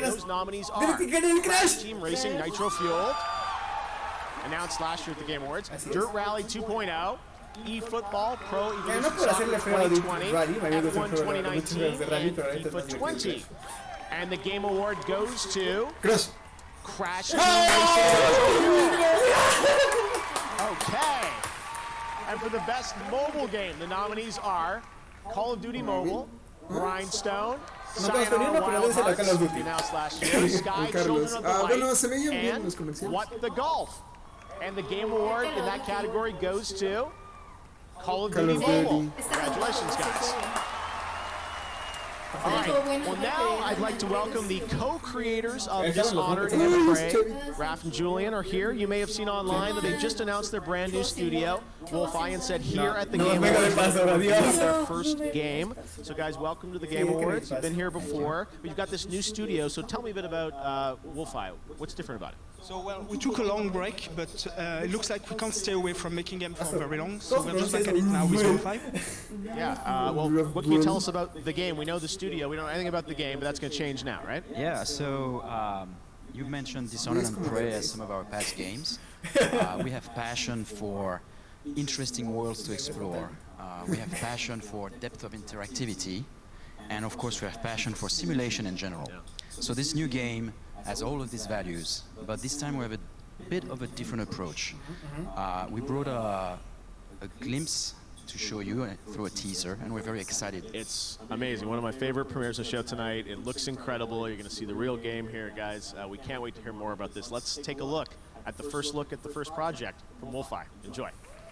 Those nominees are Team Racing Nitro Fueled, announced last year at the Game Awards, Dirt Rally 2.0, eFootball Pro Evolution Soccer 2020, F1 2019, and FIFA 20. And the Game Award goes to Crash Team Racing. Okay. And for the Best Mobile Game, the nominees are Call of Duty Mobile, Grindstone, Sayonara Wild Hearts, announced last year, Sky Children of the Light, and What the Golf. And the Game Award in that category goes to Call of Duty Mobile. Congratulations, guys. All right, well now I'd like to welcome the co-creators of Dishonored and Prey. Raph and Julian are here. You may have seen online that they just announced their brand new studio. Wolf Ian said here at the Game Awards, their first game. So guys, welcome to the Game Awards. You've been here before, but you've got this new studio. So tell me a bit about Wolf Ian. What's different about it? So, well, we took a long break, but it looks like we can't stay away from making games for very long, so we're just back at it now with Zone 5. Yeah, well, what can you tell us about the game? We know the studio, we don't know anything about the game, but that's going to change now, right? Yeah, so you mentioned Dishonored and Prey as some of our past games. We have passion for interesting worlds to explore. We have passion for depth of interactivity. And of course, we have passion for simulation in general. So this new game has all of these values, but this time we have a bit of a different approach. We brought a glimpse to show you through a teaser, and we're very excited. It's amazing. One of my favorite premieres of the show tonight. It looks incredible. You're going to see the real game here, guys. We can't wait to hear more about this. Let's take a look at the first project from Wolfeye. Enjoy.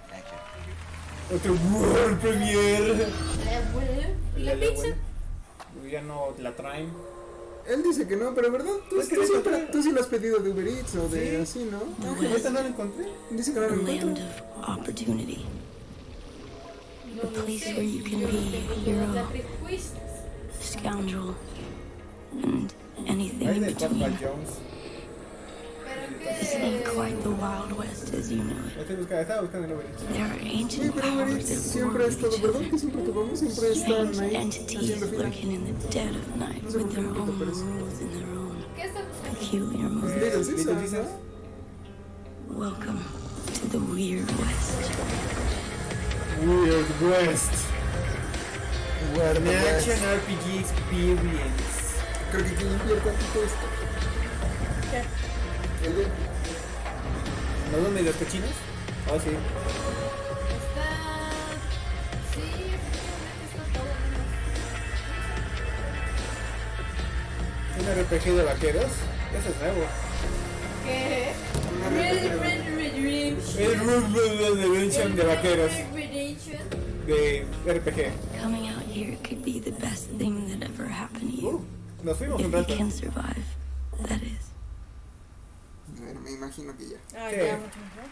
Thank you. Otro world premiere. ¿Y la pizza? Ya no la traen. Él dice que no, pero ¿verdad? Tú sí lo has pedido de Uber Eats o de así, ¿no? ¿Esta no la encontré? Dice que no la encontró. Land of opportunity. A place where you can be hero, scoundrel, and anything in between. This ain't quite the Wild West as you know it. There are ancient powers at war with each other. Strange entities lurking in the dead of night with their own rules and their own peculiar motives. Welcome to the Weird West. Weird West. An action RPG experience. Creo que quieren ver tantito esto. ¿No son medios cochinos? Oh, sí. Sí, efectivamente está todo menos. ¿Un RPG de vaqueros? Eso es nuevo. ¿Qué? Redemption de vaqueros. De RPG. Coming out here could be the best thing that ever happened to you. Nos fuimos if un you rato. can survive, that is. Bueno, me imagino que ya. Ah, ya, mucho mejor.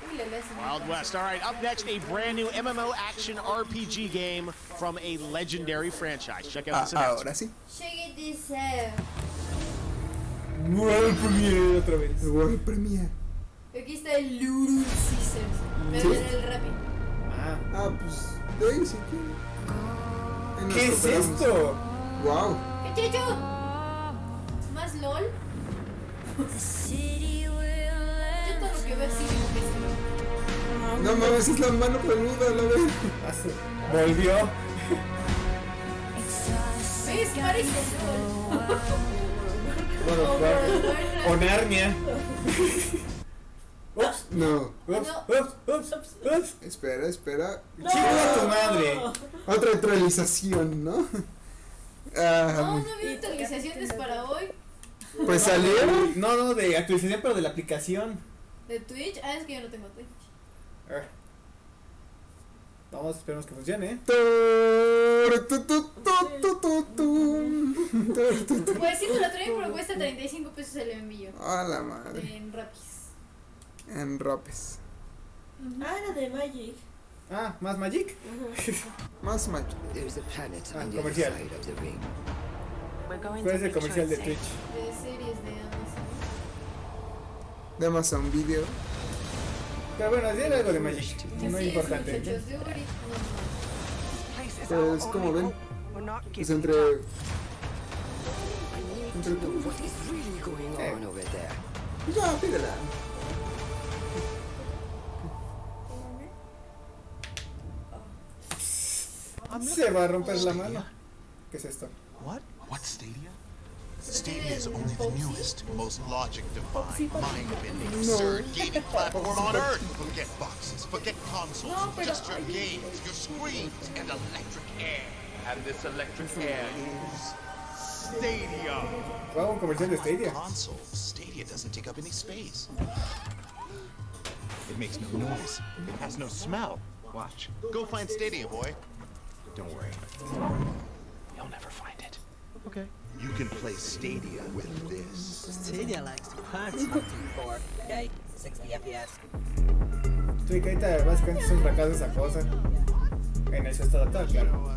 Uy, le ves. Wild West. All right, up next, a brand new MMO action RPG game from a legendary franchise. Check out this announcement. Ahora sí. Check this out. World Premiere otra vez. World Premiere. Aquí está el Little Caesars. Me ¿Sí? ven el Rappi. Pues de ahí sí que. ¿Qué es esto? Wow. ¿Qué chucho? ¿Más LOL? Yo todo lo que veo así como que es No mames, es la mano peluda, la vez. Volvió. ¿Ves? Parece LOL. O Narnia. Ups, no. Ups. Espera. ¡Chico a tu madre! Otra actualización, ¿no? No vi actualizaciones para hoy. Pues salieron. No, de actualización, pero de la aplicación. ¿De Twitch? Ah, es que yo no tengo Twitch. A ver. Vamos, esperemos que funcione. Pues sí, te lo traigo, pero cuesta 35 pesos el envío. A la madre. En Rapis. En Rapes. Era de Magic. ¿Más Magic? Más Magic. Comercial. ¿Cuál es el comercial de Twitch? De series de Amazon. De Amazon Video. Pero bueno, es algo de Magic. No es importante. Muchachos de Uber Pues como ven, pues entre ya, pídela. Se va a romper la mano. ¿Qué es esto? What's Stadia? Stadia is only the newest, most logic-defying, mind-bending, absurd gaming platform on Earth. Forget boxes, forget consoles, just your games, your screens, and electric air. And this electric air is Stadia. Wow, un comercial de Stadia. Console, Stadia doesn't take up any space. It makes no noise. It has no smell. Watch. Go find Stadia, boy. Don't worry. You'll never find it. Okay. You can play Stadia with this. Stadia likes to punch something for. Okay, 60 FPS. Sí, que ahorita básicamente es un fracaso esa cosa. En eso está actual, claro.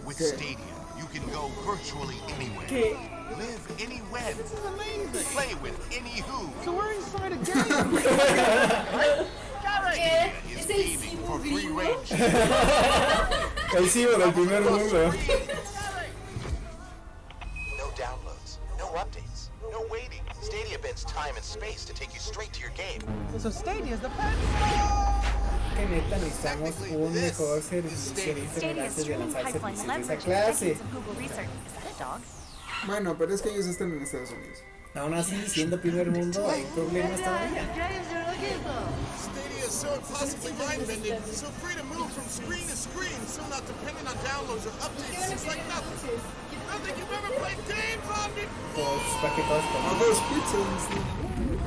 With Stadia, you You can go virtually anywhere. Live anywhere. Play with any who. So we're inside a game. ¿Qué? Is Es el gaming Simu for free gringo. range. El cibo del primer mundo. No downloads, no updates, no waiting. Stadia bends time and space to take you straight to your game. So Stadia is the best. Que neta necesitamos un mejor servicio de internet antes de lanzar servicios de esa clase. Bueno, pero es que ellos están en Estados Unidos. Aún así, siendo primer mundo, hay problemas todavía. Stadia is so impossibly mind-bending, so free to move from screen to screen, so not dependent on downloads or updates. It's like nothing. Nothing you've ever played games on before. Pues, para que todos A dos pizzas.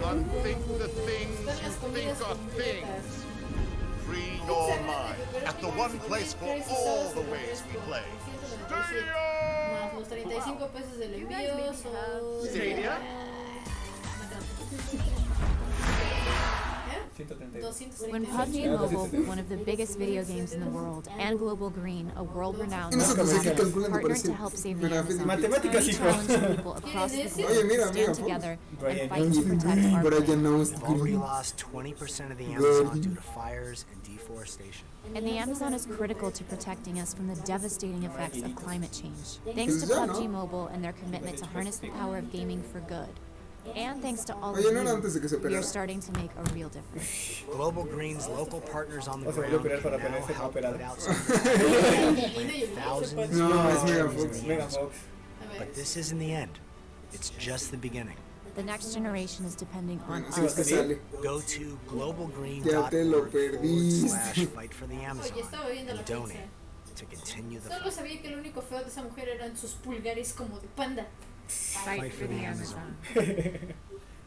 Unthink the things you think are things. Free your mind at the one place for all the ways we play. Más los 35 pesos del envío son... Stadia? When PUBG Mobile, one of the biggest video games in the world, and Global Green, a world-renowned partnered to help save the Amazon, we challenge people across the globe to stand together and fight to protect our planet. We've already lost 20% of the Amazon due to fires and deforestation. And the Amazon is critical to protecting us from the devastating effects of climate change. Thanks to PUBG Mobile and their commitment to harness the power of gaming for good. And thanks to all of you, we are starting to make a real difference. Global Green's local partners on the ground now help put out some thousands of trees. But this isn't the end. It's just the beginning. The next generation is depending on us. Go to globalgreen.org/fight for the Amazon and donate to continue the Solo fight. sabía que lo único feo de esa mujer eran sus pulgares como de panda. Fight for the Amazon.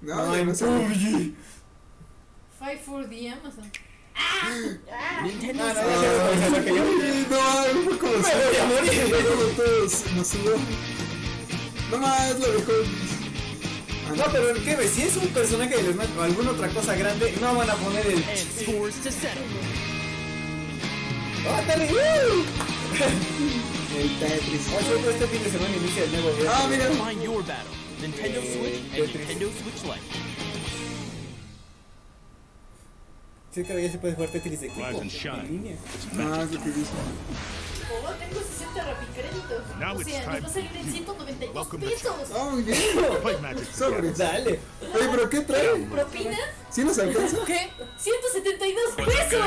No, PUBG. Fight for the Amazon. Nintendo. No, fue como si todos nos sudó. No más lo dejó. No, pero ¿qué ves? Si es un personaje de Smash o alguna otra cosa grande, no van a poner el... ¡Oh, Terry! El Tetris. Este fin de semana inicia el nuevo video. Ah, mira. Find your battle. Nintendo Switch and Nintendo Switch Lite. Sí, que ya se puede jugar Tetris de equipo. En línea. Ah, es lo que dice. Oh, tengo 60 rapicréditos. O sea, nos va a salir en 192 pesos. Ah, muy bien. Sobre. Dale. Oye, ¿pero qué trae? ¿Propinas? ¿Sí nos alcanza? ¿Qué? 172 pesos.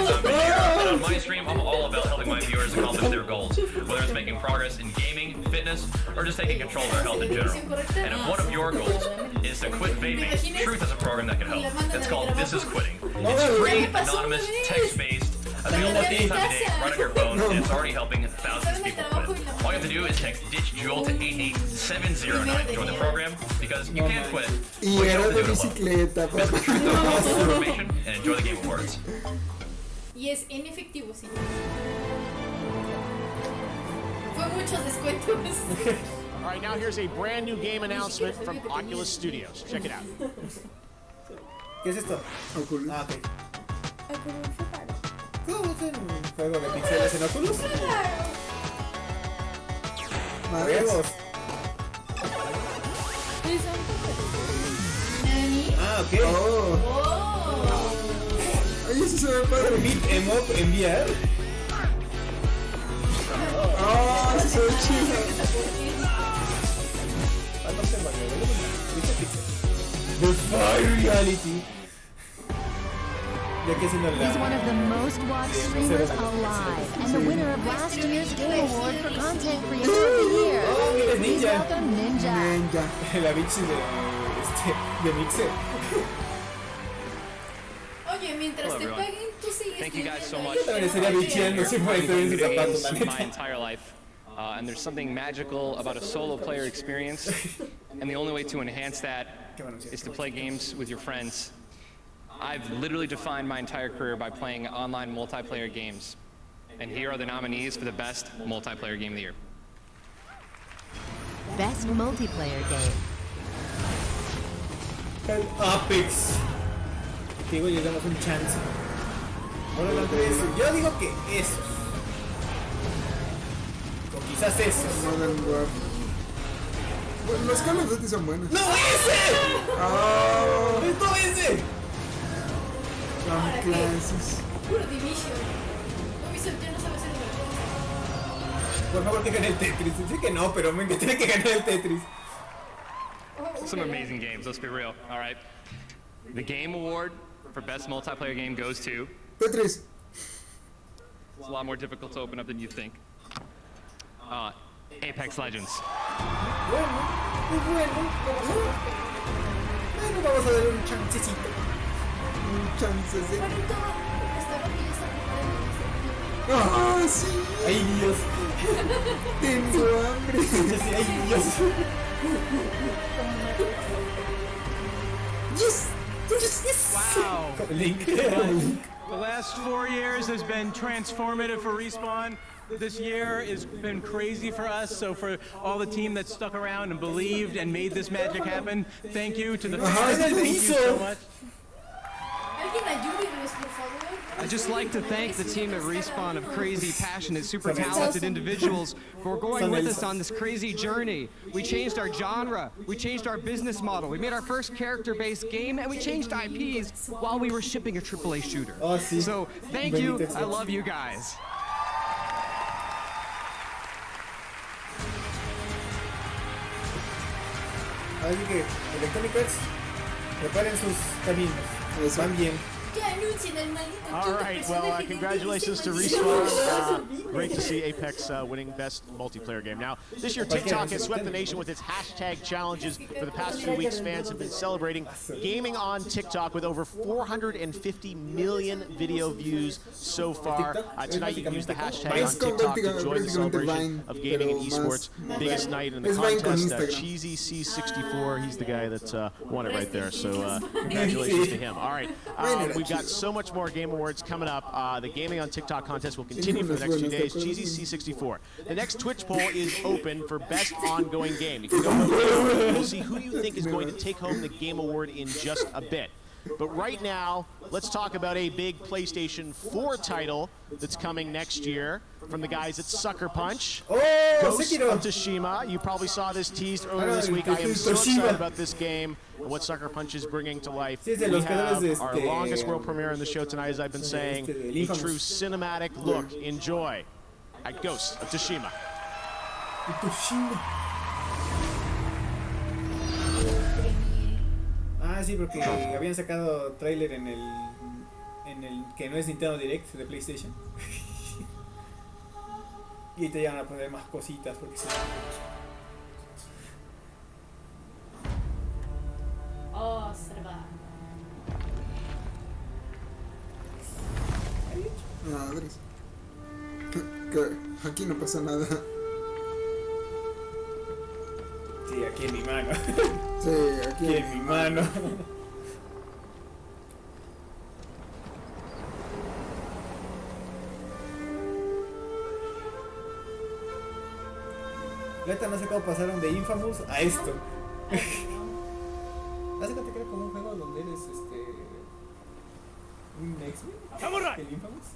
On my stream, I'm all about helping my viewers accomplish their goals, whether it's making progress in gaming, fitness, or just taking control of their health in general. And if one of your goals is to quit vaping, Truth is a program that can help. It's called This Is Quitting. It's free, anonymous, text-based, available anytime of day, right on your phone, and it's already helping thousands of people quit. All you have to do is text Ditch Jewel to 88709 to join the program, because you can quit, but you don't have to do it alone. Visit Truth.com for more information and enjoy the Game Awards. Y es en efectivo, sí. Fue muchos descuentos. All right, now here's a brand new game announcement from Oculus Studios. Check it out. ¿Qué es esto? Oculus. Ah, ok. ¿Cómo es un juego de pixeles en Oculus? Juegos. Ah, ok. Oye, eso se ve padre. Beat em up en VR. Ah, eso se ve chido. The Fire Reality. He's one of the most watched streamers alive, and the winner of last year's Game Award for Content Creator of the Year. Oh, mira, Please Ninja. welcome Ninja. La bici de Mixer. Oye, mientras te paguen, tú sigues. Thank you guys so much. También sería bicheando si fuera estoy en sus zapatos, la my neta. entire life. And there's something magical about a solo player experience, and the only way to enhance that is to play games with your friends. I've literally defined my entire career by playing online multiplayer games, and here are the nominees for the best multiplayer game of the year. Best multiplayer game. El Apex. Digo, yo damos un chance. Por delante de eso. Yo digo que eso. Quizás eso. Modern Warfare. Bueno, los Call of Duty son buenos. ¡No ese! ¡Oh! ¡No ese! Clases. Puro Division. No, mi soltero no sabe hacer el Por favor, que gane el Tetris. Sé que no, pero me tiene que ganar el Tetris. Some amazing games, let's be real, all right? The Game Award for Best Multiplayer Game goes to... Tetris. It's a lot more difficult to open up than you think. Apex Legends. Bueno, vamos a dar un chancecito. Un chancecito. ¡Ah, sí! ¡Ay, Dios! Tengo hambre. ¡Ay, Dios! Yes! Yes! Wow. Link. The last 4 years has been transformative for Respawn. This year has been crazy for us, so for all the team that stuck around and believed and made this magic happen, thank you to the fans. Thank you so much. I'd just like to thank the team at Respawn of crazy, passionate, super talented individuals for going with us on this crazy journey. We changed our genre, we changed our business model, we made our first character-based game, and we changed IPs while we were shipping a AAA shooter. So thank you, I love you guys. Así que, Electronic Arts, preparen sus caminos. Van bien. All right, well, congratulations to Respawn. Great to see Apex winning Best Multiplayer Game. Now, this year TikTok has swept the nation with its hashtag challenges. For the past few weeks, fans have been celebrating gaming on TikTok with over 450 million video views so far. Tonight, you can use the hashtag on TikTok to join the celebration of gaming and esports. Biggest night in the contest, Cheesy C64. He's the guy that won it right there, so congratulations to him. All right. We've got so much more Game Awards coming up. The Gaming on TikTok contest will continue for the next few days. Cheesy C64. The next Twitch poll is open for Best Ongoing Game. You can go vote. We'll see who you think is going to take home the Game Award in just a bit. But right now, let's talk about a big PlayStation 4 title that's coming next year from the guys at Sucker Punch. Ghost of Tsushima. You probably saw this teased earlier this week. I am so excited about this game and what Sucker Punch is bringing to life. We have our longest world premiere in the show tonight, as I've been saying. A true cinematic look. Enjoy at Ghost of Tsushima. Ah, sí, porque habían sacado tráiler en el que no es Nintendo Direct de PlayStation. Y te van a poner más cositas porque sí. Observa. Madres. Que aquí no pasa nada. Sí, aquí en mi mano. Sí, aquí en mi mano. Neta, no sé cómo pasaron de Infamous a esto. Hace cuenta que era como un juego donde eres un X-Men. El Infamous.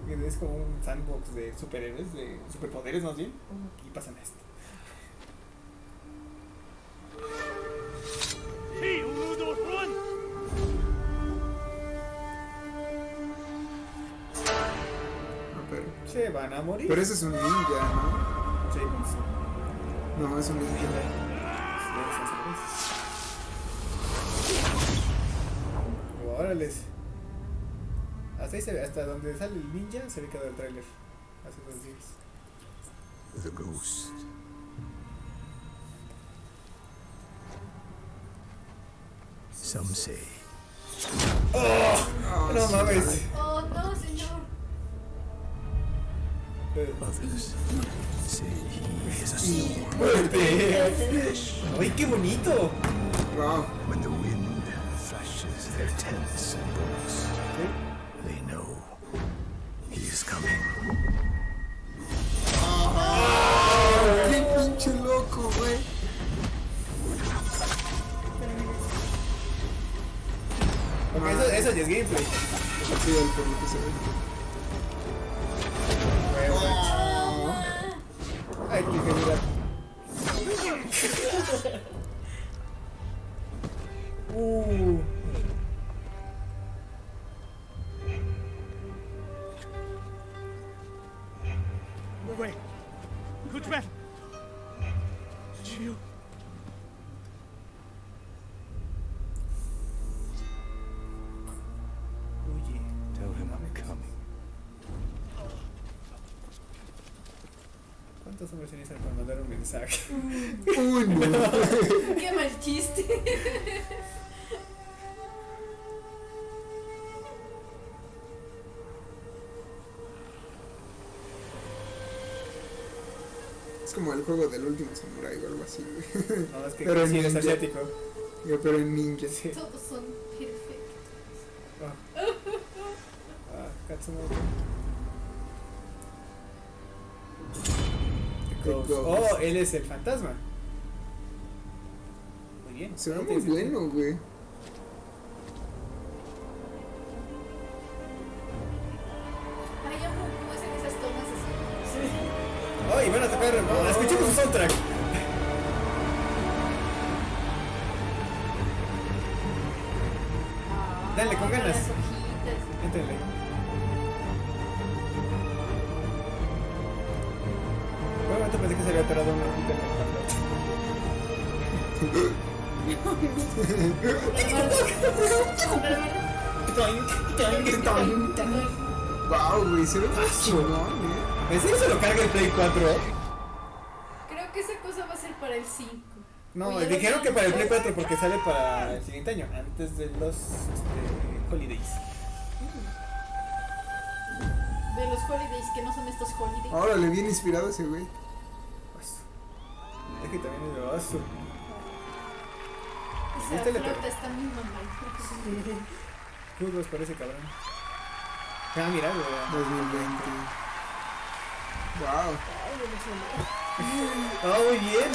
Que es como un sandbox de superhéroes, de superpoderes más bien. Y pasan a esto. Se van a morir. Pero ese es un ninja, ¿no? Sí, pues sí. No, es un ninja. Órales. Hasta ahí se ve, hasta donde sale el ninja se ve quedado el tráiler. Hace 2 días. The ghost. Some say. ¡Oh! No mames. Oh, no, señor. Others say he is a sword. ¡Ay, qué bonito! Wow. When the wind flashes their tents symbols, they know he is coming. ¡Qué pinche loco, güey! Okay, eso ya es gameplay. Sí, por lo que se ve. Wait. Good man. Chill. Tell him I'm coming. ¿Cuántos hombres se necesitan para mandar un mensaje? Uy, no. Qué mal chiste. Es como el juego del último samurai o algo así, güey. No, es que pero sí, es asiático. Pero en ninja. Sí. Todos son perfectos. Katsumoto. Oh, él es el fantasma. Muy bien. Se ve muy bueno, güey. Ay, amo cómo hacen esas tomas así. Sí. Oh, y van a tocar. Oh, escuchemos su soundtrack. Dale, con ganas. Éntrenle. Por un momento pensé que se había atorado una hojita en el Wow, güey, se ve muy chingón, ¿En serio se lo carga el Play 4? Creo que esa cosa va a ser para el 5. No, dijeron que para el Play 4 porque sale para el siguiente año, antes de los holidays. De los holidays, que no son estos holidays. Órale, bien inspirado ese güey. Es que también es de oso. Esa flauta está muy mamá. Juegos parece cabrón. Ah, mira, güey. 2020. Wow. Oh, muy bien.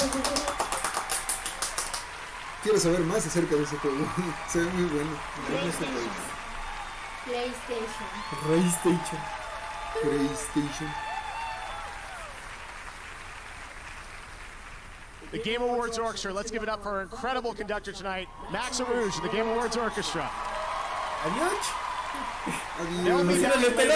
Quiero saber más acerca de ese juego. Se ve muy bueno. PlayStation. The Game Awards Orchestra. Let's give it up for our incredible conductor tonight, Max Arouge, and the Game Awards Orchestra. Adiós. They'll be back with an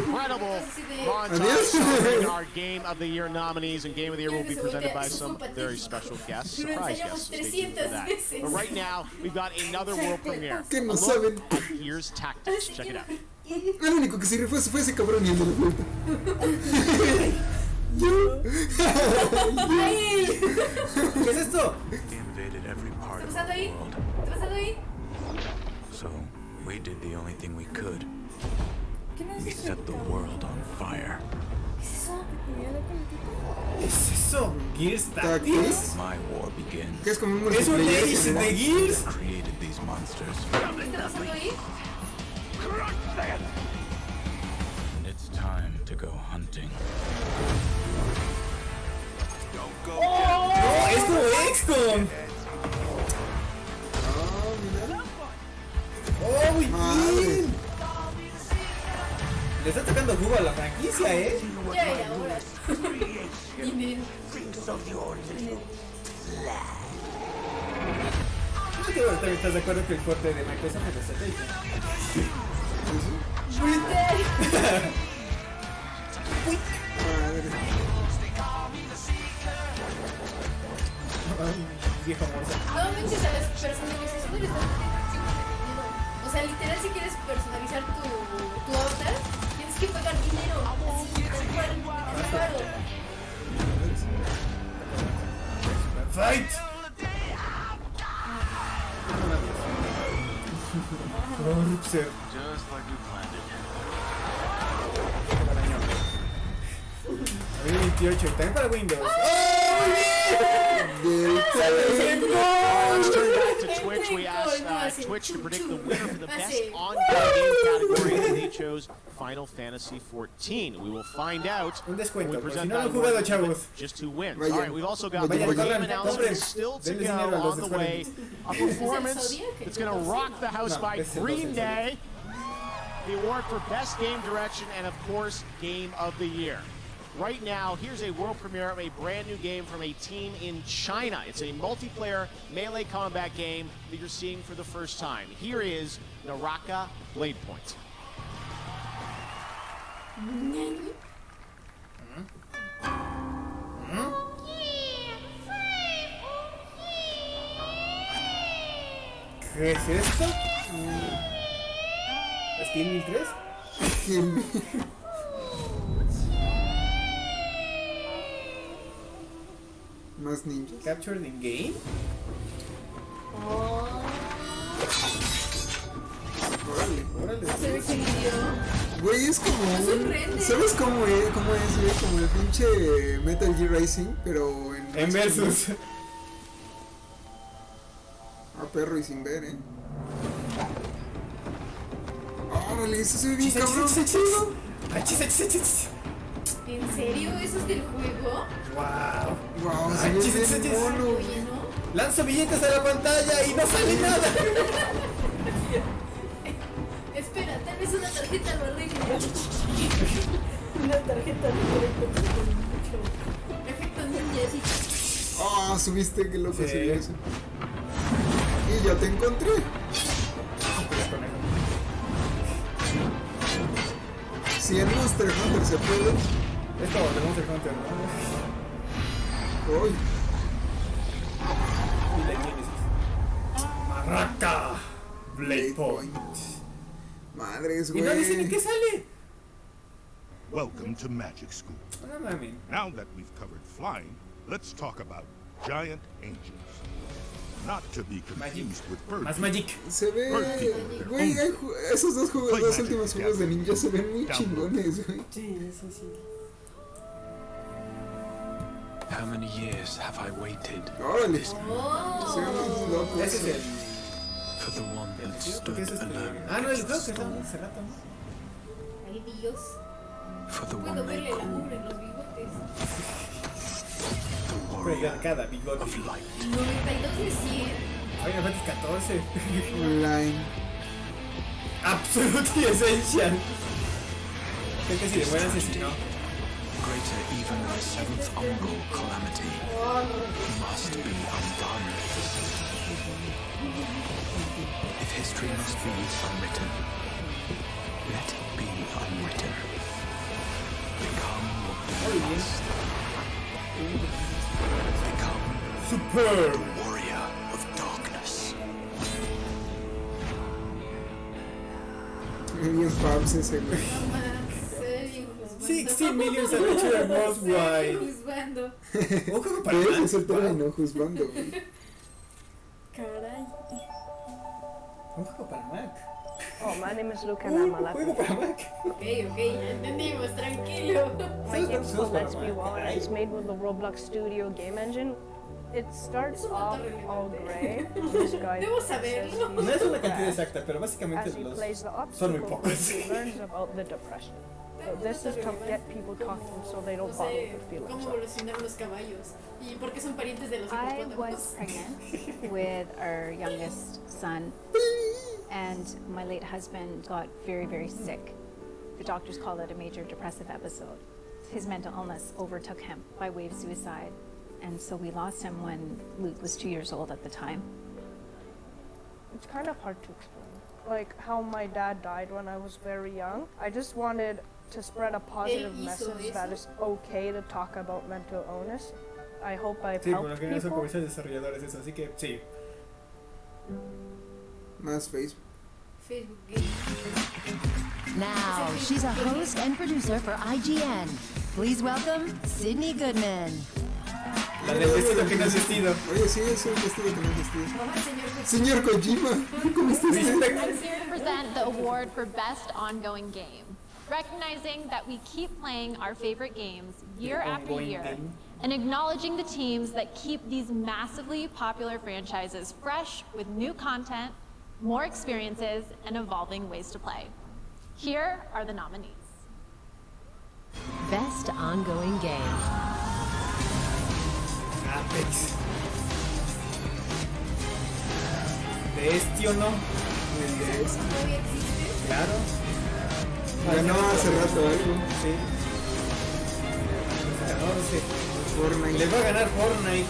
incredible montage in our Game of the Year nominees, and Game of the Year will be presented by some very special guests, surprise guests. Stay tuned for that. But right now, we've got another world premiere. ¿Qué no A saben? look at Gears Tactics. Check it out. El único que se rifó fue ese cabrón y el de la vuelta. ¿Qué es esto? Invaded every part of ¿Estás the ahí? world. ¿Estás pasando ahí? So we did the only thing we could. We set the world on fire. ¿Qué es eso? ¿Gears Tactics? My war begins. ¿Qué es como un ¿Es un Ace de Gears? Created these monsters. ¿Qué está pasando ahí? And it's time to go hunting. ¡No! ¡Es como XCOM! ¡Oh, muy bien! Le está tocando jugo a la franquicia, ¿eh? Ya, ahora. Dinero. No que también estás de acuerdo que el fuerte de Microsoft es estrategia. Ay, viejo morsa. No manches, a las personalizaciones le están metiendo. O sea, literal, si quieres personalizar tu avatar, tienes que pagar dinero. Así, tal cual. Es caro. ¡Fight! Rupser. Just like we planned it. 28, también para Windows. Let's turn back to Twitch. We asked Twitch to predict the winner for the best on-game game category, and they chose Final Fantasy XIV. We will find out when we present that award, just who wins. All right, we've also got more game announcements still to go on the way. A performance that's going to rock the house by Green Day. The award for Best Game Direction and, of course, Game of the Year. Right now, here's a world premiere of a brand new game from a team in China. It's a multiplayer melee combat game that you're seeing for the first time. Here is Naraka Blade Point. ¿Qué es esto? ¿Steam 1003? Más ninjas. Captured in game. Órale. Se ve que video. Güey, es como No sorprende. ¿sabes cómo es, güey? Como el pinche Metal Gear Racing, pero en versus. A perro y sin ver, Órale, eso se ve bien cabrón. ¿En serio? ¿Eso es del juego? Wow. Se ve bien mono. Lanzo billetes a la pantalla y no sale nada. Espera, tal vez una tarjeta lo arregla. Una tarjeta con mucho efecto ninja. Subiste, qué loco se ve eso. Y ya te encontré. 100 Monster Hunter se puede. Es como de Monster Hunter, ¿no? Uy. Naraka Blade Point. Madres, güey. Y no dice ni qué sale. Welcome to Magic School. Now that we've covered flying, let's talk about giant angels. Not to be confused with bird. Más Magic. Se ve, güey, esos dos últimos juegos de ninja se ven muy chingones, güey. Sí, eso sí. How many years have I waited? Órale. Ese es el. For the one that stood alone. No, el juego que estamos hace rato, ¿no? Ay, Dios. For the Puedo one they verle la call mugre en los bigotes. Cada bigote. 92 de 100. Ay, me falta 14. Online. Absolutely Essential. Creo que si le mueren asesinó. Greater even than the seventh Mongol calamity must be undone. If history must be unwritten, let it be unwritten. Become what you must. Become Superb. the warrior of darkness. Bien Fabs ese, güey. 60 millions of pictures worldwide. Juzgando. Un juego para Mac. Es el término, juzgando, güey. Caray. Un juego para Mac. Oh, my name is Luke and I'm a juego para Mac. Ok, ya entendimos, tranquilo. My game is called Let's Be Wild and it's made with the Roblox Studio game engine. It starts off all gray. This guy Debo saberlo. No es una cantidad exacta, pero básicamente as he plays the son muy obstacle pocos. course, he learns about the depression. So this is to get people talking so they don't bottle their feelings. ¿Cómo evolucionaron los caballos? ¿Y por qué son parientes de los I hipopótamos? was pregnant with our youngest son, and my late husband got very, very sick. The doctors called it a major depressive episode. His mental illness overtook him by way of suicide, and so we lost him when Luke was 2 years old at the time. It's kind of hard to explain. Like how my dad died when I was very young. I just wanted to spread a positive message that it's okay to talk about mental illness. I hope I've Sí, helped bueno, que no son people. comerciales desarrolladores eso, así que sí. Más Facebook. Facebook Game. Now, she's a host and producer for IGN. Please welcome Sydney Goodman. La del vestido que no es vestido. Oye, sí, es un vestido que no es vestido. Señor Kojima, ¿cómo está usted? Present the award for Best Ongoing Game, recognizing that we keep playing our favorite games year after year and acknowledging the teams that keep these massively popular franchises fresh with new content, more experiences, and evolving ways to play. Here are the nominees. Best Ongoing Game. Apex. ¿De este o no? El de este. ¿Todavía existe? Claro. Ganó hace rato algo. Sí. plata, ¿no? No sé. Fortnite. Les va a ganar Fortnite.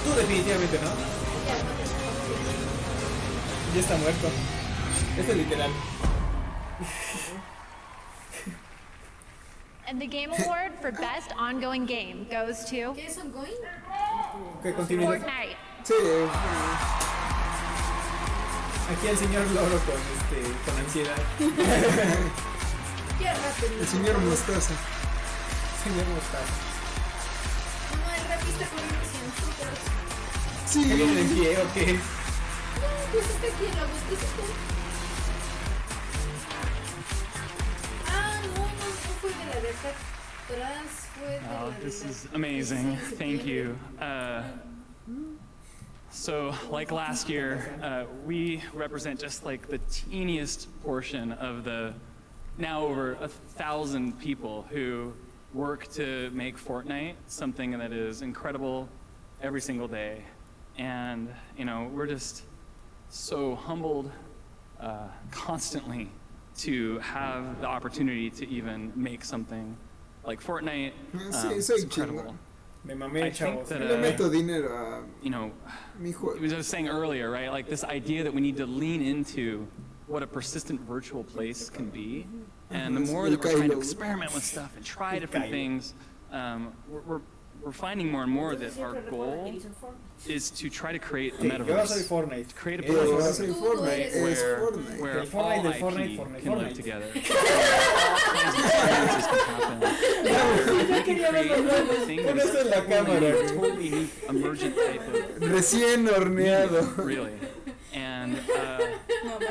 Tú definitivamente, ¿no? Ya está muerto. Esto es literal. And the Game Award for Best Ongoing Game goes to... ¿Qué es ongoing? ¿Qué continuidad? Fortnite. Sí, Aquí el señor Loro con ansiedad. Qué rápido. el señor Mostaza. Señor Mostaza. No, el rapista con ilusión. Sí. ¿Qué viene en pie o qué? No, pues está aquí en la botecita. Ah, no fue de la de acá atrás, fue de la de This la... is amazing. Thank you. So, like last year, we represent just like the teeniest portion of the now over 1,000 people who work to make Fortnite something that is incredible every single day. And, you know, we're just so humbled constantly to have the opportunity to even make make like Fortnite. It's incredible. Me mamé, chavos. Le meto dinero a you know, mi juego. as I was saying earlier, right? Like this idea that we need to lean into what a persistent virtual place can be, and the more that we're trying to experiment with stuff and try different things, we're finding more and more that our goal is to try to create a metaverse, to create a place where all IP can live together. All kinds of experiences can happen. We can create a thing that is a totally unique, emergent type of... Recién horneado. Really. And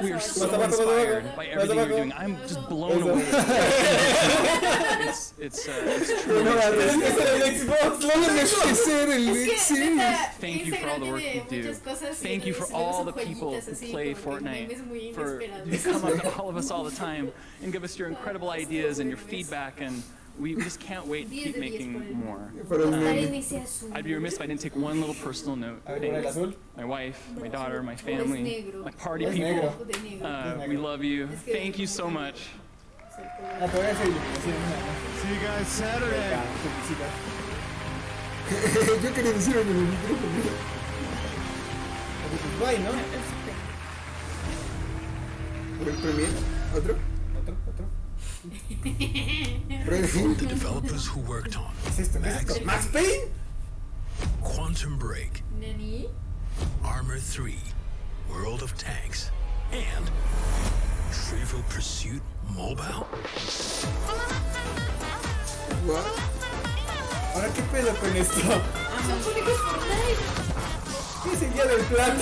we are so inspired by everything you're doing. I'm just blown away. It's true. Thank you for all the work you do. Thank you for all the people who play Fortnite, for who come up to all of us all the time and give us your incredible ideas and your feedback, and we just can't wait to keep making more. I'd be remiss if I didn't take one little personal note. Thanks. My wife, my daughter, my family, my party people. We love you. Thank you so much. See you guys Saturday. Yo quería decirlo en el micrófono. Guay, ¿no? ¿El premier? ¿Otro? From the developers who worked on Max Payne? Quantum Break, ¿Nani? Armor 3, World of Tanks, and Trivial Pursuit Mobile. What? ¿Ahora qué pedo con esto? ¿Son códigos Fortnite? ¿Qué es el día del plátano?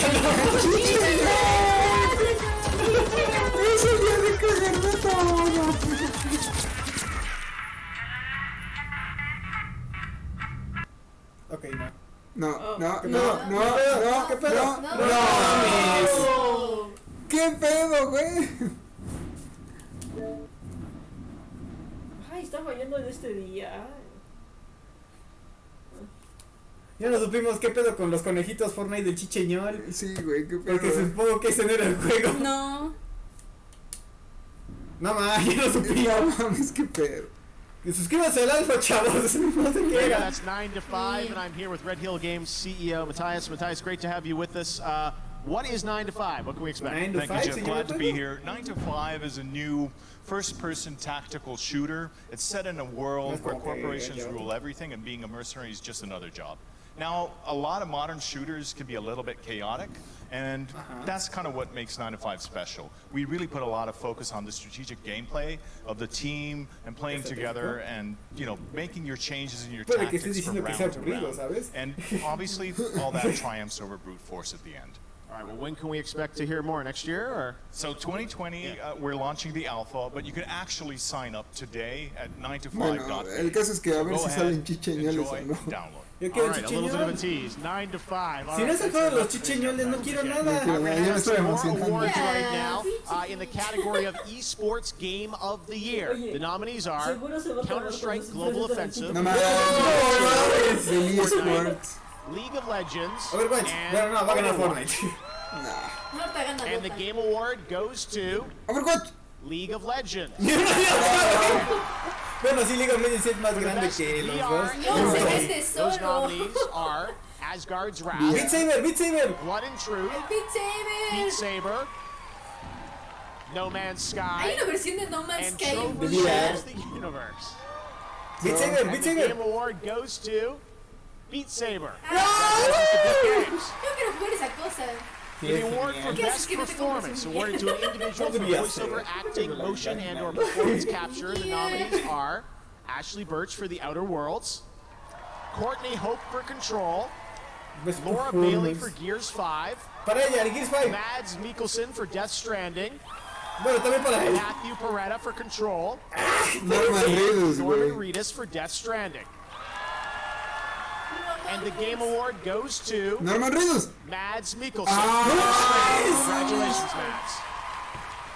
¡Es el día de cagarlo todo! Ok, no. No. ¿Qué pedo? No. ¿Qué pedo, güey? Ay, está fallando en este día. Ya no supimos qué pedo con los conejitos Fortnite del chicheñol. Sí, güey, qué pedo. Porque supongo que ese no era el juego. No. No más, ya no supimos. No mames, qué pedo. Suscríbanse al alfa, chavos. No sé qué era. That's 9 to 5, and I'm here with Red Hill Games CEO Matthias. Matthias, great to have you with us. What is 9 to 5? What can we expect? 9 to 5, Thank you, Jeff. Glad to be here. 9 to 5 is a new first-person tactical shooter. It's set in a world where corporations rule everything, and being a mercenary is just another job. Now, a lot of modern shooters can be a little bit chaotic, and that's kind of what makes 9 to 5 special. We really put a lot of focus on the strategic gameplay of the team and playing together and, you know, making your changes in your tactics from round to round. And obviously, all that triumphs over brute force at the end. All right, well, when can we expect to hear more? Next year? Or? So 2020, we're launching the alpha, but you can actually sign up today at 9to5.com. Bueno, el caso es que a ver si salen chicheñoles o no. Download. Yo quiero All right, a little bit of a tease. 9 to 5. Si no se juegan los chicheñoles, no quiero nada. We're going to have some more awards right now in the category of Esports Game of the Year. The nominees are Counter-Strike Global Offensive, League of Legends, and the Game Award goes to League of Legends. Bueno, sí, League of Legends es más grande que los dos. Those nominees are Asgard's Wrath, Beat Saber, Blood and Truth, Beat Saber, No Man's Sky, Hay una versión de No Man's and Sky. Trophy of the Universe. Beat Saber. The Game Award goes to Beat Saber. Yo quiero jugar esa cosa. The award for Best Performance, awarded to an individual for voiceover acting, motion, and/or performance capture. The nominees are Ashley Birch for The Outer Worlds, Courtney Hope for Control, Laura Bailey for Gears 5, Mads Mikkelsen for Death Stranding, Matthew Peretta for Control, Norman Reedus for Death Stranding. And the Game Award goes to Norman Reedus. Mads Mikkelsen. Congratulations, Mads.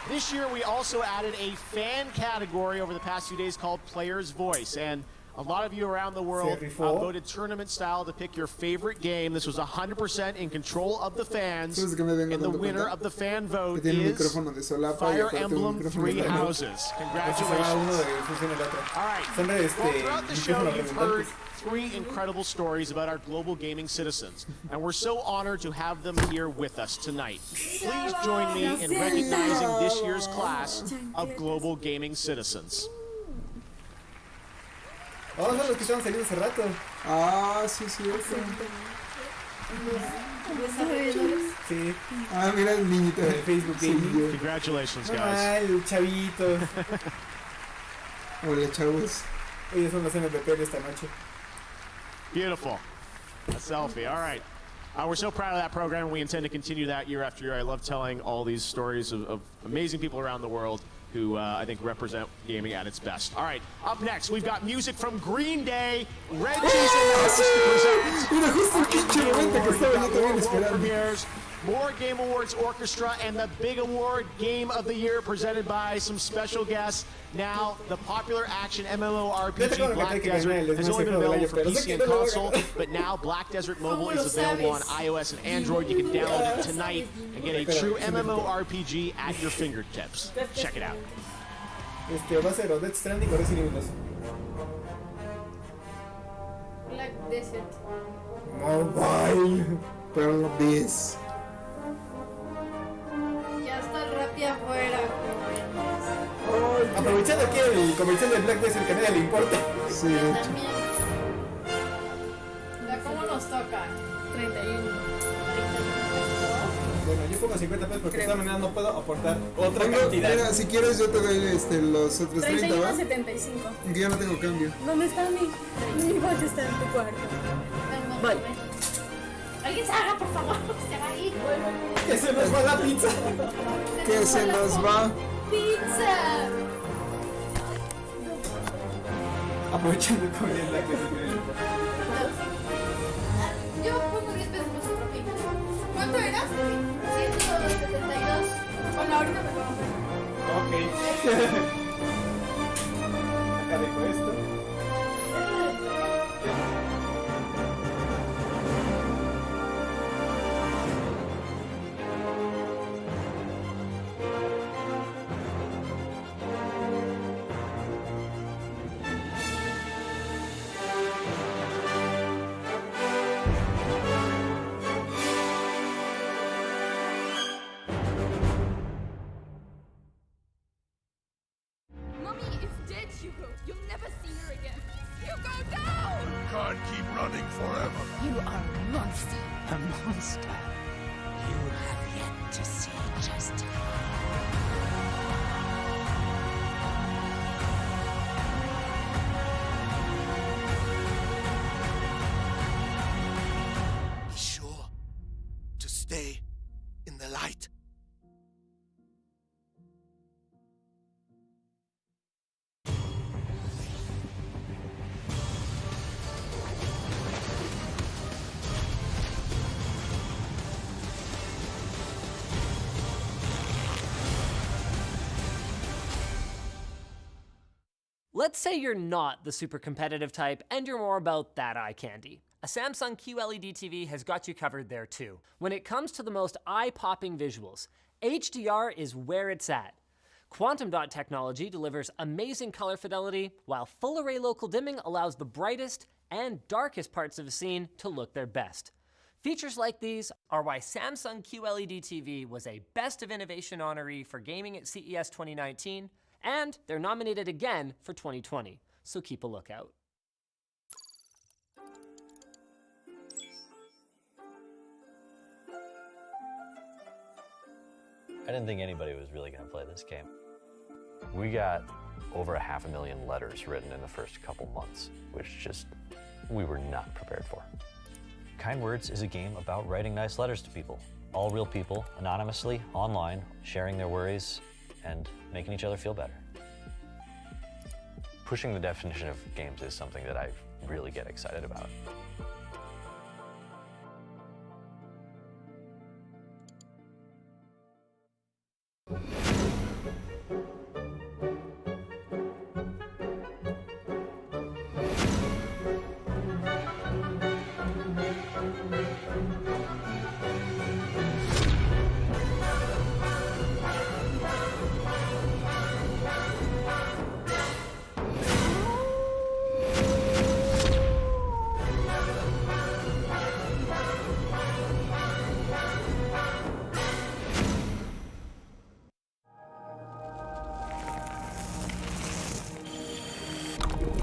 This year we also added a fan category over the past few days called Player's Voice. And a lot of you around the world voted tournament style to pick your favorite game. This was 100% in control of the fans. And the winner of the fan vote is Fire Emblem Three Houses. Congratulations. All right. Well, throughout the show, you've heard 3 incredible stories about our global gaming citizens, and we're so honored to have them here with us tonight. Please join me in recognizing this year's class of global gaming citizens. Vamos a los que estaban saliendo hace rato. Ah, sí, cierto. Sí. Ah, mira el niñito de Facebook Gaming. Congratulations, guys. Ah, el chavito. Hola, chavos. Ellos son los MVP de esta noche. Beautiful. A selfie. All right. We're so proud of that program, and we intend to continue that year after year. I love telling all these stories of amazing people around the world who I think represent gaming at its best. All right, up next, we've got music from Green Day. Reggie's in the house to present world premieres, more Game Awards Orchestra, and the big award Game of the Year presented by some special guests. Now, the popular action MMORPG Black Desert has only been available for PC and console, but now Black Desert Mobile is available on iOS and Android. You can download it tonight and get a true MMORPG at your fingertips. Check it out. Va a ser o Death Stranding o Resident Evil 2. Black Desert. Mobile. Pero this. Ya está el Rappi afuera. Aprovechando aquí el comercial de Black Desert que a nadie le importa. Sí, de hecho. ¿Cómo nos toca? 31. Bueno, yo pongo 50 pesos porque de todas maneras no puedo aportar otra cantidad. Mira, si quieres yo te doy los otros 30, ¿va? 75. Que ya no tengo cambio. ¿Dónde está mi bote? Está en tu cuarto. Voy. Alguien salga, por favor, se va a ir. Que se nos va la pizza. Que se nos va. Pizza. Aprovechando con el Black Desert. Yo pongo 10 pesos por su propina. ¿Cuánto era? 172. Bueno, ahorita me pongo. Ok. Acá dejo esto. Stay in the light. Let's say you're not the super competitive type and you're more about that eye candy. A Samsung QLED TV has got you covered there too. When it comes to the most eye-popping visuals, HDR is where it's at. Quantum dot technology delivers amazing color fidelity, while full array local dimming allows the brightest and darkest parts of a scene to look their best. Features like these are why Samsung QLED TV was a Best of Innovation honoree for gaming at CES 2019, and they're nominated again for 2020, so keep a lookout. I didn't think anybody was really going to play this game. We got over 500,000 letters written in the first couple months, which we were not prepared for. Kind Words is a game about writing nice letters to people. All real people, anonymously, online, sharing their worries and making each other feel better. Pushing the definition of games is something that I really get excited about.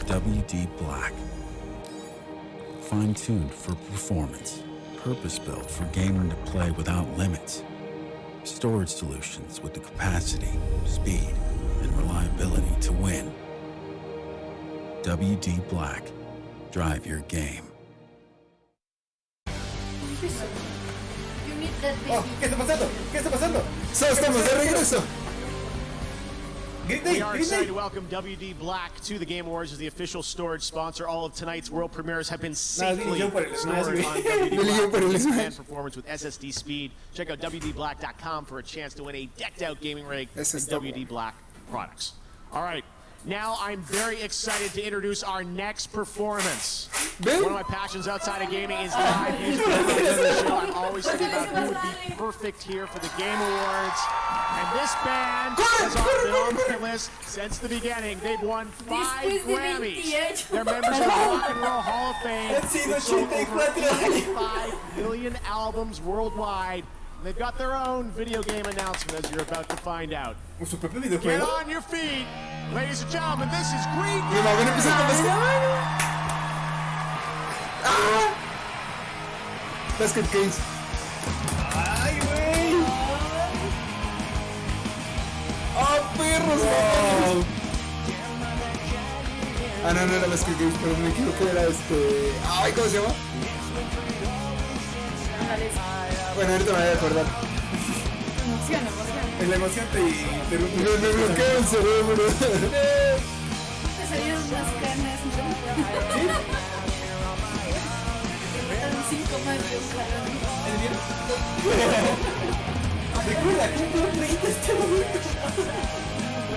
WD Black. Fine-tuned for performance. Purpose-built for gaming to play without limits. Storage solutions with the capacity, speed, and reliability to win. WD Black. Drive your game. Oh, ¿qué está pasando? ¿Qué está pasando? Estamos de regreso. We are excited to welcome WD Black to the Game Awards as the official storage sponsor. All of tonight's world premieres have been safely stored on WD Black and performance with SSD speed. Check out WDBlack.com for a chance to win a decked-out gaming rig and WD Black products. All right. Now I'm very excited to introduce our next performance. One of my passions outside of gaming is live music. I'm always thinking about who would be perfect here for the Game Awards. And this band has been on my list since the beginning. They've won 5 Grammys. They're members of the Rock and Roll Hall of Fame. They've sold over 85 million albums worldwide. They've got their own video game announcement, as you're about to find out. Get on your feet, ladies and gentlemen. This is Green Day. Basket Case. Ay, güey. ¡Ah, perros! Wow. Ah, no era Basket Case, pero me equivoqué, era este... Ay, ¿cómo se llama? Bueno, ahorita me voy a acordar. Emociona. En la emoción te interrumpe. Me bloquea el cerebro. Te salieron unas canas. ¿Sí? Te mataron 5 más de un jalón. ¿Es bien? Recuerda, ¿cómo creíste este momento?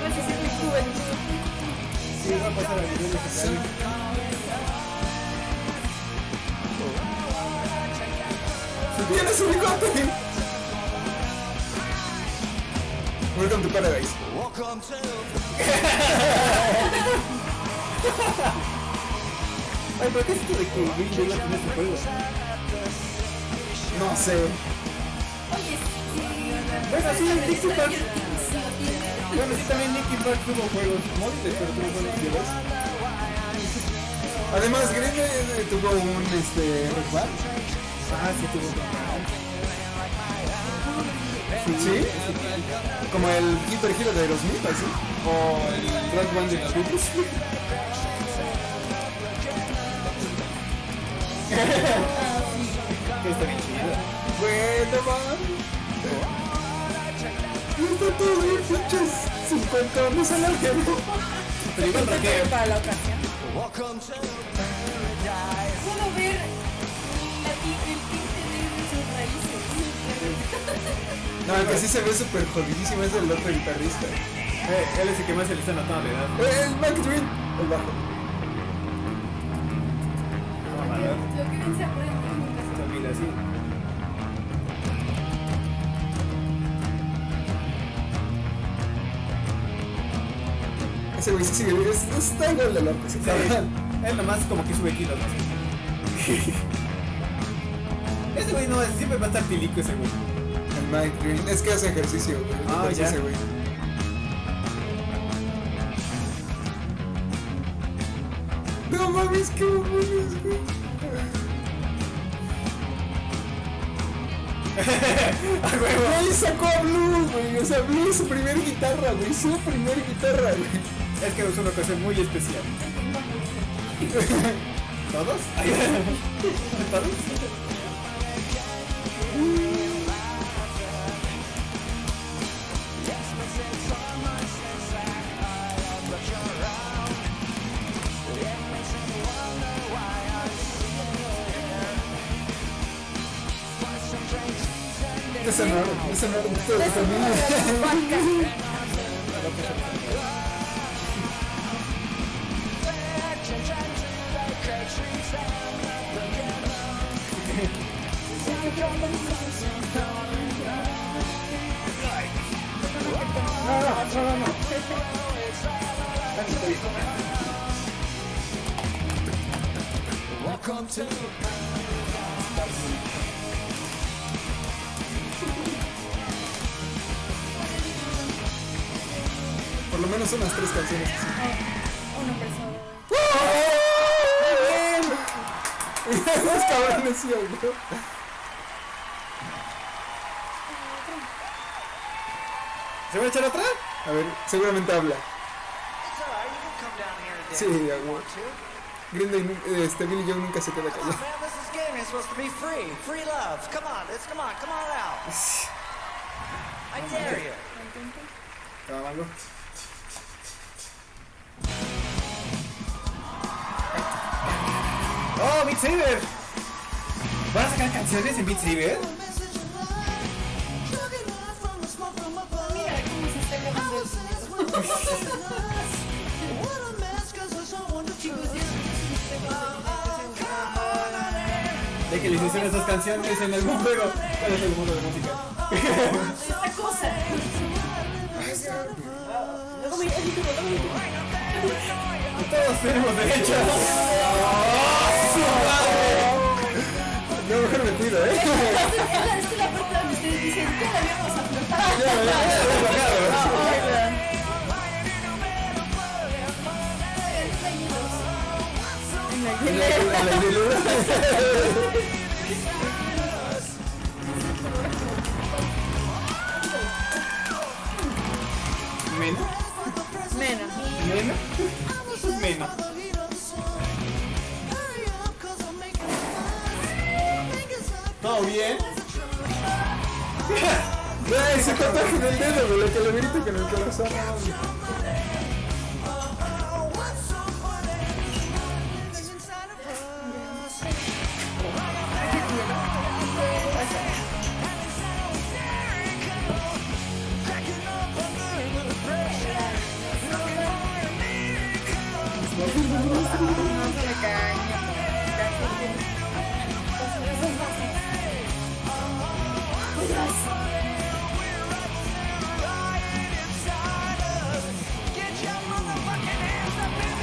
Vas a ser mi juventud. Sí, va a pasar a nivel legendario. ¡Tienes un bigote! Welcome to Paradise. Welcome to... Ay, ¿pero qué es esto de que Green Day va a tener este juego? No sé. Oye, sí. Bueno, sí, Linkin Park. Bueno, sí, también Linkin Park tuvo juegos móviles, pero tuvo juegos de voz. Además, Green Day tuvo un Rock Band. Ah, sí, tuvo un Rock Band. ¿Sí? Como el Hyper Hero de Aerosmith, así. O el Rock Band de los Beatles. Que está bien chido. Bueno, man. No está todo bien, pinches 50 años a la gente. Pero igual raqueo. Para la ocasión. Puedo ver el tinte de sus raíces. No, el que sí se ve súper jodidísimo es el otro guitarrista. Él es el que más se le está notando la edad. El Mac Dream, el bajo. Lo que bien se aprende nunca se olvida, sí. Ese güey sí sigue, está igual de loco, sí, él nomás como que sube kilos, ¿no? Ese güey no, siempre va a estar tilico ese güey. El Mike Green, es que hace ejercicio, güey. Ya. Ese güey. No mames, qué mamones, güey. Güey, sacó a Blue, güey. O sea, Blue es su primer guitarra, güey. Su primer guitarra, güey. Es que es una ocasión muy especial. ¿Todos? ¿Todos? Ese no todo también. No. Welcome to por lo menos unas 3 canciones. Una persona. Esos cabrones sí, güey. ¿Se va a echar otra? A ver, seguramente habla. Sí, güey. Green Day, Billy Joe nunca se queda callado. ¡Oh, Beat Saber! ¿Van a sacar canciones en Beat Saber? Mira cómo se está ganando el De que les hicieron esas canciones en algún juego. ¿Cuál es el mundo de música? Esta cosa. Todos tenemos derecho. No, mejor metido, Es la parte donde ustedes dicen, ya la habíamos afrontado. Mena. ¿Todo bien? Ese tatuaje en el dedo, güey, lo que le grito que en el corazón.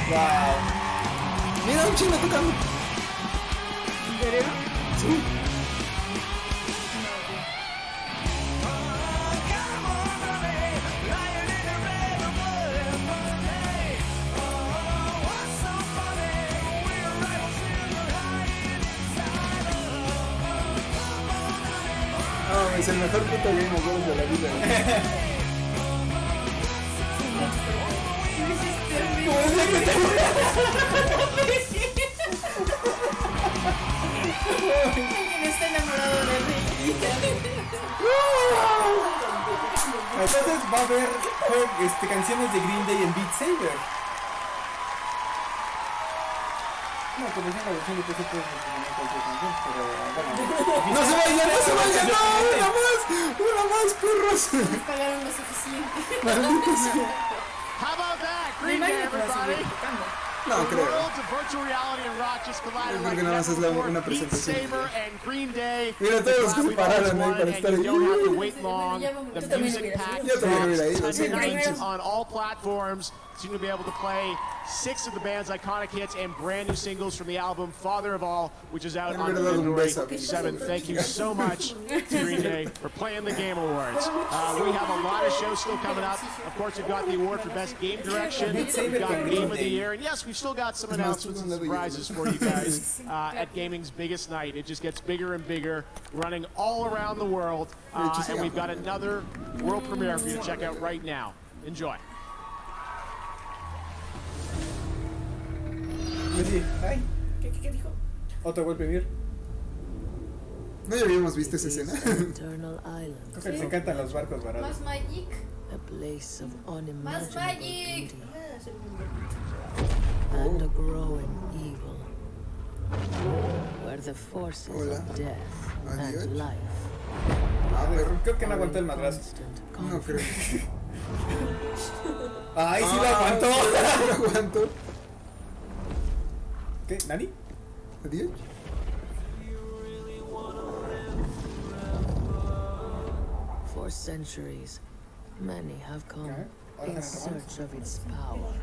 Wow. Mira un chino tocando. ¿En serio? Sí. Oh, es el mejor puto game of Thrones de la vida. Alguien está enamorado de mí. Entonces va a haber canciones de Green Day en Beat Saber. No, como es una versión de PC puedes mencionar cualquier canción, pero bueno. ¡No se vayan, no se vayan! ¡No! ¡Una más, perros! Nos pagaron lo suficiente. ¡Maldito sea! How about that? Green Day, everybody. No, creo. Worlds of virtual reality and rock just collided Creo like que nada más es never una before. Beat presentación. Saber and Green Day. Mira todos los que se pararon ahí para estar ahí. You don't have to wait long. The music pack Yo también hubiera ido, sí. tonight on all platforms. Soon you'll be able to play 6 of the band's iconic hits and brand new singles from the album Father of All, which is out on February 7th. Thank you so much to Green Day for playing the Game Awards. We have a lot of shows still coming up. Of course, we've got the award for Best Game Direction. We've got Game of the Year. And yes, we've still got some announcements and surprises for you guys at gaming's biggest night. It just gets bigger and bigger, running all around the world. And we've got another world premiere for you to check out right now. Enjoy. Ay, ¿qué dijo? Otro World Premiere. No, ya habíamos visto esa escena. Creo que les encantan los barcos varados. Más Magic. A place of Más unimaginable Magic. beauty and a growing evil, where the forces of death and life. Creo que no aguantó el madrazo. No creo. Ay, sí lo aguantó. Lo aguantó. ¿Qué? ¿Nani? ¿Adiós? For centuries, many have come in search of its power.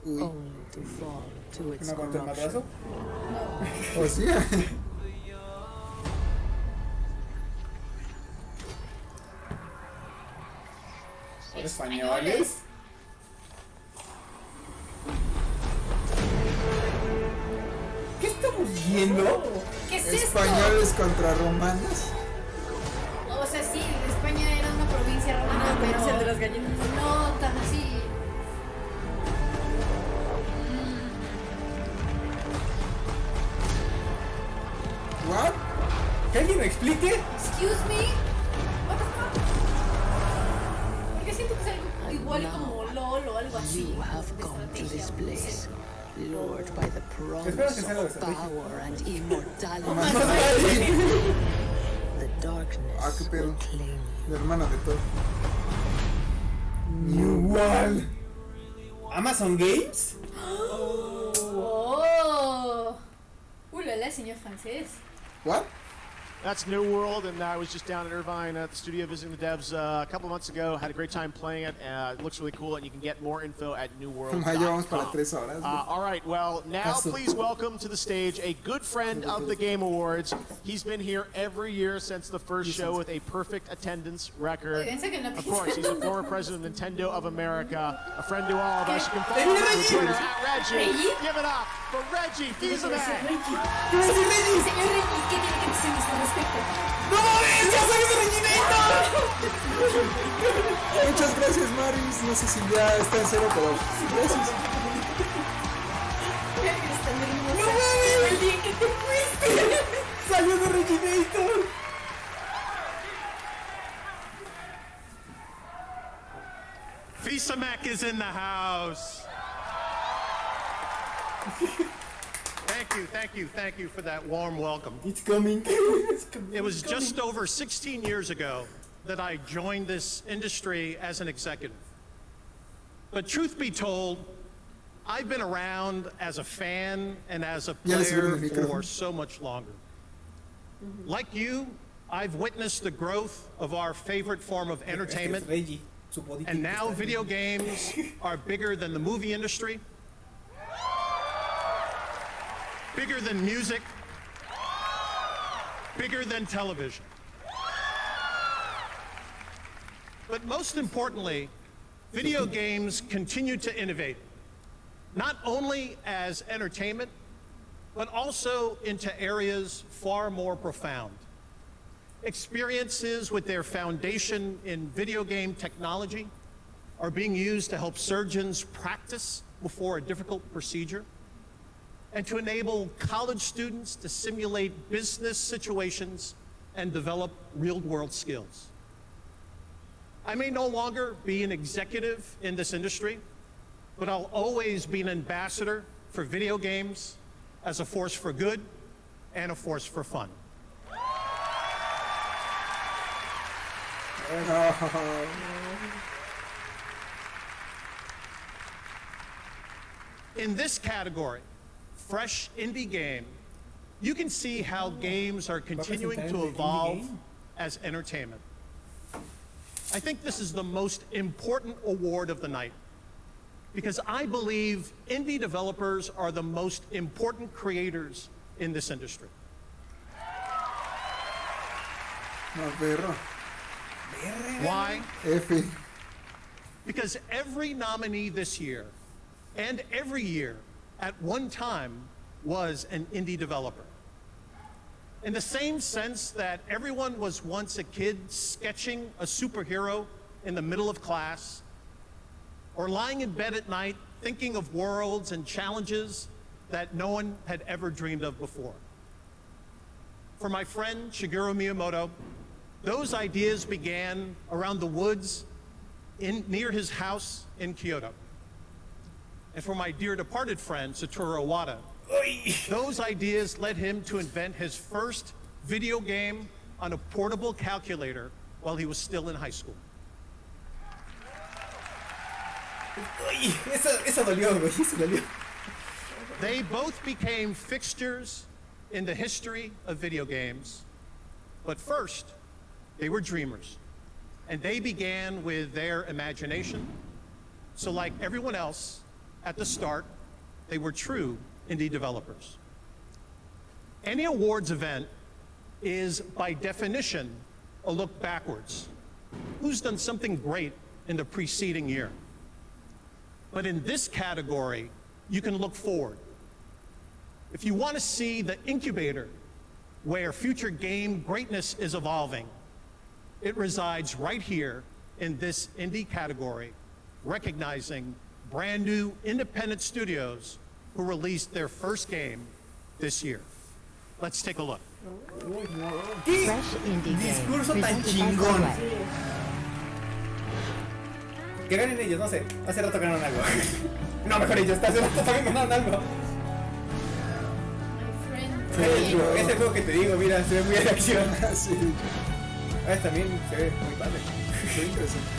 Only to fall to its corruption. ¿O sí? ¿Españoles? ¿Qué estamos viendo? ¿Qué es esto? Españoles contra romanos. O sea, sí, España era una provincia romana, pero de las gallinas. No tan así. What? ¿Que alguien me explique? Excuse me. What the fuck? Porque siento que es algo igual como LOL o algo así. You have come to this place, lured by the promise of power and immortality. The darkness will claim you. La hermana de todo. New World. Amazon Games. Oh. La señor francés. What? That's New World, and I was just down in Irvine at the studio visiting the devs a couple months ago. Had a great time playing it. It looks really cool, and you can get more info at newworld.com. All right, well, now please welcome to the stage a good friend of the Game Awards. He's been here every year since the first show with a perfect attendance record. Of course, he's a former president of Nintendo of America, a friend to all of us. You can follow him on Twitter at Reggie. Give it up for Reggie Fils-Aimé. Señor Reggie, ¿qué tiene que decir respecto? ¡No mames! ¡Ya sabes de Reginator! Muchas gracias, Maris. No sé si ya está en cero, pero gracias. ¡No mames! El día que te fuiste. ¡Salió de Reginator! Fils-Aimé is in the house. Thank you for that warm welcome. It's coming. It was just over 16 years ago that I joined this industry as an executive. But truth be told, I've been around as a fan and as a player for so much longer. Like you, I've witnessed the growth of our favorite form of entertainment. And now video games are bigger than the movie industry, bigger than music, bigger than television. But most importantly, video games continue to innovate, not only as entertainment, but also into areas far more profound. Experiences with their foundation in video game technology are being used to help surgeons practice before a difficult procedure, and to enable college students to simulate business situations and develop real-world skills. I may no longer be an executive in this industry, but I'll always be an ambassador for video games as a force for good and a force for fun. In this category, Fresh Indie Game, you can see how games are continuing to evolve as entertainment. I think this is the most important award of the night because I believe indie developers are the most important creators in this industry. Why? Because every nominee this year and every year at one time was an indie developer. In the same sense that everyone was once a kid sketching a superhero in the middle of class, or lying in bed at night thinking of worlds and challenges that no one had ever dreamed of before. For my friend Shigeru Miyamoto, those ideas began around the woods near his house in Kyoto. And for my dear departed friend Satoru Iwata, those ideas led him to invent his first video game on a portable calculator while he was still in high school. They both became fixtures in the history of video games, but first, they were dreamers. And they began with their imagination. So like everyone else, at the start, they were true indie developers. Any awards event is, by definition, a look backwards. Who's done something great in the preceding year? But in this category, you can look forward. If you want to see the incubator where future game greatness is evolving, it resides right here in this indie category, recognizing brand new independent studios who released their first game this year. Let's take a look. Fresh indie Discurso game tan presented by chingón. Cuales. Que ganen ellos, no sé. Hace rato ganaron algo. No, mejor ellos. Hace rato también ganaron algo. Es el juego que te digo, mira, se ve muy de acción. Sí. También se ve muy padre. Muy interesante.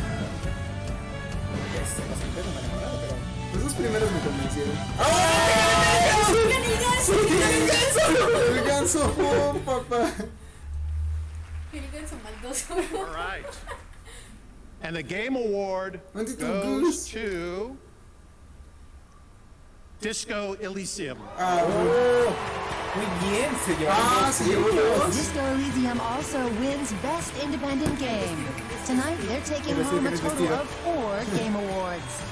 Se pasó un pedo, me enamorado, pero... Los dos primeros me convencieron. ¡El ganso! ¡Oh, papá! El ganso maldoso. All right. And the game award goes to Disco Elysium. Muy bien, se llevó Disco Elysium also wins Best Independent Game. Tonight they're taking home a total of 4 Game Awards.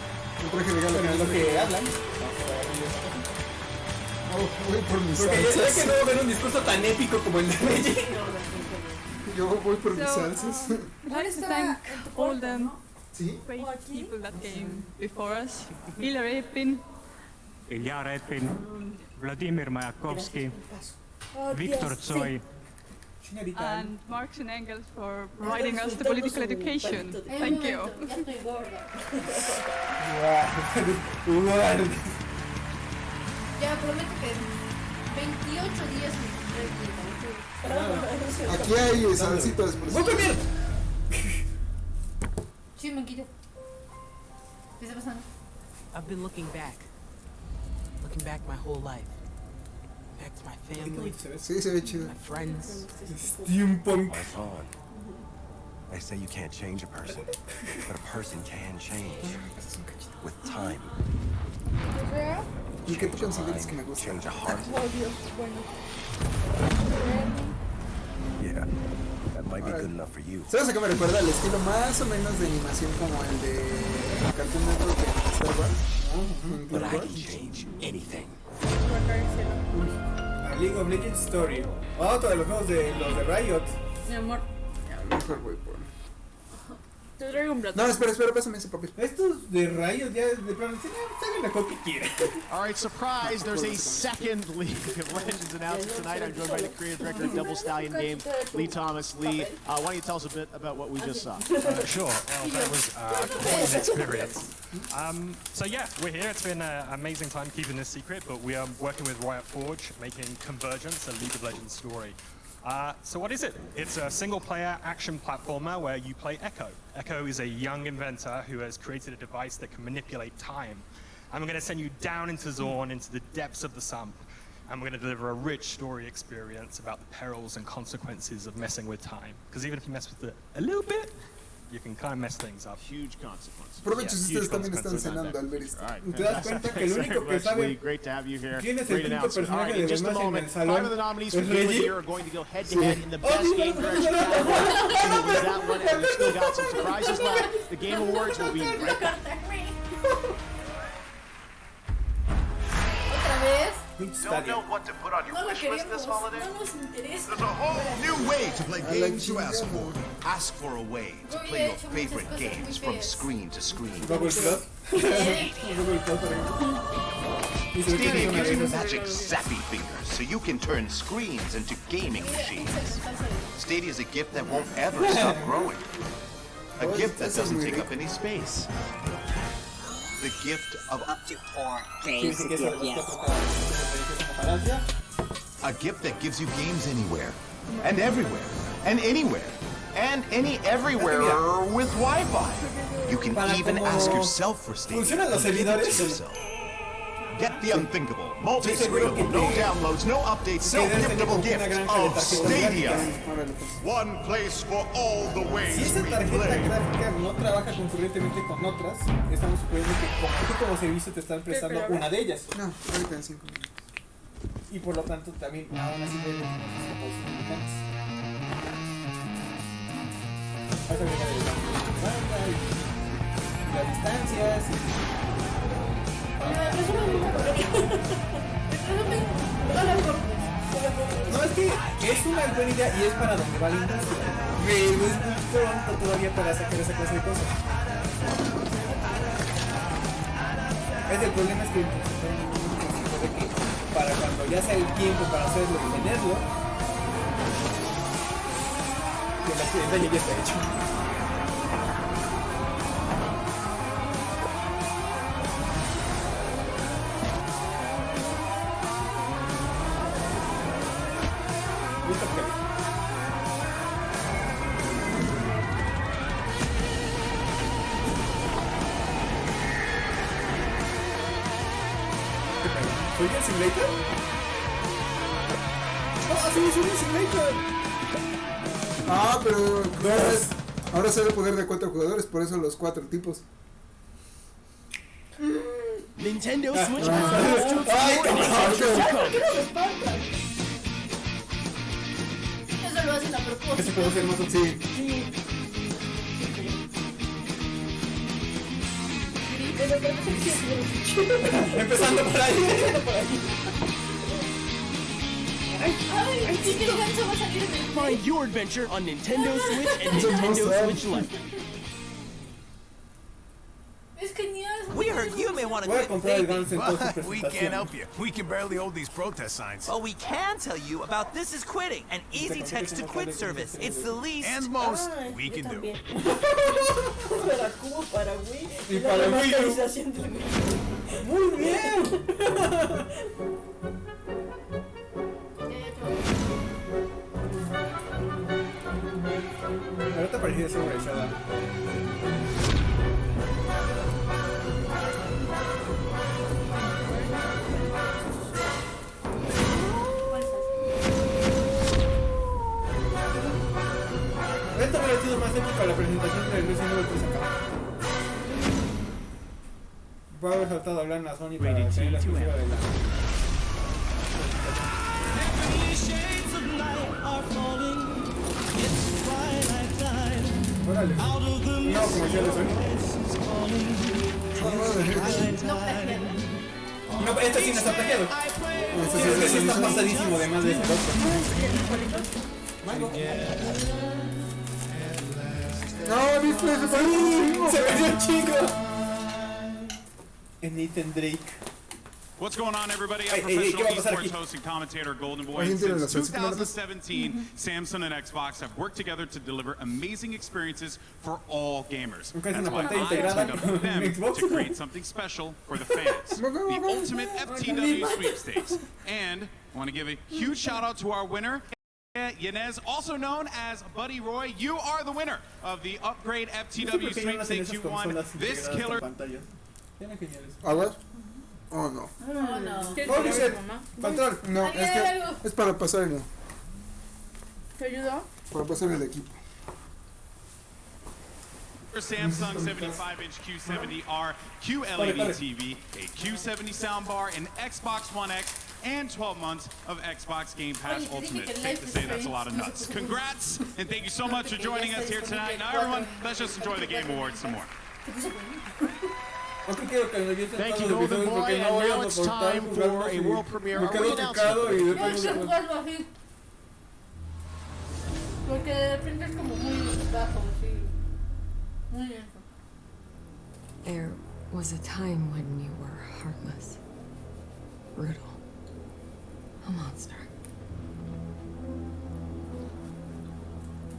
Lo que hablan. Voy por mis Porque ya salsas. que no ver un discurso tan épico como el de Reggie. Yo voy por mis salsas. I'd like to thank all the great Sí. people that came before us. Ilja Repin, Ilja Repin, Vladimir Mayakovsky, Viktor Tsoi, and Marx and Engels for providing us the political education. Thank you. Ya prometo que en 28 días me Aquí hay salsitas. ¡Voy a comer! Sí, Manquillo. ¿Qué está pasando? I've been looking back my whole life. Back to my family, Sí, se ve chido. my friends. Steampunk. They say you can't change a person, but a person can change with time. ¿Y qué tú consideras que me gusta? Change a heart. Oh, Dios, bueno. Yeah, that might be good enough for you. ¿Sabes a qué me recuerda? El estilo más o menos de animación como el de Cartoon Network de Star Wars. But I can change anything. A League of Legends Story. Otro de los juegos de los de Riot. Mi amor. Mejor voy por... Te traigo un plato. No, espera, pásame ese papel. Estos de Riot ya de plano dicen, traigan la copia que quieran. All right, surprise, there's a second League of Legends announcement tonight. I'm joined by the creative director of Double Stallion Game, Lee Thomas. Lee, why don't you tell us a bit about what we just saw? Sure. Well, that was quite an experience. So yeah, we're here. It's been an amazing time keeping this secret, but we are working with Riot Forge, making Convergence, a League of Legends story. So what is it? It's a single-player action platformer where you play Echo. Echo is a young inventor who has created a device that can manipulate time. And we're going to send you down into Zorn, into the depths of the sump, and we're going to deliver a rich story experience about the perils and consequences of messing with time. Because even if you mess with it a little bit, you can kind of mess things up. Huge consequences. Provecho si ustedes también están cenando al ver esto. Te das cuenta que el único que sabe Great to have you here. quién es el quinto personaje de los más en el salón. 5 of the nominees for ¿Es Game of the Reggie? Year are going to go head to head in the best game direction category. That one, and we've still got some surprises left. The Game Awards will be right back. Otra vez. Don't know what to put on your No lo wish list queremos, this holiday? no nos interesa. There's a whole new way to play games you ask for. Ask for a way to play your favorite games from screen to screen. Stadia gives you magic zappy fingers so you can turn screens into gaming machines. Stadia is a gift that won't ever stop growing. A gift that doesn't take up any space. The gift of up to 4 games to give you. A gift that gives you games anywhere, and everywhere, and anywhere, and any everywhere with Wi-Fi. You can even ask yourself for Stadia. ¿Funcionan los servidores? Get the unthinkable, multi-screenable, no downloads, no updates, no giftable gift of Stadia. One place for all the ways si esa we tarjeta play. gráfica no trabaja concurrentemente con otras, estamos suponiendo que tú como servicio te están prestando una de ellas. No, ahorita en 5 minutos. Y por lo tanto también aún así deben tener sus cosas importantes. Vas a ver las distancias y... No, es que es una buena idea y es para donde va la industria. Pero es muy pronto todavía para sacar esa clase de cosas. El problema es que para cuando ya sea el tiempo para hacerlo y tenerlo, que el daño ya está hecho. ¿Soy el simulator? ¡Ah, sí, soy el simulator! Ah, pero ahora sale el poder de 4 jugadores, por eso los 4 tipos. Nintendo Switch. ¡Ay, cabrón! Eso lo hacen a propósito. Ese puede ser más sí. Empezando por ahí. Ay, sí que el gancho va a salir en el... Find your adventure on Nintendo Switch and Nintendo Switch Lite. Es genial. We heard you may want to Voy a comprar el quit gancho en toda su But we presentación. can't help you. We can barely hold these protest signs. Well, we can tell you about This Is Quitting, an easy text to quit service. It's the least And most we can do. Para Cuba, para Wii. Y para el Wii U. Muy bien. Ahorita parecía ser una echada. Esto hubiera sido más épico la presentación del Resident Evil 3 acá. Voy a haber saltado a hablar en la Sony para tener la exclusiva de la... Órale. No, comercial de Sony. No, este sí no está plagiado. Este sí está pasadísimo de más de ese doctor. No, mi fue se perdió el chico. En Nathan Drake. What's going on, everybody? I'm ¿qué va a professional pasar esports aquí? host and commentator Golden Boy. Oye, And entiendo since las 2017, Samsung and Xbox have worked together to deliver amazing experiences for all gamers. Nunca es That's una why pantalla I integrada teamed up with en them Xbox. to create something special for the fans. The ultimate FTW sweepstakes. And I want to give a huge shout out to our winner, Yanez, also known as Buddy Roy. You are the winner of the Upgrade FTW sweepstakes. You won this killer. ¿Aguas? Oh, no. Oh, no. Oh, dice, patrón, no, es que es para pasar el... ¿Te ayudó? Para pasar el equipo. For Samsung 75-inch Q70R QLED TV, a Q70 soundbar, an Xbox One X, and 12 months of Xbox Game Pass Ultimate. Safe to say that's a lot of nuts. Congrats, and thank you so much for joining us here tonight. Now everyone, let's just enjoy the Game Awards some more. Thank you, Golden Boy, and now it's time for a world premiere. Are we announcing? Porque de repente es como muy bajo, sí. Muy lento. There was a time when you were heartless, brutal, a monster.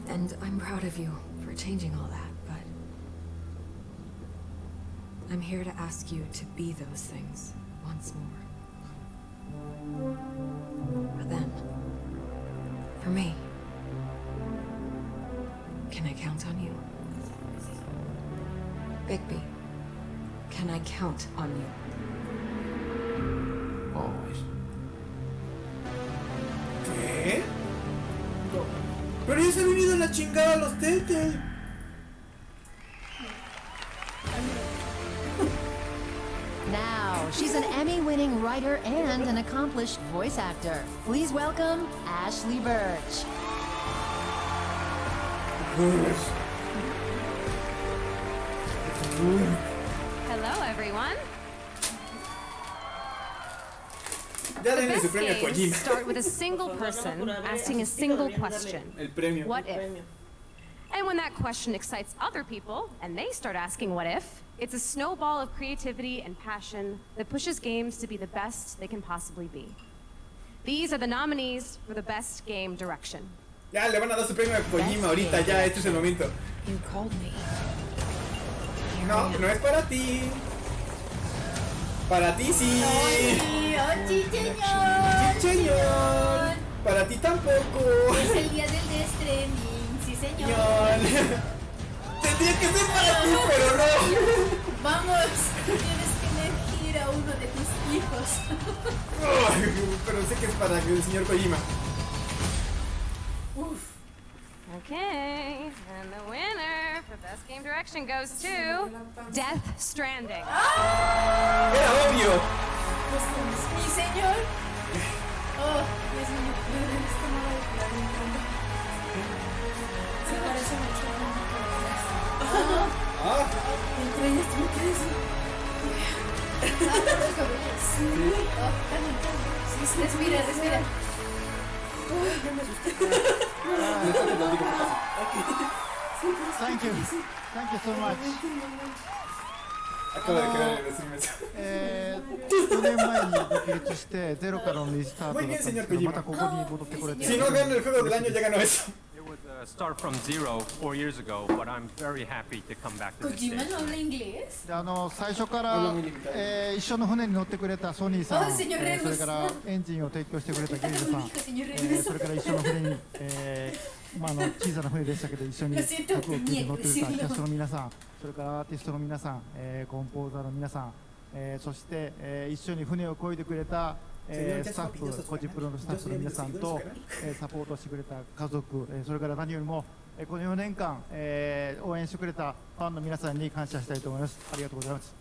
And I'm proud of you for changing all that, but I'm here to ask you to be those things once more. For them. For me. Can I count on you? Bigby, can I count on you? Always. ¿Qué? Pero ya se ha venido la chingada los tetes. Now, she's an Emmy-winning writer and an accomplished voice actor. Please welcome Ashley Birch. Hello, everyone. Ya denle su premio a Games Kojima. start with a single person asking a single question. El premio. What if? And when that question excites other people, and they start asking what if, it's a snowball of creativity and passion that pushes games to be the best they can possibly be. These are the nominees for the Best Game Direction. Ya le van a dar su premio a Kojima ahorita, ya, este es el momento. You called me. No, no es para ti. Para ti sí. Sí, señor. Sí, señor. Para ti tampoco. Es el día del Death Stranding, sí, señor. Tendría que ser para ti, pero no. Vamos, tienes que elegir a uno de tus hijos. Pero sé que es para el señor Kojima. Okay, and the winner for Best Game Direction goes to Death Stranding. Era obvio. Mi señor. Oh, Dios mío, esta mala de la Nintendo. Se parece mucho a una entre ellas tú qué sí, respira, respira. Thank you. Thank you so much. Acaba de quedar en el stream. 4年前に独立してゼロからのリスタートだったんですけど、またここに戻ってこれて。Si no gana el juego del año, ya ganó eso. It was a start from zero 4 years ago, but I'm very happy to come back to this Kojima stage. no habla inglés. 最初から一緒の船に乗ってくれたソニーさん、そ señor れからエンジンを提供してくれたゲイルさん、それから一緒の船に小さな船でしたけど一緒にタッグを組んで乗ってくれたキャストの皆さん、それからアーティストの皆さん、コンポーザーの皆さん、そして一緒に船を漕いでくれたスタッフ、コジプロのスタッフの皆さんとサポートしてくれた家族、それから何よりもこの4年間応援してくれたファンの皆さんに感謝したいと思います。ありがとうございます。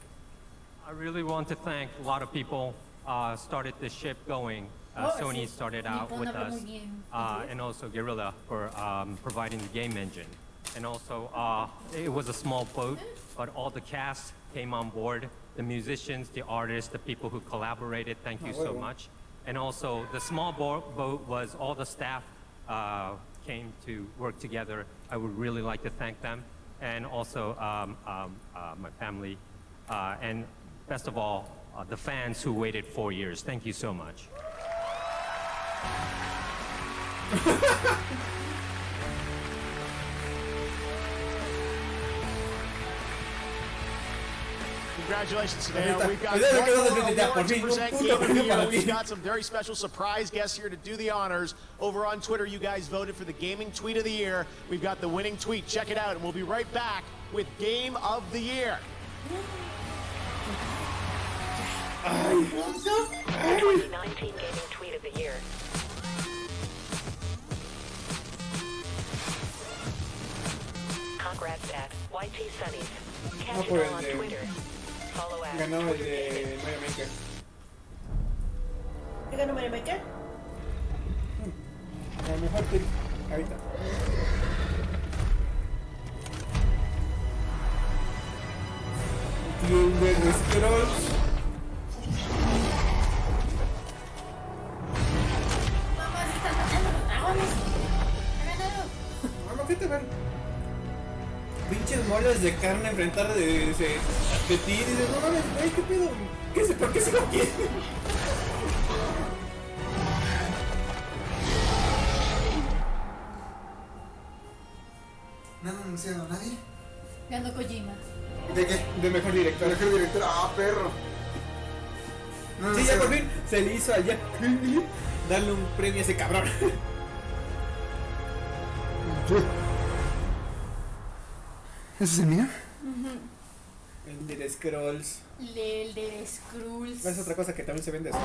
I really want to thank a lot of people started the ship going. Sony started out with us, and also Guerrilla for providing the game engine. And also, it was a small boat, but all the cast came on board. The musicians, the artists, the people who collaborated, thank you so much. And also, the small boat was all the staff came to work together. I would really like to thank them. And also, my family. And best of all, the fans who waited 4 years. Thank you so much. Congratulations today. We've got one more award to present Game of the Year. We've got some very special surprise guests here to do the honors. Over on Twitter, you guys voted for the Gaming Tweet of the Year. We've got the winning tweet. Check it out, and we'll be right back with Game of the Year. 2019 Gaming Tweet of the Year. Congrats, Dad. YT Sunnies. No, Catch por it el all on de... Twitter. Follow at Ganó el de Mario Maker. ¿Qué ganó Mario Maker? A lo mejor que ahorita. Tinder Scrolls. Mamá, se están matando los dragones. Ha ganado. Mamá, ¿qué te ven? Pinches moles de carne enfrentar de ti y dices, no mames, ay, ¿qué pedo? ¿Por qué se lo quiere? ¿No han anunciado a nadie? Ganó Kojima. ¿De qué? De mejor director. Mejor director. ¡Ah, perro! No, Sí, ya por fin se le hizo allá darle un premio a ese cabrón. ¿Ese es el mío? El de Scrolls. El de Skrulls. Es otra cosa que también se vende eso.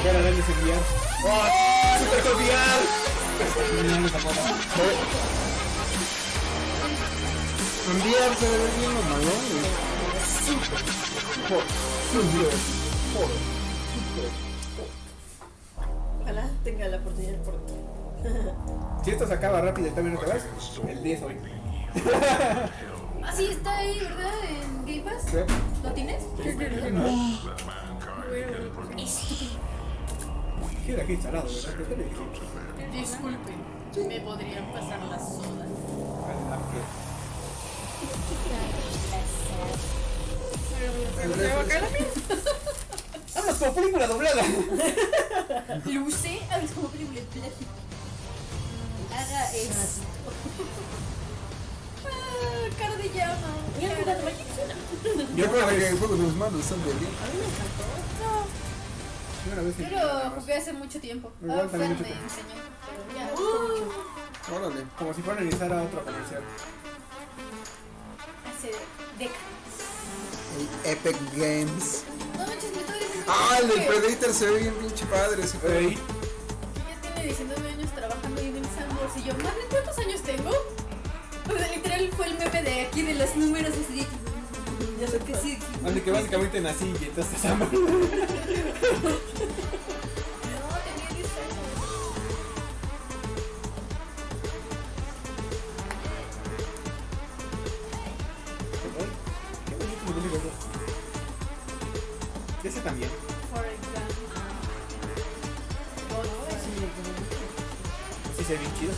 Ahora dale enviar. ¡Oh! ¡Super copiar! Enviar se debe bien los malones. Ojalá tenga la oportunidad por ti. Si esto se acaba rápido y también no te vas, el 10 hoy. Ah, sí, está ahí, ¿verdad? En Game Pass. ¿Sí? ¿Lo tienes? Queda aquí instalado, ¿verdad? Disculpen, me podrían pasar la soda. ¡Vamos como película doblada! Luce, hablas como película de plástico. Haga eso. Cara de llama. Yo creo que el juego de los manos son de bien. A mí me encantó. Yo lo jugué hace mucho tiempo. Igual también me mucho tiempo. enseñó. Pero ya. Órale. Como si fuera a iniciar a otro comercial. Hace décadas. El Epic Games. No manches, me estoy diciendo. Ah, el del que Predator se ve bien pinche padre ese juego. Ey. ya tiene 19 años trabajando ahí en el Sandbox. Y yo, madre, ¿cuántos años tengo? O sea, literal fue el meme de aquí de los números así de... Ya sé que sí. Así que básicamente nací y entonces amo. No, tenía 10 años. Qué bonito me dice eso. Ese también. Sí, se ve bien chido.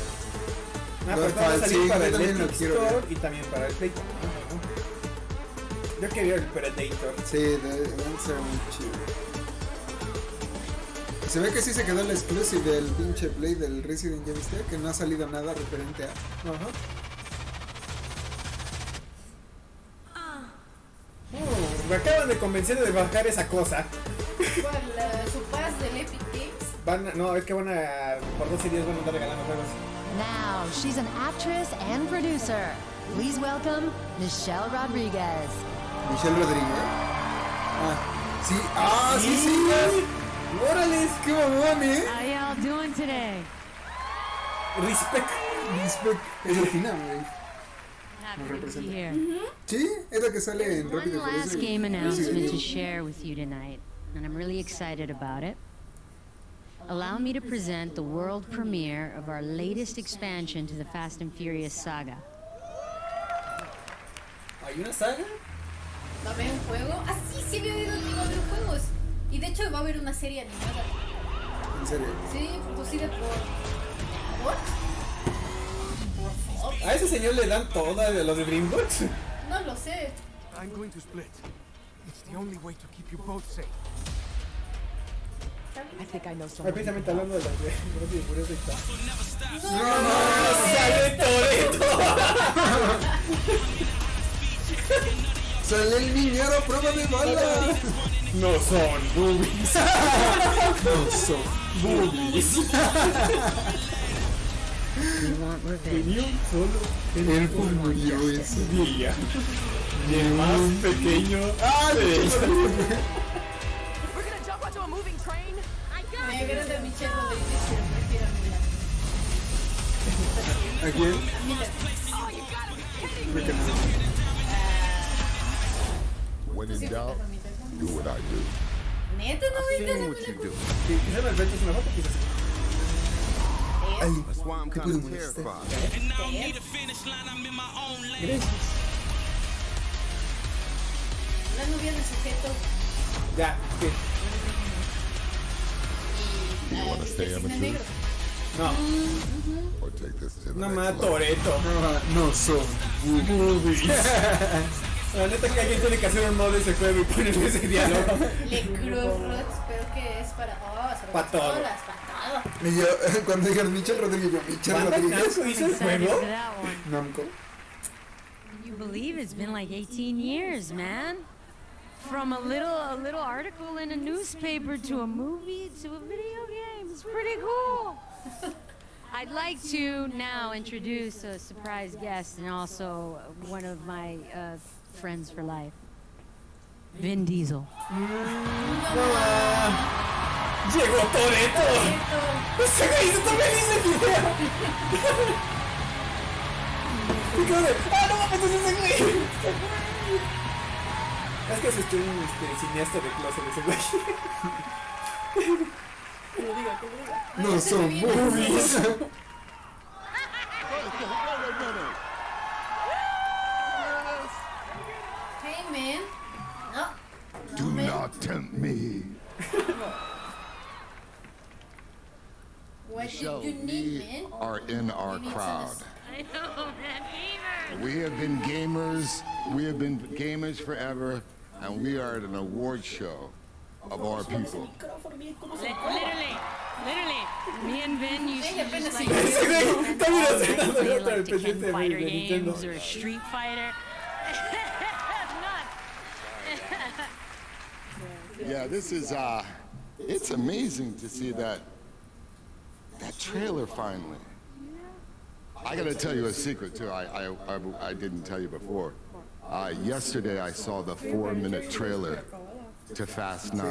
Ah, pero va a salir para el Epic Store y también para el Play. Yo quería el Predator. Sí, debe ser muy chido. Se ve que sí se quedó el exclusive del pinche Play del Resident Evil, ¿viste? Que no ha salido nada referente a... Ajá. Me acaban de convencer de bajar esa cosa. ¿Cuál? ¿Su pass del Epic Games? No, es que por 12 días van a andar regalando juegos. Now, she's an actress and producer. Please welcome Michelle Rodriguez. Michelle Rodríguez. Sí. Sí. Órale, qué mamón, How y'all doing today? Respect. Es latina, güey. Happy to be here. Sí, es la que sale en One Rápido y last Furioso. game announcement to share with you tonight, and I'm really excited about it. Allow me to present the world premiere of our latest expansion to the Fast and Furious saga. ¿Hay una saga? ¿Va a haber un juego? Ah, sí, había oído que iba a haber juegos. Y de hecho va a haber una serie animada. ¿En serio? Sí, producida por... ¿A ese señor le dan toda de los de DreamWorks? No lo sé. I'm going to split. It's the only way to keep you both safe. I think I know someone. Precisamente hablando de las de Rápido y Furioso está. No, sale el niñero a prueba de bala. No son boobies. No son boobies. We want Venía revenge. solo. Elfo murió ese día. Y el más pequeño. ¡Ah! We're gonna jump onto a moving train. Me agrada Michelle Rodríguez, pero prefiero a Mila. ¿A quién? A Mila. Me cansé. When in doubt, do what I do. Neta, no me Seen what you do. Quizás me es una foto, quizás. Ay, That's why I'm te kind pude of molestar. terrified. La novia del sujeto. Ya, ¿qué? You want to stay cisne amateur? negro. No. Or take this to the No next más level? Toreto. No son boobies. La neta que alguien tiene que hacer un mod de ese juego y ponerle ese diálogo. Le Crossroads, pero que es para. Oh, sobre Pa' todo. pistolas, pa' todo. Y yo, cuando dijeron Michelle Rodríguez, yo, Michelle Rodríguez. ¿Hizo el juego? Namco. Can you believe it's been like 18 years, man? From a little article in a newspaper to a movie to a video game. It's pretty cool. I'd like to now introduce a surprise guest and also one of my friends for life, Vin Diesel. Llegó Toreto. Ese güey se también dice video. Y como de, no mames, es ese güey. Es que es un cineasta de closet ese güey. Que lo diga, que lo diga. No son boobies. Hey, man. No. Do not tempt me. What Michelle, did you need, man? we are in our We need crowd. some- I know, man. We have been gamers. We have been gamers forever, and we are at an award show of our people. Literally, me and Vin used to just like También play el like the King pendiente Fighter de Nintendo. games or Street Fighter. Yeah, this is it's amazing to see that trailer finally. I gotta tell you a secret too. I didn't tell you before. Yesterday I saw the 4-minute trailer to Fast 9.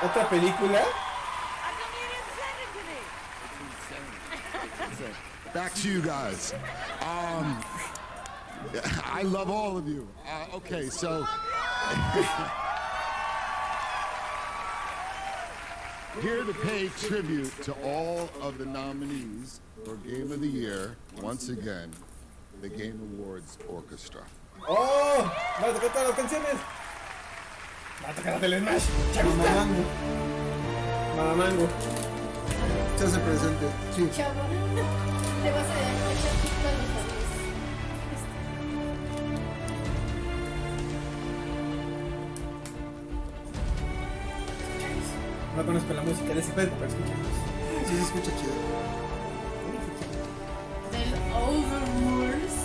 ¿Otra película? Back to you guys. I love all of you. Okay, so here to pay tribute to all of the nominees for Game of the Year, once again, the Game Awards Orchestra. ¡Oh! ¡Va a tocar todas las canciones! ¡Va a tocar el Smash! ¡Chavita! Mamamango. Se hace presente. Sí. Chavo. Te vas a echar tus planos a No conozco la música de ese juego, pero escuchamos. Sí, se escucha chido. Del Overwars.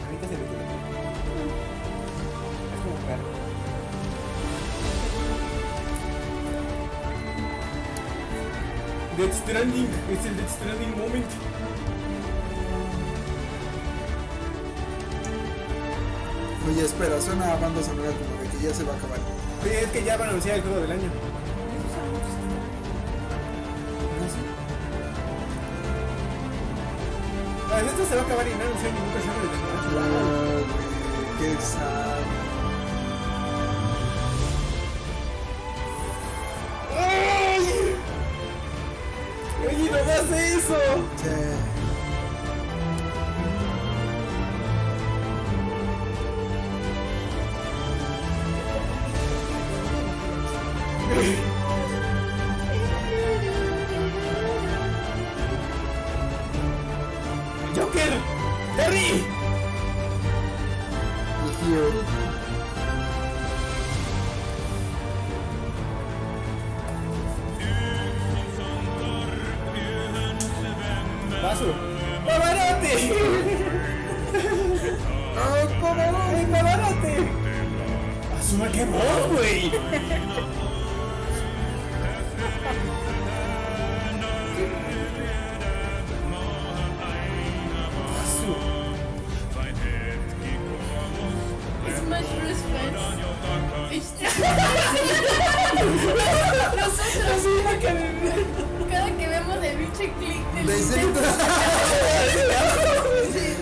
Ahorita se le queda. Es como perro. Death Stranding, es el Death Stranding moment. Oye, espera, suena a banda sonora como de que ya se va a acabar. Sí, es que ya van a anunciar el juego del año. Esto se va a acabar y no anunciar ningún personaje de Güey, qué sad. ¡Ay! ¡Oye, no hagas eso! ¡Joker! ¡Terry! The Hero. ¡Paso! ¡Pavarotti! ¡Ay, Pavarotti! ¡Suma qué voz, güey! Smash Bros. Fans. Nosotros, cada que vemos el pinche click del intento.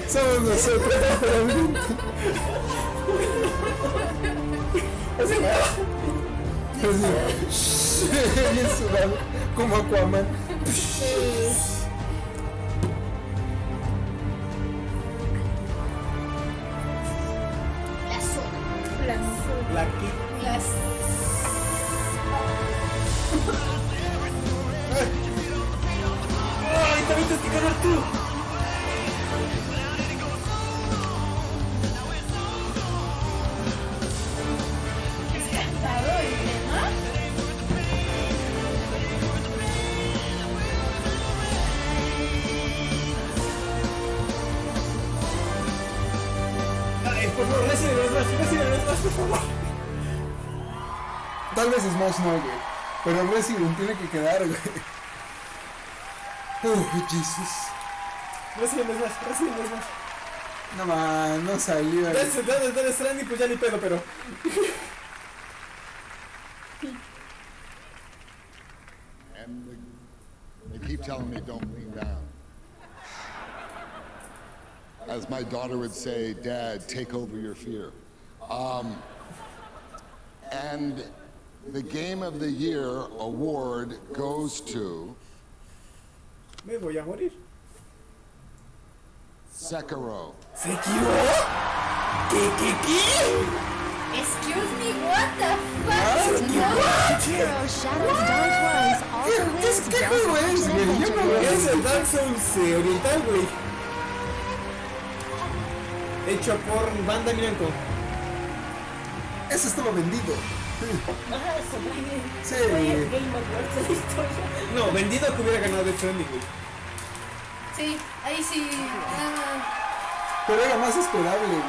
Somos nosotros, literalmente. Así, bien sudado, como Aquaman. Las ¡ay! También tienes que ganar tú. Es cantado el tema. Ay, por favor, Resident Evil, por favor. Tal vez Smash no, güey. Pero Resident tiene que quedar, güey. Jesus. Resident Evil. No man, no salió. Dale Stranding, pues ya ni pedo, pero. And they keep telling me don't lean down. As my daughter would say, Dad, take over your fear. And the Game of the Year award goes to Me voy a morir. Sekiro. ¿Sekiro? ¿Qué? Excuse me, what the fuck? Sekiro Shadows Die Twice also wins ¿Qué juego es, güey? Yo no lo Es el Dark Souls oriental, güey. Hecho por Banda Namco. Ese estaba vendido. Ajá, Sí. Game Awards de la historia. No, vendido que hubiera ganado Death Stranding, güey. Sí, ahí sí. Pero era más esperable, güey.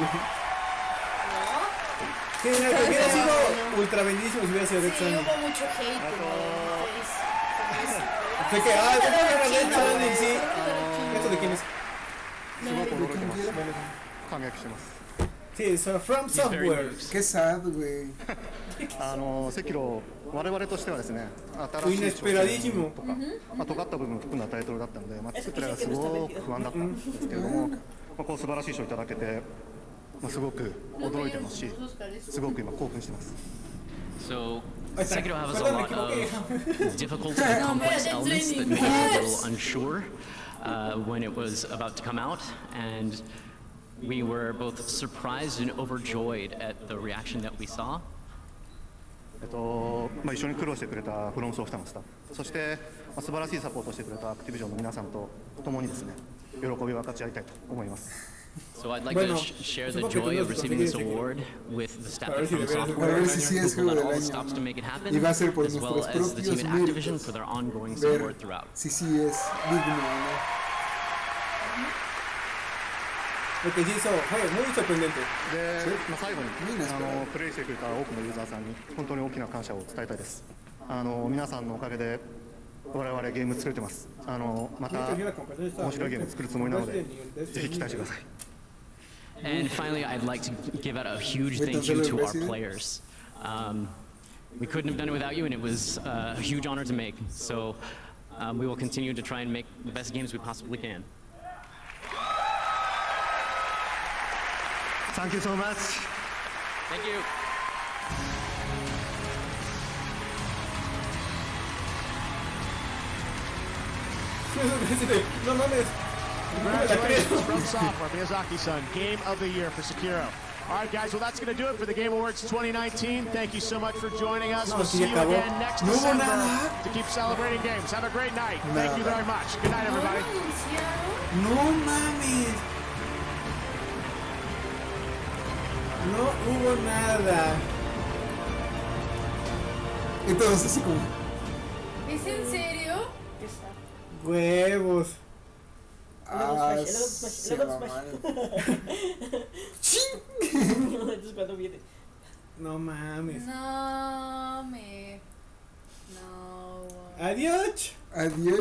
Sí, no, que hubiera sido ultra bendísimo si hubiera sido Death Sí, Stranding. hubo mucho hate en Fue que, te voy a ganar Death Stranding, sí. ¿Esto de quién es? Sí, es From Software. Qué sad, güey. 赤色我々としてはですね新しい挑戦とか尖った部分を含んだタイトルだったので、作ってる間すごく不安だったんですけれども、こう素晴らしい賞をいただけて、すごく驚いてますし、すごく今興奮してます。 So, Sekiro has a lot of difficult and complex elements that made me a little unsure when it was about to come out, and we were both surprised and overjoyed at the reaction that we saw. 一緒に苦労してくれたフロムソフトのスタッフ、そして素晴らしいサポートをしてくれたアクティビジョンの皆さんと共にですね、喜びを分かち合いたいと思います。 So I'd like to share the joy of receiving this award with the staff at From Software, A ver si sí es who juego put del all the año. stops to make it happen, Y va a ser por as well nuestros as the team propios at Activision méritos. for their ongoing Ver support throughout. si sí es digno, ¿no? Lo que sí hizo fue muy sorprendente. で、最後にプレイしてくれた多くのユーザーさんに本当に大きな感謝を伝えたいです。皆さんのおかげで我々ゲーム作れてます。また面白いゲーム作るつもりなので、ぜひ期待してください。 And finally, I'd like to give out a huge thank you to our players. We couldn't have done it without you, and it was a huge honor to make. So we will continue to try and make the best games we possibly can. Thank you so much. Thank you. No mames. Congratulations from Software, Miyazaki-san, Game of the Year for Sekiro. All right, guys, well, that's going to do it for the Game Awards 2019. Thank you so much for joining us. We'll see you again next December to keep celebrating games. Have a great night. Thank you very much. Good night, everybody. No mames. No hubo nada. Y todos así como... ¿Es en serio? Huevos. Se mamaron. Entonces cuando viene. No mames. No, me. No. Adiós. Adiós.